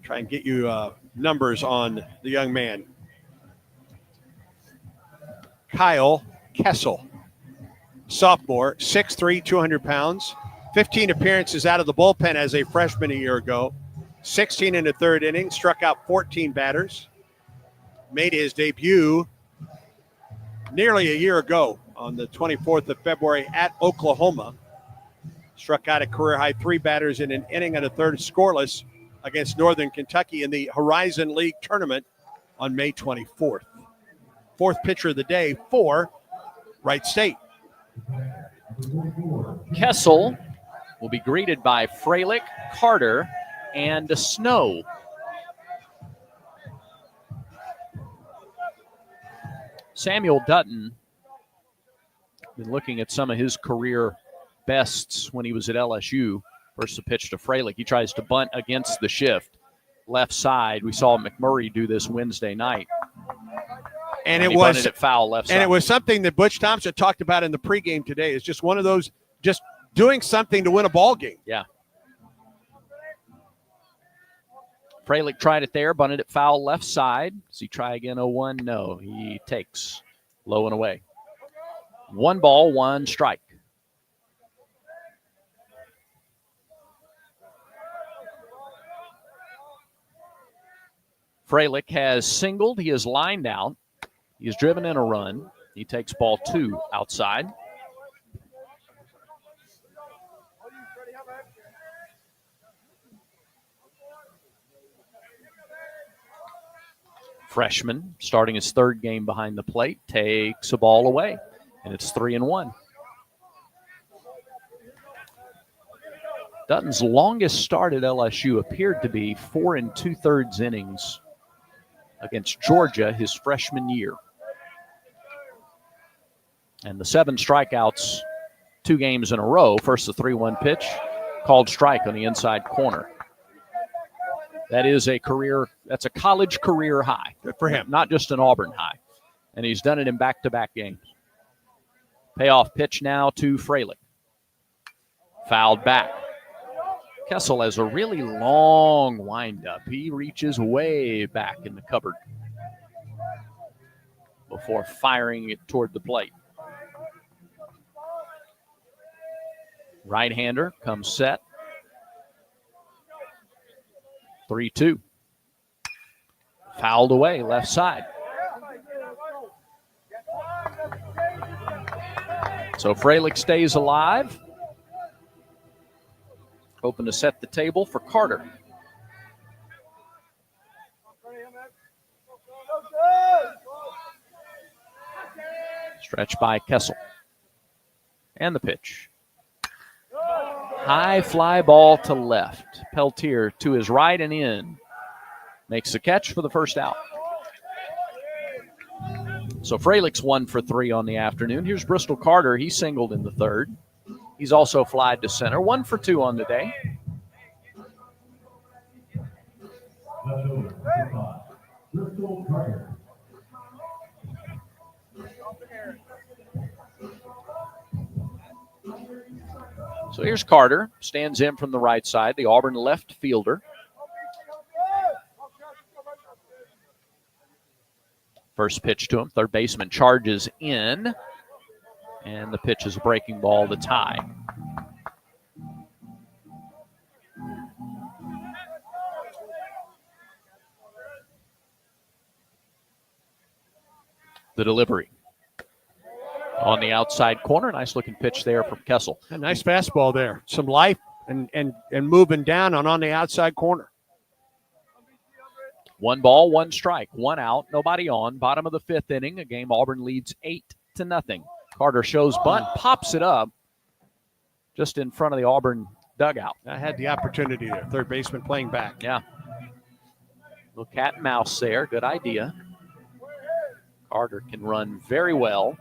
Try and get you numbers on the young man. Kyle Kessel, sophomore, 6'3", 200 pounds, 15 appearances out of the bullpen as a freshman a year ago, 16 in the third inning, struck out 14 batters, made his debut nearly a year ago on the 24th of February at Oklahoma. Struck out a career-high 3 batters in an inning and a third scoreless against Northern Kentucky in the Horizon League tournament on May 24th. Fourth pitcher of the day for Wright State. Kessel will be greeted by Freilich, Carter, and Snow. Samuel Dutton, been looking at some of his career bests when he was at LSU. First the pitch to Freilich. He tries to bunt against the shift. Left side. We saw McMurray do this Wednesday night. And it was it foul left side. And it was something that Butch Thompson talked about in the pregame today. It's just one of those, just doing something to win a ball game. Yeah. Freilich tried it there, bunted it foul left side. Does he try again? 0-1? No. He takes low and away. 1 ball, 1 strike. Freilich has singled. He has lined out. He has driven in a run. He takes ball 2 outside. Freshman, starting his 3rd game behind the plate, takes a ball away, and it's 3-1. Dutton's longest start at LSU appeared to be 4 2/3 innings against Georgia his freshman year. And the 7 strikeouts, 2 games in a row. First the 3-1 pitch, called strike on the inside corner. That is that's a college career high. Good for him. Not just an Auburn high. And he's done it in back-to-back games. Payoff pitch now to Freilich. Fouled back. Kessel has a really long windup. He reaches way back in the cupboard before firing it toward the plate. Right-hander comes set. 3-2. Fouled away left side. So Freilich stays alive. Hoping to set the table for Carter. Stretch by Kessel. And the pitch. High fly ball to left. Peltier to his right and in. Makes the catch for the first out. So Freilich's 1 for 3 on the afternoon. Here's Bristol Carter. He singled in the third. He's also flied to center. 1 for 2 on the day. So here's Carter. Stands in from the right side, the Auburn left fielder. First pitch to him. Third baseman charges in. And the pitch is a breaking ball to tie. The delivery. On the outside corner, nice looking pitch there from Kessel. A nice fastball there. Some life and moving down on the outside corner. 1 ball, 1 strike, 1 out, nobody on. Bottom of the 5th inning, a game Auburn leads 8-0. Carter shows bunt, pops it up just in front of the Auburn dugout. I had the opportunity there. Third baseman playing back. Yeah. Little cat and mouse there. Good idea. Carter can run very well.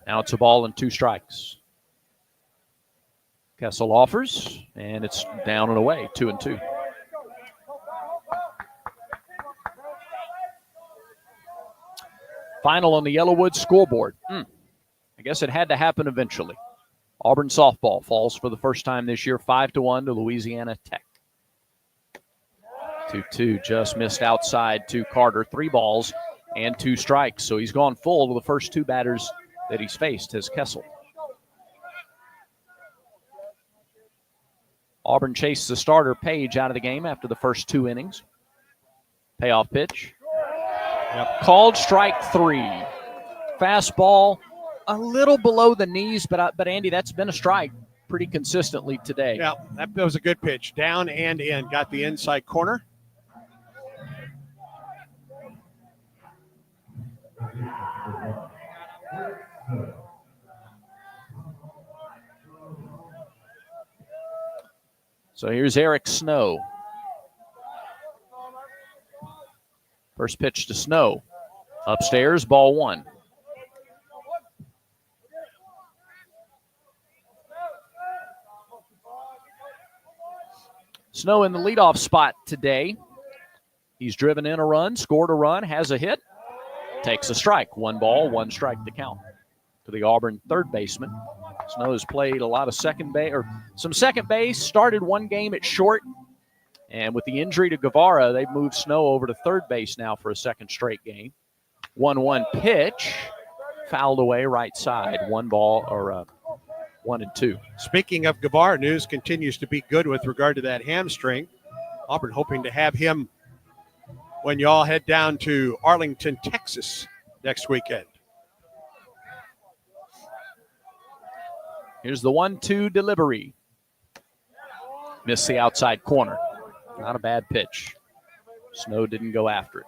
Now it's a ball and 2 strikes. Kessel offers, and it's down and away, 2-2. Final on the Yellowwood scoreboard. I guess it had to happen eventually. Auburn softball falls for the first time this year, 5-1 to Louisiana Tech. 2-2 just missed outside to Carter. 3 balls and 2 strikes. So he's gone full to the first 2 batters that he's faced as Kessel. Auburn chased the starter Page out of the game after the first 2 innings. Payoff pitch. Yep. Called strike 3. Fastball a little below the knees, but Andy, that's been a strike pretty consistently today. Yeah, that was a good pitch. Down and in. Got the inside corner. So here's Eric Snow. First pitch to Snow. Upstairs, ball 1. Snow in the leadoff spot today. He's driven in a run, scored a run, has a hit, takes a strike. 1 ball, 1 strike to count to the Auburn third baseman. Snow has played a lot of second base, started 1 game at short, and with the injury to Guevara, they've moved Snow over to third base now for a second straight game. 1-1 pitch, fouled away right side. 1 ball, or 1-2. Speaking of Guevara, news continues to be good with regard to that hamstring. Auburn hoping to have him when y'all head down to Arlington, Texas next weekend. Here's the 1-2 delivery. Missed the outside corner. Not a bad pitch. Snow didn't go after it.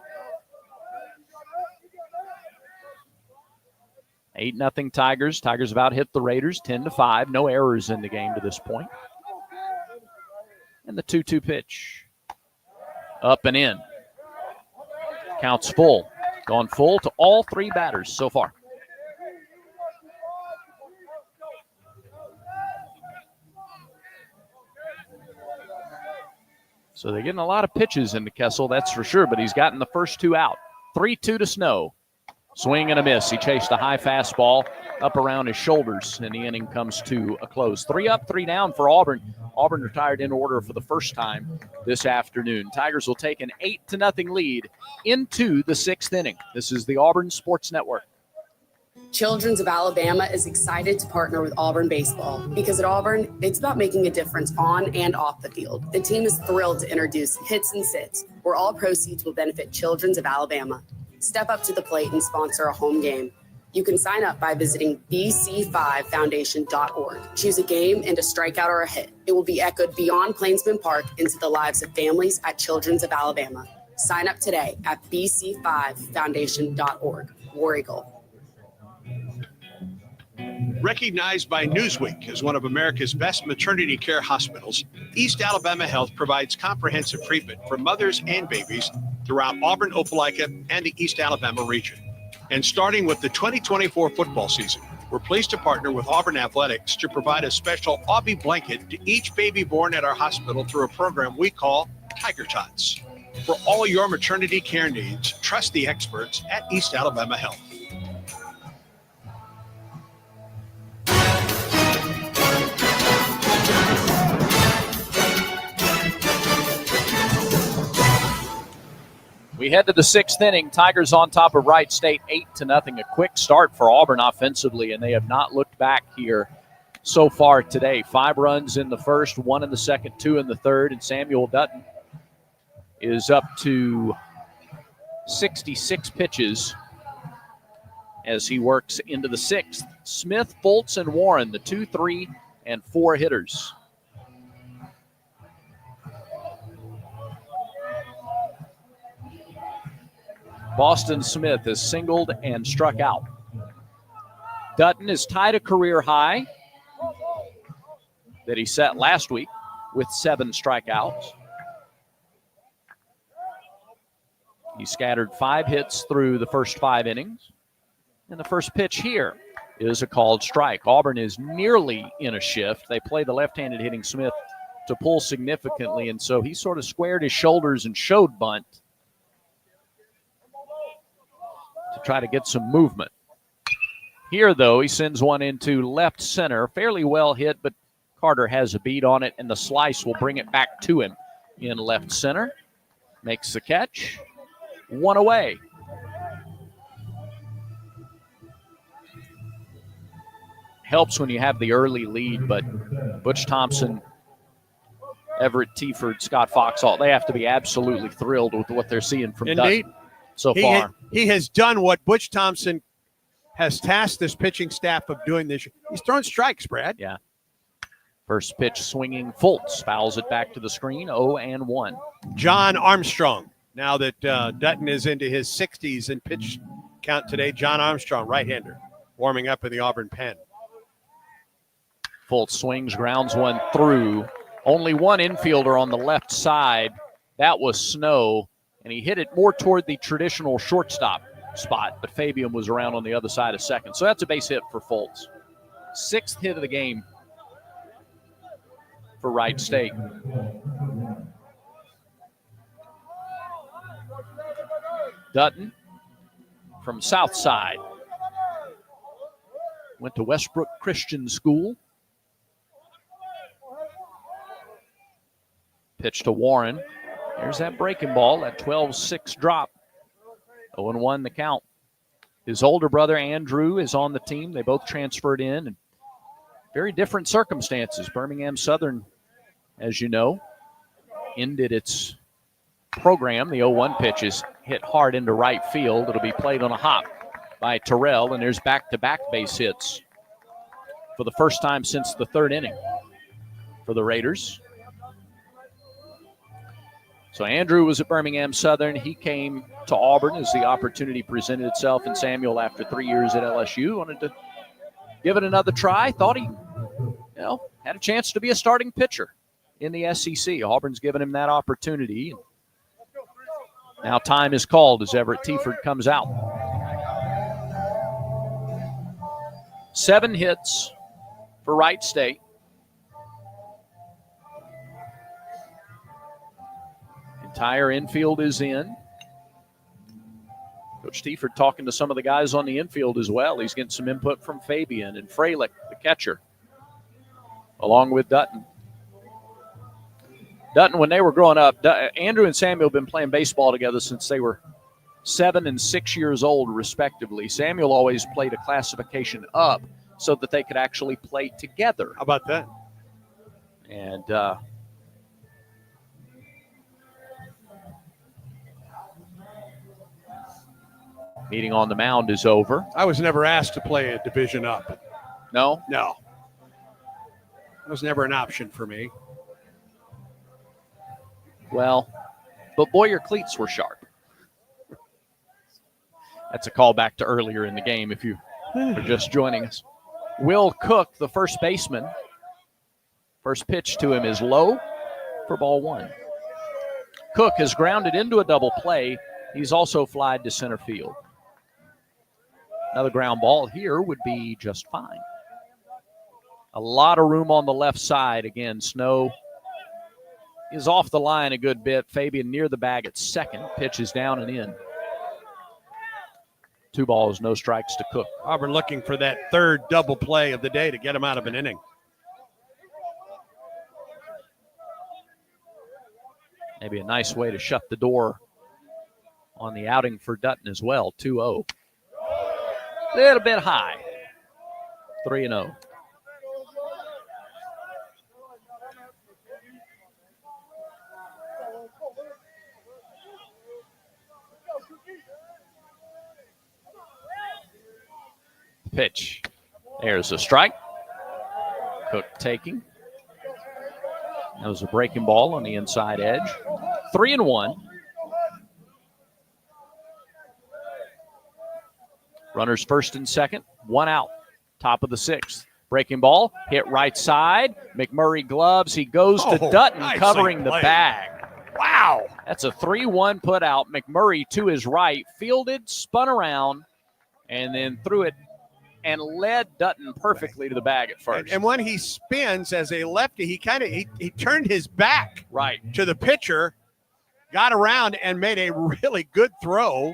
8-0 Tigers. Tigers about hit the Raiders 10-5. No errors in the game to this point. And the 2-2 pitch. Up and in. Counts full. Gone full to all 3 batters so far. So they're getting a lot of pitches into Kessel, that's for sure, but he's gotten the first 2 out. 3-2 to Snow. Swing and a miss. He chased a high fastball up around his shoulders, and the inning comes to a close. 3 up, 3 down for Auburn. Auburn retired in order for the first time this afternoon. Tigers will take an 8-0 lead into the 6th inning. This is the Auburn Sports Network. Children's of Alabama is excited to partner with Auburn baseball because at Auburn, it's about making a difference on and off the field. The team is thrilled to introduce Hits and Sits, where all proceeds will benefit Children's of Alabama. Step up to the plate and sponsor a home game. You can sign up by visiting bc5foundation.org. Choose a game and a strikeout or a hit. It will be echoed beyond Plainsman Park into the lives of families at Children's of Alabama. Sign up today at bc5foundation.org. War Eagle. Recognized by Newsweek as one of America's best maternity care hospitals, East Alabama Health provides comprehensive treatment for mothers and babies throughout Auburn, Opelika, and the East Alabama region. And starting with the 2024 football season, we're pleased to partner with Auburn Athletics to provide a special Aubie blanket to each baby born at our hospital through a program we call Tiger Tots. For all your maternity care needs, trust the experts at East Alabama Health. We head to the sixth inning. Tigers on top of Wright State 8-0. A quick start for Auburn offensively, and they have not looked back here so far today. 5 runs in the first, 1 in the second, 2 in the third, and Samuel Dutton is up to 66 pitches as he works into the sixth. Smith, Fultz, and Warren, the 2, 3, and 4 hitters. Boston Smith has singled and struck out. Dutton has tied a career high that he set last week with 7 strikeouts. He scattered 5 hits through the first 5 innings. And the first pitch here is a called strike. Auburn is nearly in a shift. They play the left-handed hitting Smith to pull significantly, and so he sort of squared his shoulders and showed bunt to try to get some movement. Here, though, he sends one into left center. Fairly well hit, but Carter has a beat on it, and the slice will bring it back to him in left center. Makes the catch. 1 away. Helps when you have the early lead, but Butch Thompson, Everett Tieford, Scott Foxall, they have to be absolutely thrilled with what they're seeing from Dutton so far. He has done what Butch Thompson has tasked this pitching staff of doing this. He's thrown strikes, Brad. Yeah. First pitch swinging. Fultz fouls it back to the screen. 0-1. John Armstrong. Now that Dutton is into his 60s in pitch count today, John Armstrong, right-hander, warming up in the Auburn pen. Fultz swings, grounds one through. Only one infielder on the left side. That was Snow, and he hit it more toward the traditional shortstop spot, but Fabian was around on the other side of second. So that's a base hit for Fultz. 6th hit of the game for Wright State. Dutton from Southside. Went to Westbrook Christian School. Pitch to Warren. There's that breaking ball, that 12-6 drop. 0-1 the count. His older brother, Andrew, is on the team. They both transferred in. And very different circumstances. Birmingham Southern, as you know, ended its program. The 0-1 pitch is hit hard into right field. It'll be played on a hop by Terrell, and there's back-to-back base hits for the first time since the 3rd inning for the Raiders. So Andrew was at Birmingham Southern. He came to Auburn as the opportunity presented itself, and Samuel, after 3 years at LSU, wanted to give it another try. Thought he, had a chance to be a starting pitcher in the SEC. Auburn's given him that opportunity. Now time is called as Everett Tieford comes out. 7 hits for Wright State. Entire infield is in. Coach Tieford talking to some of the guys on the infield as well. He's getting some input from Fabian and Freilich, the catcher, along with Dutton. Dutton, when they were growing up, Andrew and Samuel have been playing baseball together since they were 7 and 6 years old, respectively. Samuel always played a classification up so that they could actually play together. How about that? And meeting on the mound is over. I was never asked to play a division up. No? No. It was never an option for me. Well, but boy, your cleats were sharp. That's a callback to earlier in the game if you are just joining us. Will Cook, the first baseman. First pitch to him is low for ball 1. Cook has grounded into a double play. He's also flied to center field. Another ground ball here would be just fine. A lot of room on the left side. Again, Snow is off the line a good bit. Fabian near the bag at second. Pitch is down and in. 2 balls, no strikes to Cook. Auburn looking for that third double play of the day to get him out of an inning. Maybe a nice way to shut the door on the outing for Dutton as well. 2-0. A little bit high. 3-0. Pitch. There's a strike. Cook taking. That was a breaking ball on the inside edge. 3-1. Runners first and second. 1 out. Top of the 6th. Breaking ball. Hit right side. McMurray gloves. He goes to Dutton covering the bag. Wow. That's a 3-1 put out. McMurray to his right. Fielded, spun around, and then threw it and led Dutton perfectly to the bag at first. And when he spins as a lefty, he turned his back to the pitcher, got around and made a really good throw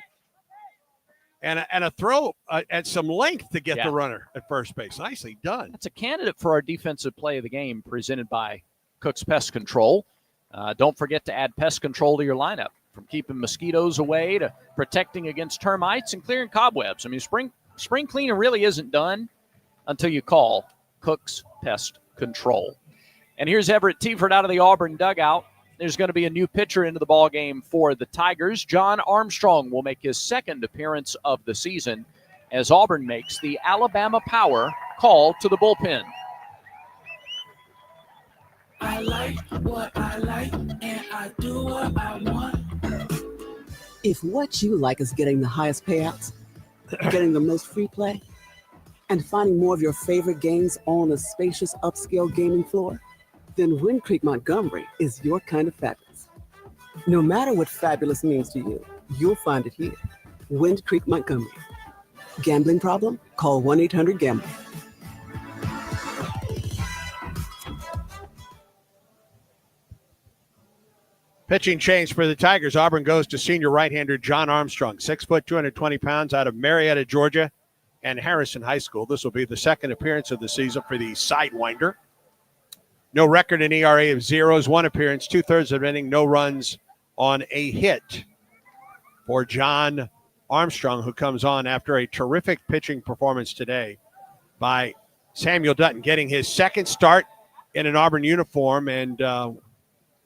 and a throw at some length to get the runner at first base. Nicely done. That's a candidate for our defensive play of the game presented by Cook's Pest Control. Don't forget to add pest control to your lineup, from keeping mosquitoes away to protecting against termites and clearing cobwebs. I mean, spring cleaning really isn't done until you call Cook's Pest Control. And here's Everett Tiford out of the Auburn dugout. There's going to be a new pitcher into the ballgame for the Tigers. John Armstrong will make his second appearance of the season as Auburn makes the Alabama Power call to the bullpen. I like what I like, and I do what I want. If what you like is getting the highest payouts, getting the most free play, and finding more of your favorite games on a spacious upscale gaming floor, then Wind Creek Montgomery is your kind of fabulous. No matter what fabulous means to you, you'll find it here. Wind Creek Montgomery. Gambling problem? Call 1-800-GAMBLER. Pitching change for the Tigers. Auburn goes to senior right-hander John Armstrong, 6 foot, 220 pounds, out of Marietta, Georgia, and Harrison High School. This will be the second appearance of the season for the sidewinder. No record in ERA of 0s, 1 appearance, 2/3 of an inning, no runs on a hit for John Armstrong, who comes on after a terrific pitching performance today by Samuel Dutton, getting his second start in an Auburn uniform, and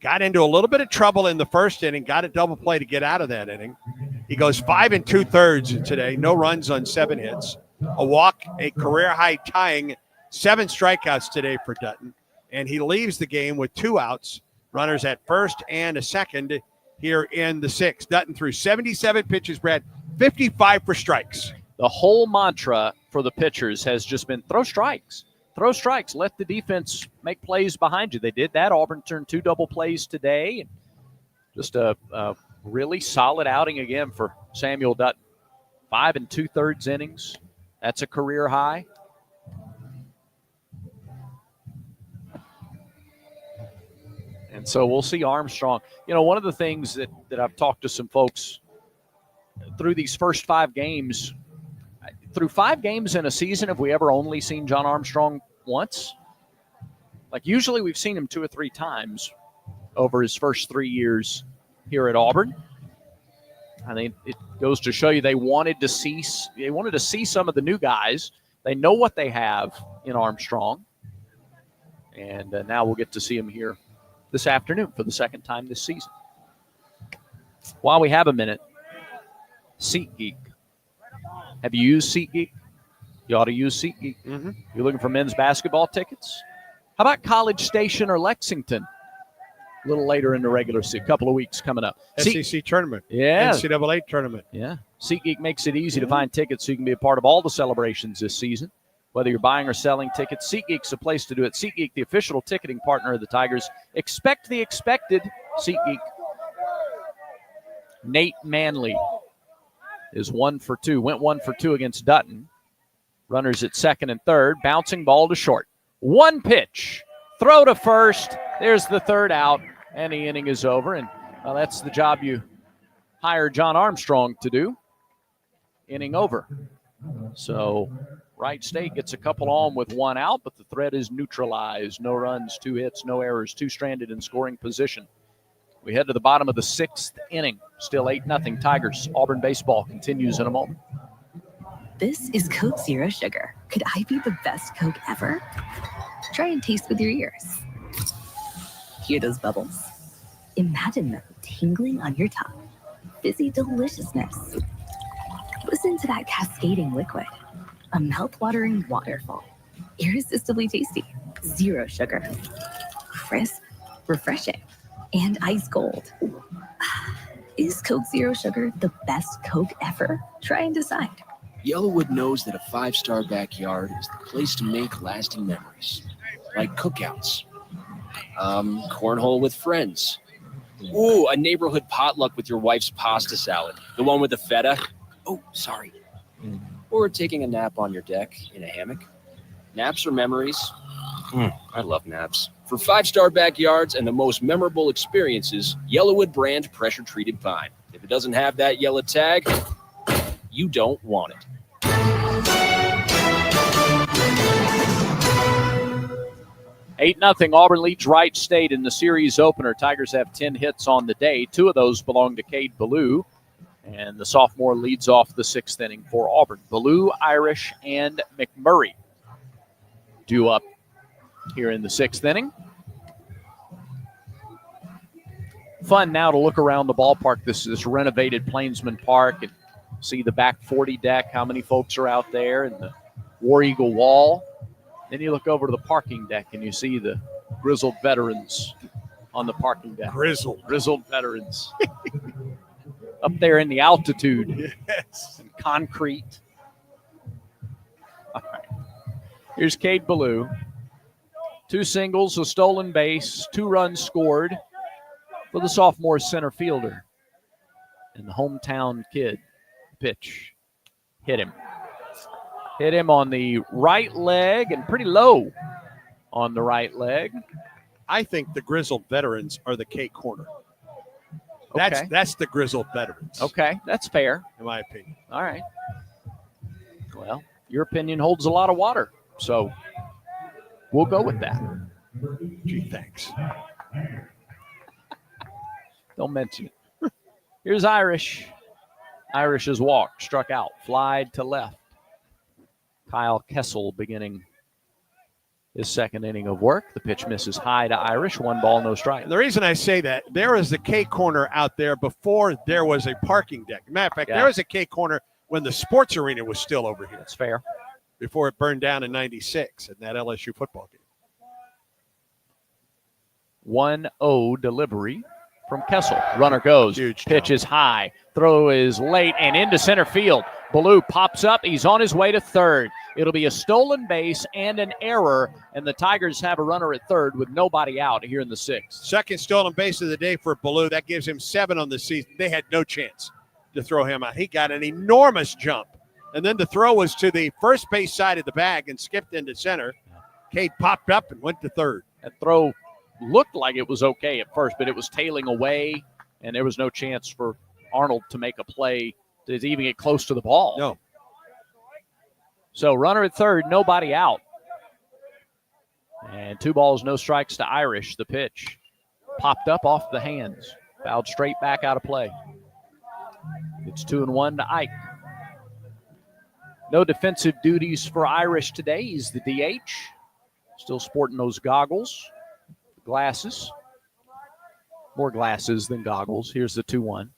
got into a little bit of trouble in the first inning, got a double play to get out of that inning. He goes 5 2/3 today, no runs on 7 hits, a walk, a career-high tying 7 strikeouts today for Dutton, and he leaves the game with 2 outs, runners at first and a second here in the 6th. Dutton threw 77 pitches, Brad, 55 for strikes. The whole mantra for the pitchers has just been throw strikes. Throw strikes. Let the defense make plays behind you. They did that. Auburn turned 2 double plays today. Just a really solid outing again for Samuel Dutton. 5 2/3 innings. That's a career high. And so we'll see Armstrong. You know, one of the things that I've talked to some folks through these first 5 games, through 5 games in a season, have we ever only seen John Armstrong once? Like, usually we've seen him 2 or 3 times over his first 3 years here at Auburn. I think it goes to show you they wanted to see some of the new guys. They know what they have in Armstrong. And now we'll get to see him here this afternoon for the second time this season. While we have a minute, SeatGeek. Have you used SeatGeek? You ought to use SeatGeek. Mm-hmm. You're looking for men's basketball tickets? How about College Station or Lexington? A little later in the regular season, a couple of weeks coming up. SEC tournament. Yeah. NCAA tournament. Yeah. SeatGeek makes it easy to find tickets so you can be a part of all the celebrations this season. Whether you're buying or selling tickets, SeatGeek's a place to do it. SeatGeek, the official ticketing partner of the Tigers. Expect the expected. SeatGeek. Nate Manley is 1 for 2. Went 1 for 2 against Dutton. Runners at second and third. Bouncing ball to short. One pitch. Throw to first. There's the third out, and the inning is over. And that's the job you hired John Armstrong to do. Inning over. So Wright State gets a couple on with one out, but the threat is neutralized. No runs, 2 hits, no errors, 2 stranded in scoring position. We head to the bottom of the 6th inning. Still 8-0 Tigers. Auburn baseball continues in a moment. This is Coke Zero Sugar. Could I be the best Coke ever? Try and taste with your ears. Hear those bubbles? Imagine them tingling on your tongue. Fizzy deliciousness. Listen to that cascading liquid. A mouth-watering waterfall. Irresistibly tasty. Zero sugar. Crisp, refreshing, and ice cold. Is Coke Zero Sugar the best Coke ever? Try and decide. Yellowwood knows that a 5-star backyard is the place to make lasting memories. Like cookouts. Cornhole with friends. Ooh, a neighborhood potluck with your wife's pasta salad. The one with the feta. Oh, sorry. Or taking a nap on your deck in a hammock. Naps are memories. I love naps. For 5-star backyards and the most memorable experiences, Yellowwood brand pressure-treated pine. If it doesn't have that yellow tag, you don't want it. 8-0 Auburn leads Wright State in the series opener. Tigers have 10 hits on the day. 2 of those belong to Cade Ballou. And the sophomore leads off the 6th inning for Auburn. Ballou, Irish, and McMurray due up here in the 6th inning. Fun now to look around the ballpark. This renovated Plainsman Park and see the back 40 deck, how many folks are out there, and the War Eagle wall. Then you look over to the parking deck and you see the grizzled veterans on the parking deck. Grizzled veterans. Up there in the altitude. Yes. And concrete. All right. Here's Cade Ballou. 2 singles, a stolen base, 2 runs scored for the sophomore center fielder. And the hometown kid pitch. Hit him. Hit him on the right leg and pretty low on the right leg. I think the grizzled veterans are the K corner. Okay. That's the grizzled veterans. Okay, that's fair. In my opinion. All right. Well, your opinion holds a lot of water, so we'll go with that. Gee, thanks. Don't mention it. Here's Irish. Irish has walked, struck out, flied to left. Kyle Kessel beginning his 2nd inning of work. The pitch misses high to Irish. 1 ball, no strike. The reason I say that, there was the K corner out there before there was a parking deck. Matter of fact, there was a K corner when the sports arena was still over here. That's fair. Before it burned down in '96 in that LSU football game. 1-0 delivery from Kessel. Runner goes. Huge pitch is high. Throw is late and into center field. Ballou pops up. He's on his way to third. It'll be a stolen base and an error, and the Tigers have a runner at third with nobody out here in the 6th. Second stolen base of the day for Ballou. That gives him 7 on the season. They had no chance to throw him out. He got an enormous jump. And then the throw was to the first base side of the bag and skipped into center. Cade popped up and went to third. That throw looked like it was okay at first, but it was tailing away, and there was no chance for Arnold to make a play to even get close to the ball. No. So runner at third, nobody out. And 2 balls, no strikes to Irish. The pitch popped up off the hands. Fouled straight back out of play. It's 2-1 to Ike. No defensive duties for Irish today. He's the DH. Still sporting those goggles, glasses. More glasses than goggles. Here's the 2-1.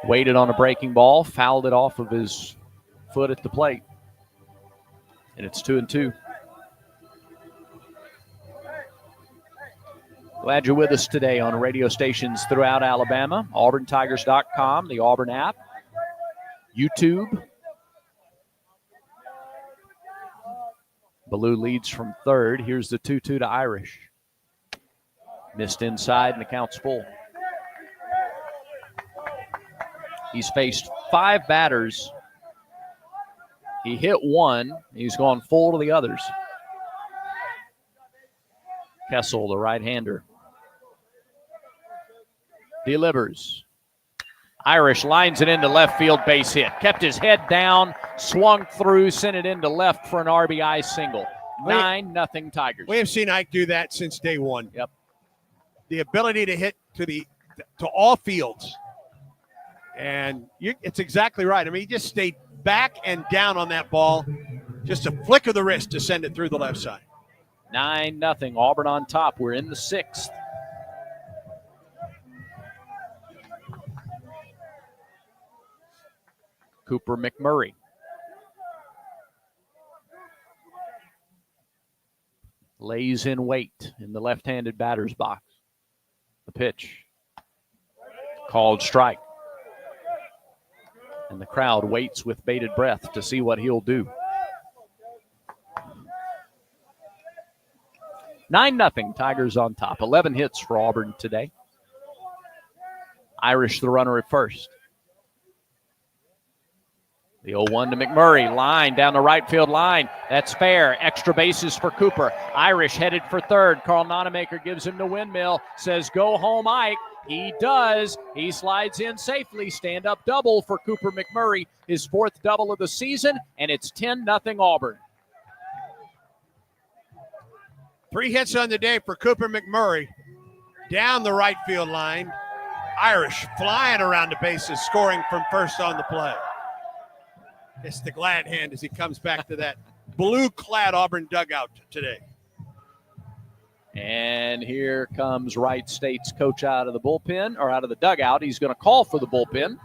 Waited on a breaking ball, fouled it off of his foot at the plate. And it's 2-2. Glad you're with us today on radio stations throughout Alabama. AuburnTigers.com, the Auburn app, YouTube. Ballou leads from third. Here's the 2-2 to Irish. Missed inside and the count's full. He's faced 5 batters. He hit one. He's gone full to the others. Kessel, the right-hander, delivers. Irish lines it into left field, base hit. Kept his head down, swung through, sent it into left for an RBI single. 9-0 Tigers. We have seen Ike do that since day one. Yep. The ability to hit to all fields. And it's exactly right. I mean, he just stayed back and down on that ball. Just a flick of the wrist to send it through the left side. 9-0. Auburn on top. We're in the 6th. Cooper McMurray. Lays in wait in the left-handed batter's box. The pitch. Called strike. And the crowd waits with bated breath to see what he'll do. 9-0, Tigers on top. 11 hits for Auburn today. Irish the runner at first. The 0-1 to McMurray. Line down the right field line. That's fair. Extra bases for Cooper. Irish headed for third. Carl Nonemaker gives him the windmill. Says, go home, Ike. He does. He slides in safely. Stand-up double for Cooper McMurray. His 4th double of the season, and it's 10-0 Auburn. 3 hits on the day for Cooper McMurray. Down the right field line. Irish flying around the bases, scoring from first on the play. It's the glad hand as he comes back to that blue-clad Auburn dugout today. And here comes Wright State's coach out of the bullpen, or out of the dugout. He's going to call for the bullpen,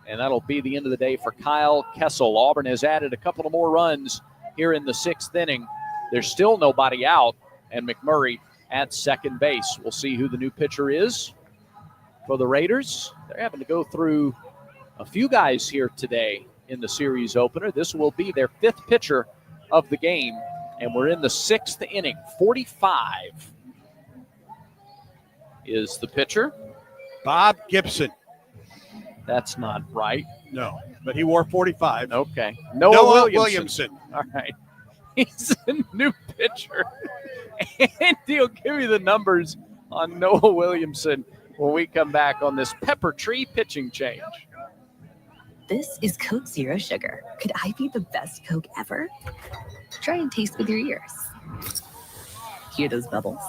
and that'll be the end of the day for Kyle Kessel. Auburn has added a couple of more runs here in the 6th inning. There's still nobody out, and McMurray at second base. We'll see who the new pitcher is for the Raiders. They're having to go through a few guys here today in the series opener. This will be their 5th pitcher of the game, and we're in the 6th inning. 45 is the pitcher. Bob Gibson. That's not right. No, but he wore 45. Okay. Noah Williamson. All right. He's a new pitcher. And he'll give you the numbers on Noah Williamson when we come back on this Pepper Tree pitching change. This is Coke Zero Sugar. Could I be the best Coke ever? Try and taste with your ears. Hear those bubbles?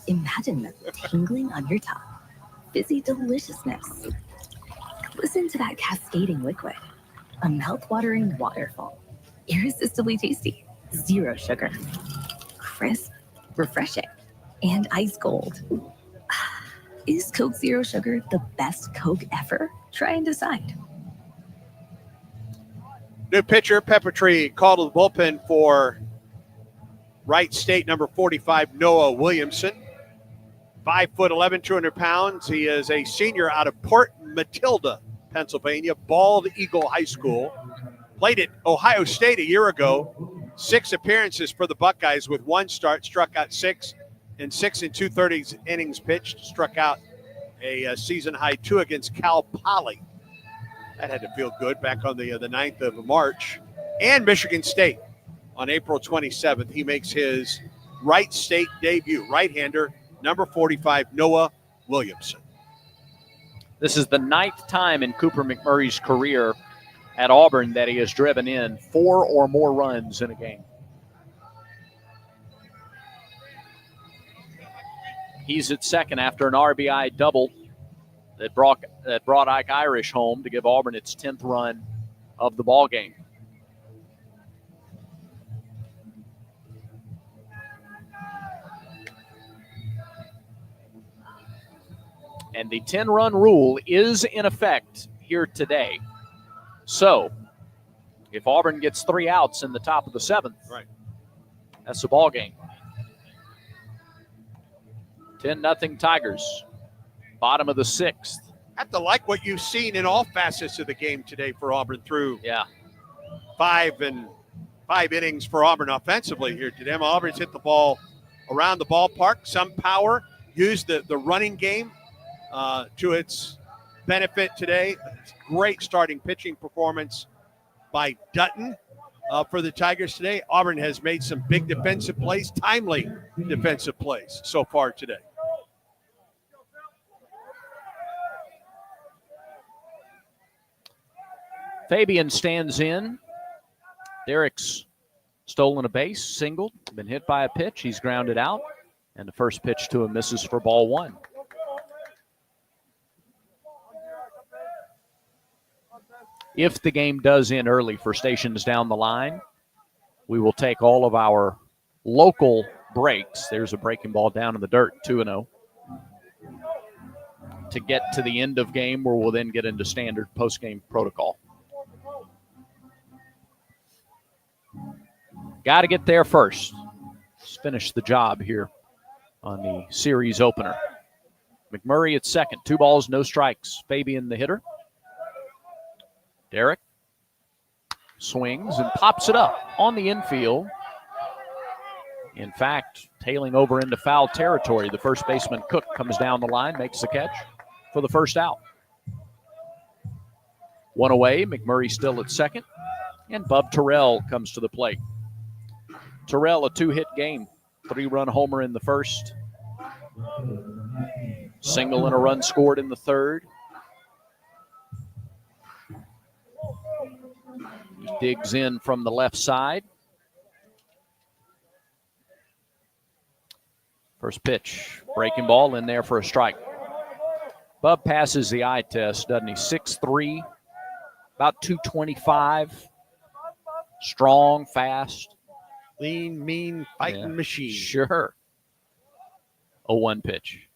Imagine them tingling on your tongue. Fizzy deliciousness. Listen to that cascading liquid. A mouth-watering waterfall. Irresistibly tasty. Zero sugar. Crisp, refreshing, and ice cold. Is Coke Zero Sugar the best Coke ever? Try and decide. New pitcher, Pepper Tree, called to the bullpen for Wright State, number 45, Noah Williamson. 5'11", 200 pounds. He is a senior out of Port Matilda, Pennsylvania, Bald Eagle High School. Played at Ohio State a year ago. 6 appearances for the Buckeyes with 1 start, struck out 6 in 6 2/30 innings pitched, struck out a season-high 2 against Cal Poly. That had to feel good back on the 9th of March. And Michigan State on April 27th. He makes his Wright State debut. Right-hander, number 45, Noah Williamson. This is the 9th time in Cooper McMurray's career at Auburn that he has driven in 4 or more runs in a game. He's at second after an RBI double that brought Ike Irish home to give Auburn its 10th run of the ball game. And the 10-run rule is in effect here today. So, if Auburn gets 3 outs in the top of the 7th, right, that's the ball game. 10-0 Tigers. Bottom of the 6th. I have to like what you've seen in all facets of the game today for Auburn through 5 innings for Auburn offensively here today. Auburn's hit the ball around the ballpark, some power, used the running game to its benefit today. Great starting pitching performance by Dutton for the Tigers today. Auburn has made some big defensive plays, timely defensive plays so far today. Fabian stands in. Derek's stolen a base, singled, been hit by a pitch. He's grounded out, and the first pitch to him misses for ball 1. If the game does end early for stations down the line, we will take all of our local breaks. There's a breaking ball down in the dirt, 2-0. To get to the end of game where we'll then get into standard post-game protocol. Got to get there first. Let's finish the job here on the series opener. McMurray at second. 2 balls, no strikes. Fabian the hitter. Derek swings and pops it up on the infield. In fact, tailing over into foul territory. The first baseman, Cook, comes down the line, makes the catch for the first out. 1 away, McMurray still at second, and Bub Terrell comes to the plate. Terrell, a 2-hit game, 3-run homer in the first, single and a run scored in the third. He digs in from the left side. First pitch, breaking ball in there for a strike. Bub passes the eye test, doesn't he? 6'3", about 225. Strong, fast. Lean, mean, fighting machine. Sure. 0-1 pitch.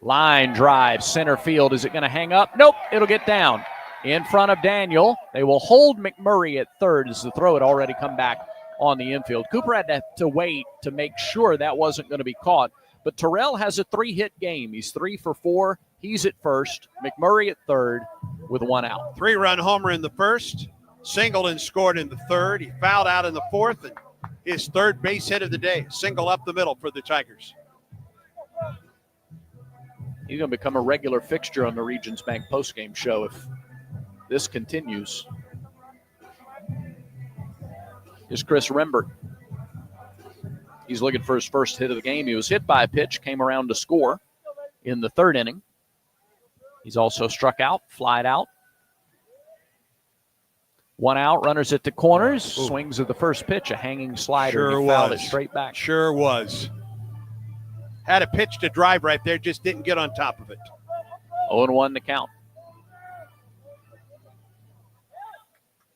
Line drive, center field. Is it going to hang up? Nope, it'll get down. In front of Daniel. They will hold McMurray at third as the throw had already come back on the infield. Cooper had to wait to make sure that wasn't going to be caught. But Terrell has a 3-hit game. He's 3 for 4. He's at first. McMurray at third with 1 out. 3-run homer in the first. Singled and scored in the third. He fouled out in the fourth. And his third base hit of the day. Single up the middle for the Tigers. He's going to become a regular fixture on the Regions Bank postgame show if this continues. Here's Chris Rembert. He's looking for his first hit of the game. He was hit by a pitch, came around to score in the third inning. He's also struck out, flied out. 1 out, runners at the corners. Swings at the first pitch, a hanging slider. Sure He fouled was. it straight back. Sure was. Had a pitch to drive right there, just didn't get on top of it. 0-1 the count.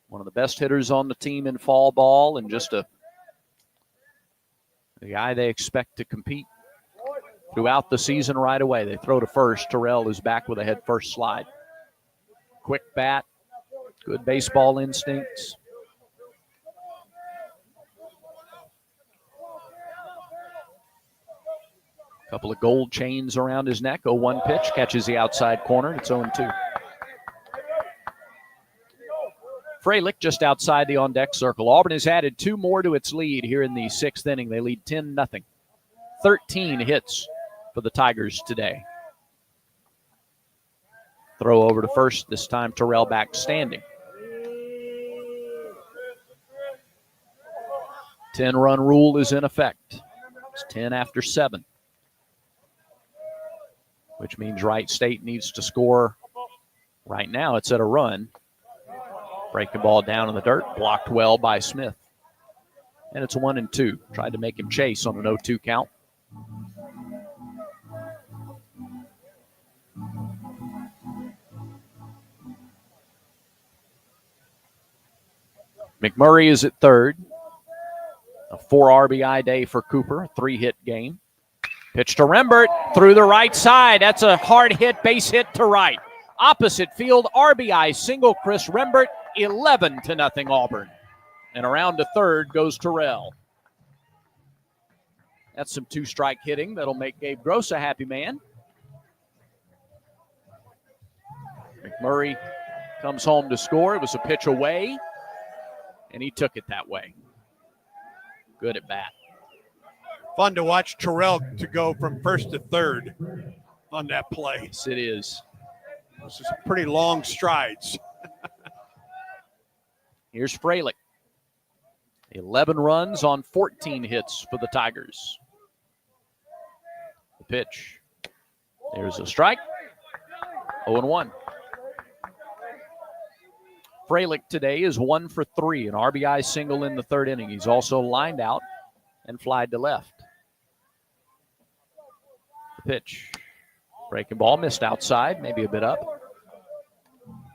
One of the best hitters on the team in fall ball, and just the guy they expect to compete throughout the season right away. They throw to first. Terrell is back with a head first slide. Quick bat, good baseball instincts. Couple of gold chains around his neck. 0-1 pitch, catches the outside corner. It's 0-2. Freilich just outside the on-deck circle. Auburn has added 2 more to its lead here in the 6th inning. They lead 10-0. 13 hits for the Tigers today. Throw over to first. This time Terrell back standing. 10-run rule is in effect. It's 10 after 7. Which means Wright State needs to score. Right now it's at a run. Break the ball down in the dirt. Blocked well by Smith. And it's 1-2. Tried to make him chase on an 0-2 count. McMurray is at third. A 4 RBI day for Cooper, a 3-hit game. Pitch to Rembert through the right side. That's a hard hit, base hit to right. Opposite field, RBI single, Chris Rembert, 11-0 Auburn. And around to third goes Terrell. That's some 2-strike hitting that'll make Gabe Gross a happy man. McMurray comes home to score. It was a pitch away, and he took it that way. Good at bat. Fun to watch Terrell to go from first to third on that play. Yes, it is. This is pretty long strides. Here's Freilich. 11 runs on 14 hits for the Tigers. The pitch. There's a strike. 0-1. Freilich today is 1 for 3, an RBI single in the third inning. He's also lined out and flied to left. The pitch. Breaking ball missed outside, maybe a bit up.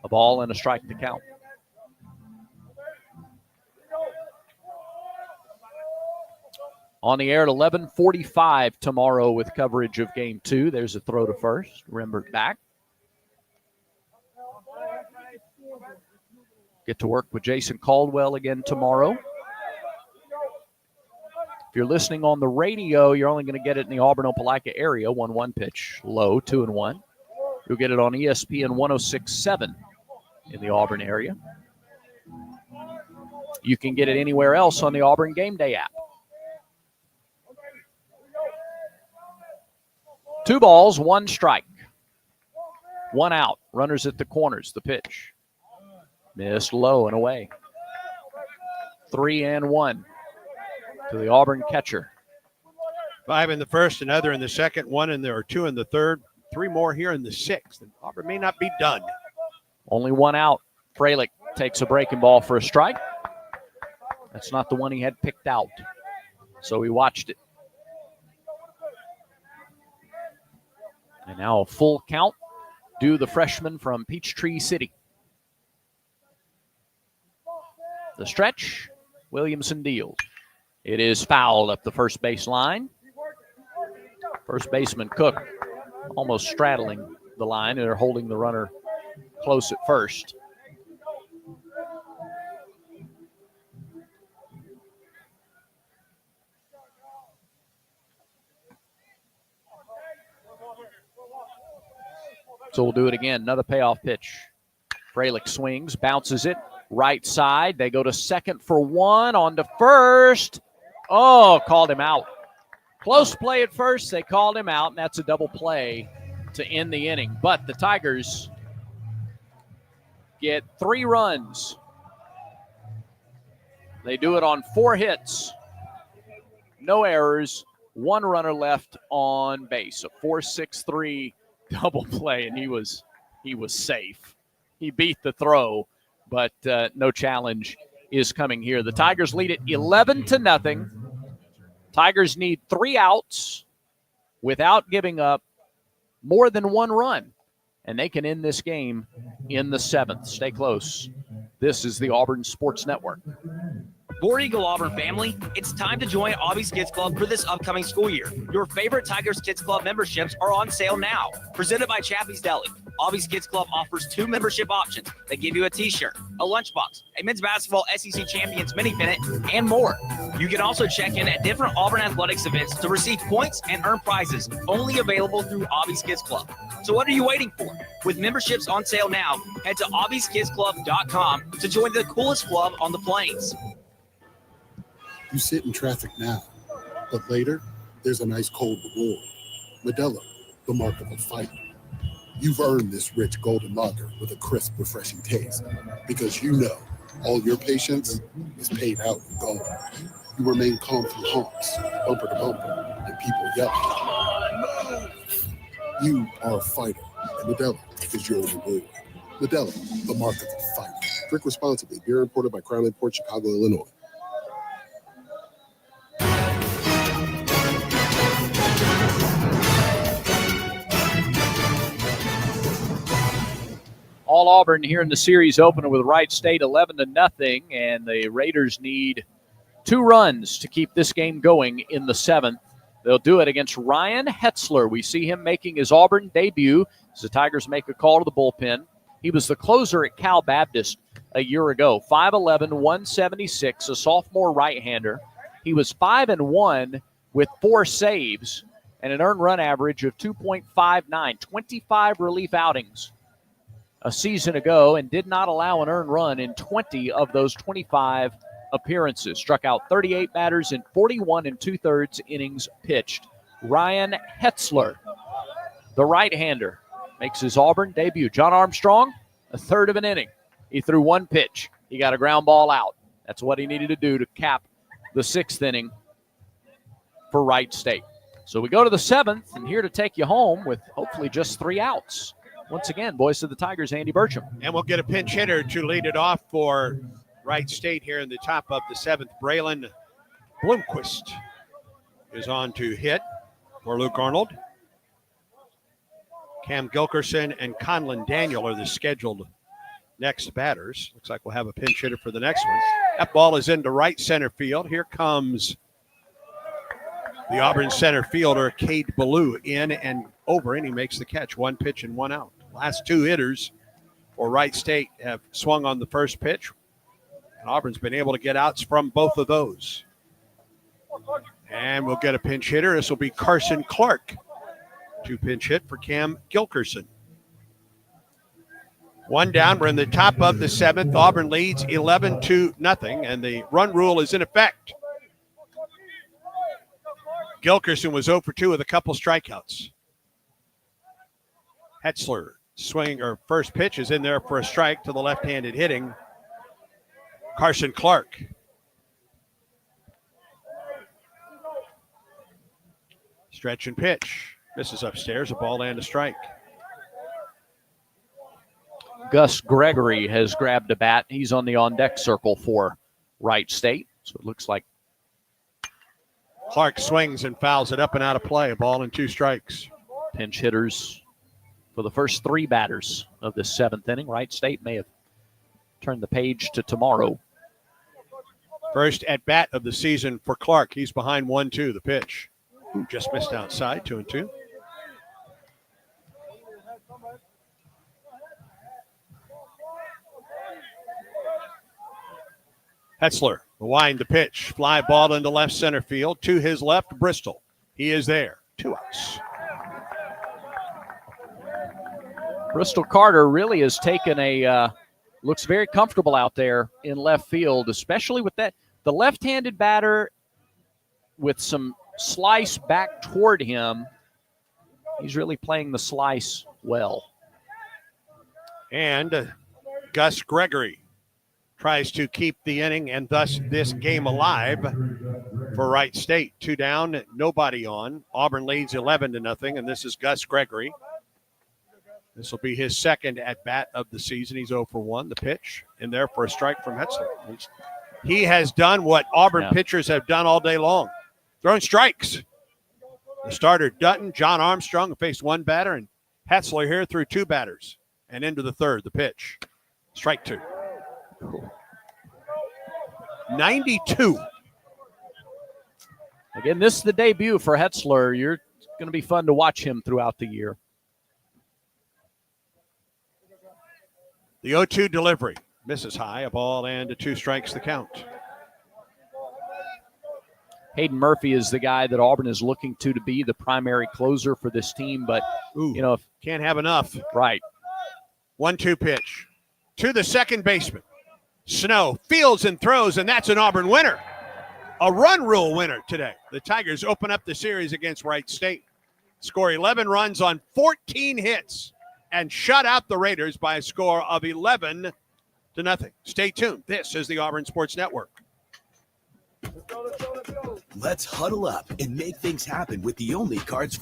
A ball and a strike to count. On the air at 11:45 tomorrow with coverage of Game 2. There's a throw to first. Rembert back. Get to work with Jason Caldwell again tomorrow. If you're listening on the radio, you're only going to get it in the Auburn-Opelika area. 1-1 pitch, low, 2-1. You'll get it on ESPN 106.7 in the Auburn area. You can get it anywhere else on the Auburn Game Day app. 2 balls, 1 strike. 1 out. Runners at the corners. The pitch. Missed low and away. 3-1 to the Auburn catcher. 5 in the first, another in the second, 1 in there, or 2 in the third, 3 more here in the sixth. And Auburn may not be done. Only 1 out. Freilich takes a breaking ball for a strike. That's not the one he had picked out. So he watched it. And now a full count due the freshman from Peachtree City. The stretch, Williamson deals. It is fouled up the first base line. First baseman Cook almost straddling the line. They're holding the runner close at first. So we'll do it again. Another payoff pitch. Freilich swings, bounces it. Right side. They go to second for 1. On to first. Oh, called him out. Close play at first. They called him out, and that's a double play to end the inning. But the Tigers get 3 runs. They do it on 4 hits. No errors. 1 runner left on base. A 4-6-3 double play, and he was safe. He beat the throw, but no challenge is coming here. The Tigers lead it 11-0. Tigers need 3 outs without giving up more than 1 run, and they can end this game in the 7th. Stay close. This is the Auburn Sports Network. War Eagle Auburn family, it's time to join Aubie's Kids Club for this upcoming school year. Your favorite Tigers Kids Club memberships are on sale now. Presented by Chappie's Deli, Aubie's Kids Club offers 2 membership options that give you a t-shirt, a lunchbox, a men's basketball SEC Champions mini pennant, and more. You can also check in at different Auburn athletics events to receive points and earn prizes, only available through Aubie's Kids Club. So what are you waiting for? With memberships on sale now, head to aubieskidsclub.com to join the coolest club on the plains. You sit in traffic now, but later, there's an ice cold reward. Modelo, the mark of a fighter. You've earned this rich golden lager with a crisp, refreshing taste, because you know all your patience is paid out in gold. You remain calm through honks, bumper to bumper, and people yelling. You are a fighter, and Modelo is your reward. Modelo, the mark of a fighter. Drink responsibly. Beer imported by Crown Imports, Chicago, Illinois. All Auburn here in the series opener with Wright State 11-0, and the Raiders need 2 runs to keep this game going in the 7th. They'll do it against Ryan Hetzler. We see him making his Auburn debut as the Tigers make a call to the bullpen. He was the closer at Cal Baptist a year ago. 5'11", 176, a sophomore right-hander. He was 5-1 with 4 saves and an earned run average of 2.59, 25 relief outings a season ago, and did not allow an earned run in 20 of those 25 appearances. Struck out 38 batters in 41 2/3 innings pitched. Ryan Hetzler, the right-hander, makes his Auburn debut. John Armstrong, a third of an inning. He threw 1 pitch. He got a ground ball out. That's what he needed to do to cap the 6th inning for Wright State. So we go to the 7th, and here to take you home with hopefully just 3 outs. Once again, voice of the Tigers, Andy Burcham. And we'll get a pinch hitter to lead it off for Wright State here in the top of the 7th. Braylon Bloomquist is on to hit for Luke Arnold. Cam Gilkerson and Conlon Daniel are the scheduled next batters. Looks like we'll have a pinch hitter for the next one. That ball is into right center field. Here comes the Auburn center fielder, Cade Ballou, in and over, and he makes the catch. 1 pitch and 1 out. Last 2 hitters for Wright State have swung on the first pitch, and Auburn's been able to get outs from both of those. And we'll get a pinch hitter. This will be Carson Clark to pinch hit for Cam Gilkerson. 1 down. We're in the top of the 7th. Auburn leads 11-0, and the run rule is in effect. Gilkerson was 0 for 2 with a couple strikeouts. Hetzler first pitch is in there for a strike to the left-handed hitting Carson Clark. Stretch and pitch. Misses upstairs, a ball and a strike. Gus Gregory has grabbed a bat. He's on the on-deck circle for Wright State. So it looks like Clark swings and fouls it up and out of play. A ball and 2 strikes. Pinch hitters for the first 3 batters of this 7th inning. Wright State may have turned the page to tomorrow. First at bat of the season for Clark. He's behind 1-2. The pitch just missed outside. 2-2. Hetzler will wind the pitch. Fly ball into left center field. To his left, Bristol. He is there. 2 outs. Bristol Carter really has taken looks very comfortable out there in left field, especially with that. The left-handed batter with some slice back toward him. He's really playing the slice well. And Gus Gregory tries to keep the inning and thus this game alive for Wright State. 2 down, nobody on. Auburn leads 11-0, and this is Gus Gregory. This will be his 2nd at-bat of the season. He's 0 for 1. The pitch in there for a strike from Hetzler. He has done what Auburn pitchers have done all day long, throwing strikes. The starter, Dutton, John Armstrong, faced 1 batter, and Hetzler here threw 2 batters. And into the 3rd, the pitch. Strike 2. 92. Again, this is the debut for Hetzler. You're going to be fun to watch him throughout the year. The 0-2 delivery. Misses high. A ball and 2 strikes the count. Hayden Murphy is the guy that Auburn is looking to be the primary closer for this team, but can't have enough. Right. 1-2 pitch to the second baseman. Snow fields and throws, and that's an Auburn winner. A run rule winner today. The Tigers open up the series against Wright State. Score 11 runs on 14 hits and shut out the Raiders by a score of 11-0. Stay tuned. This is the Auburn Sports Network. Let's huddle up and make things happen with the only cards for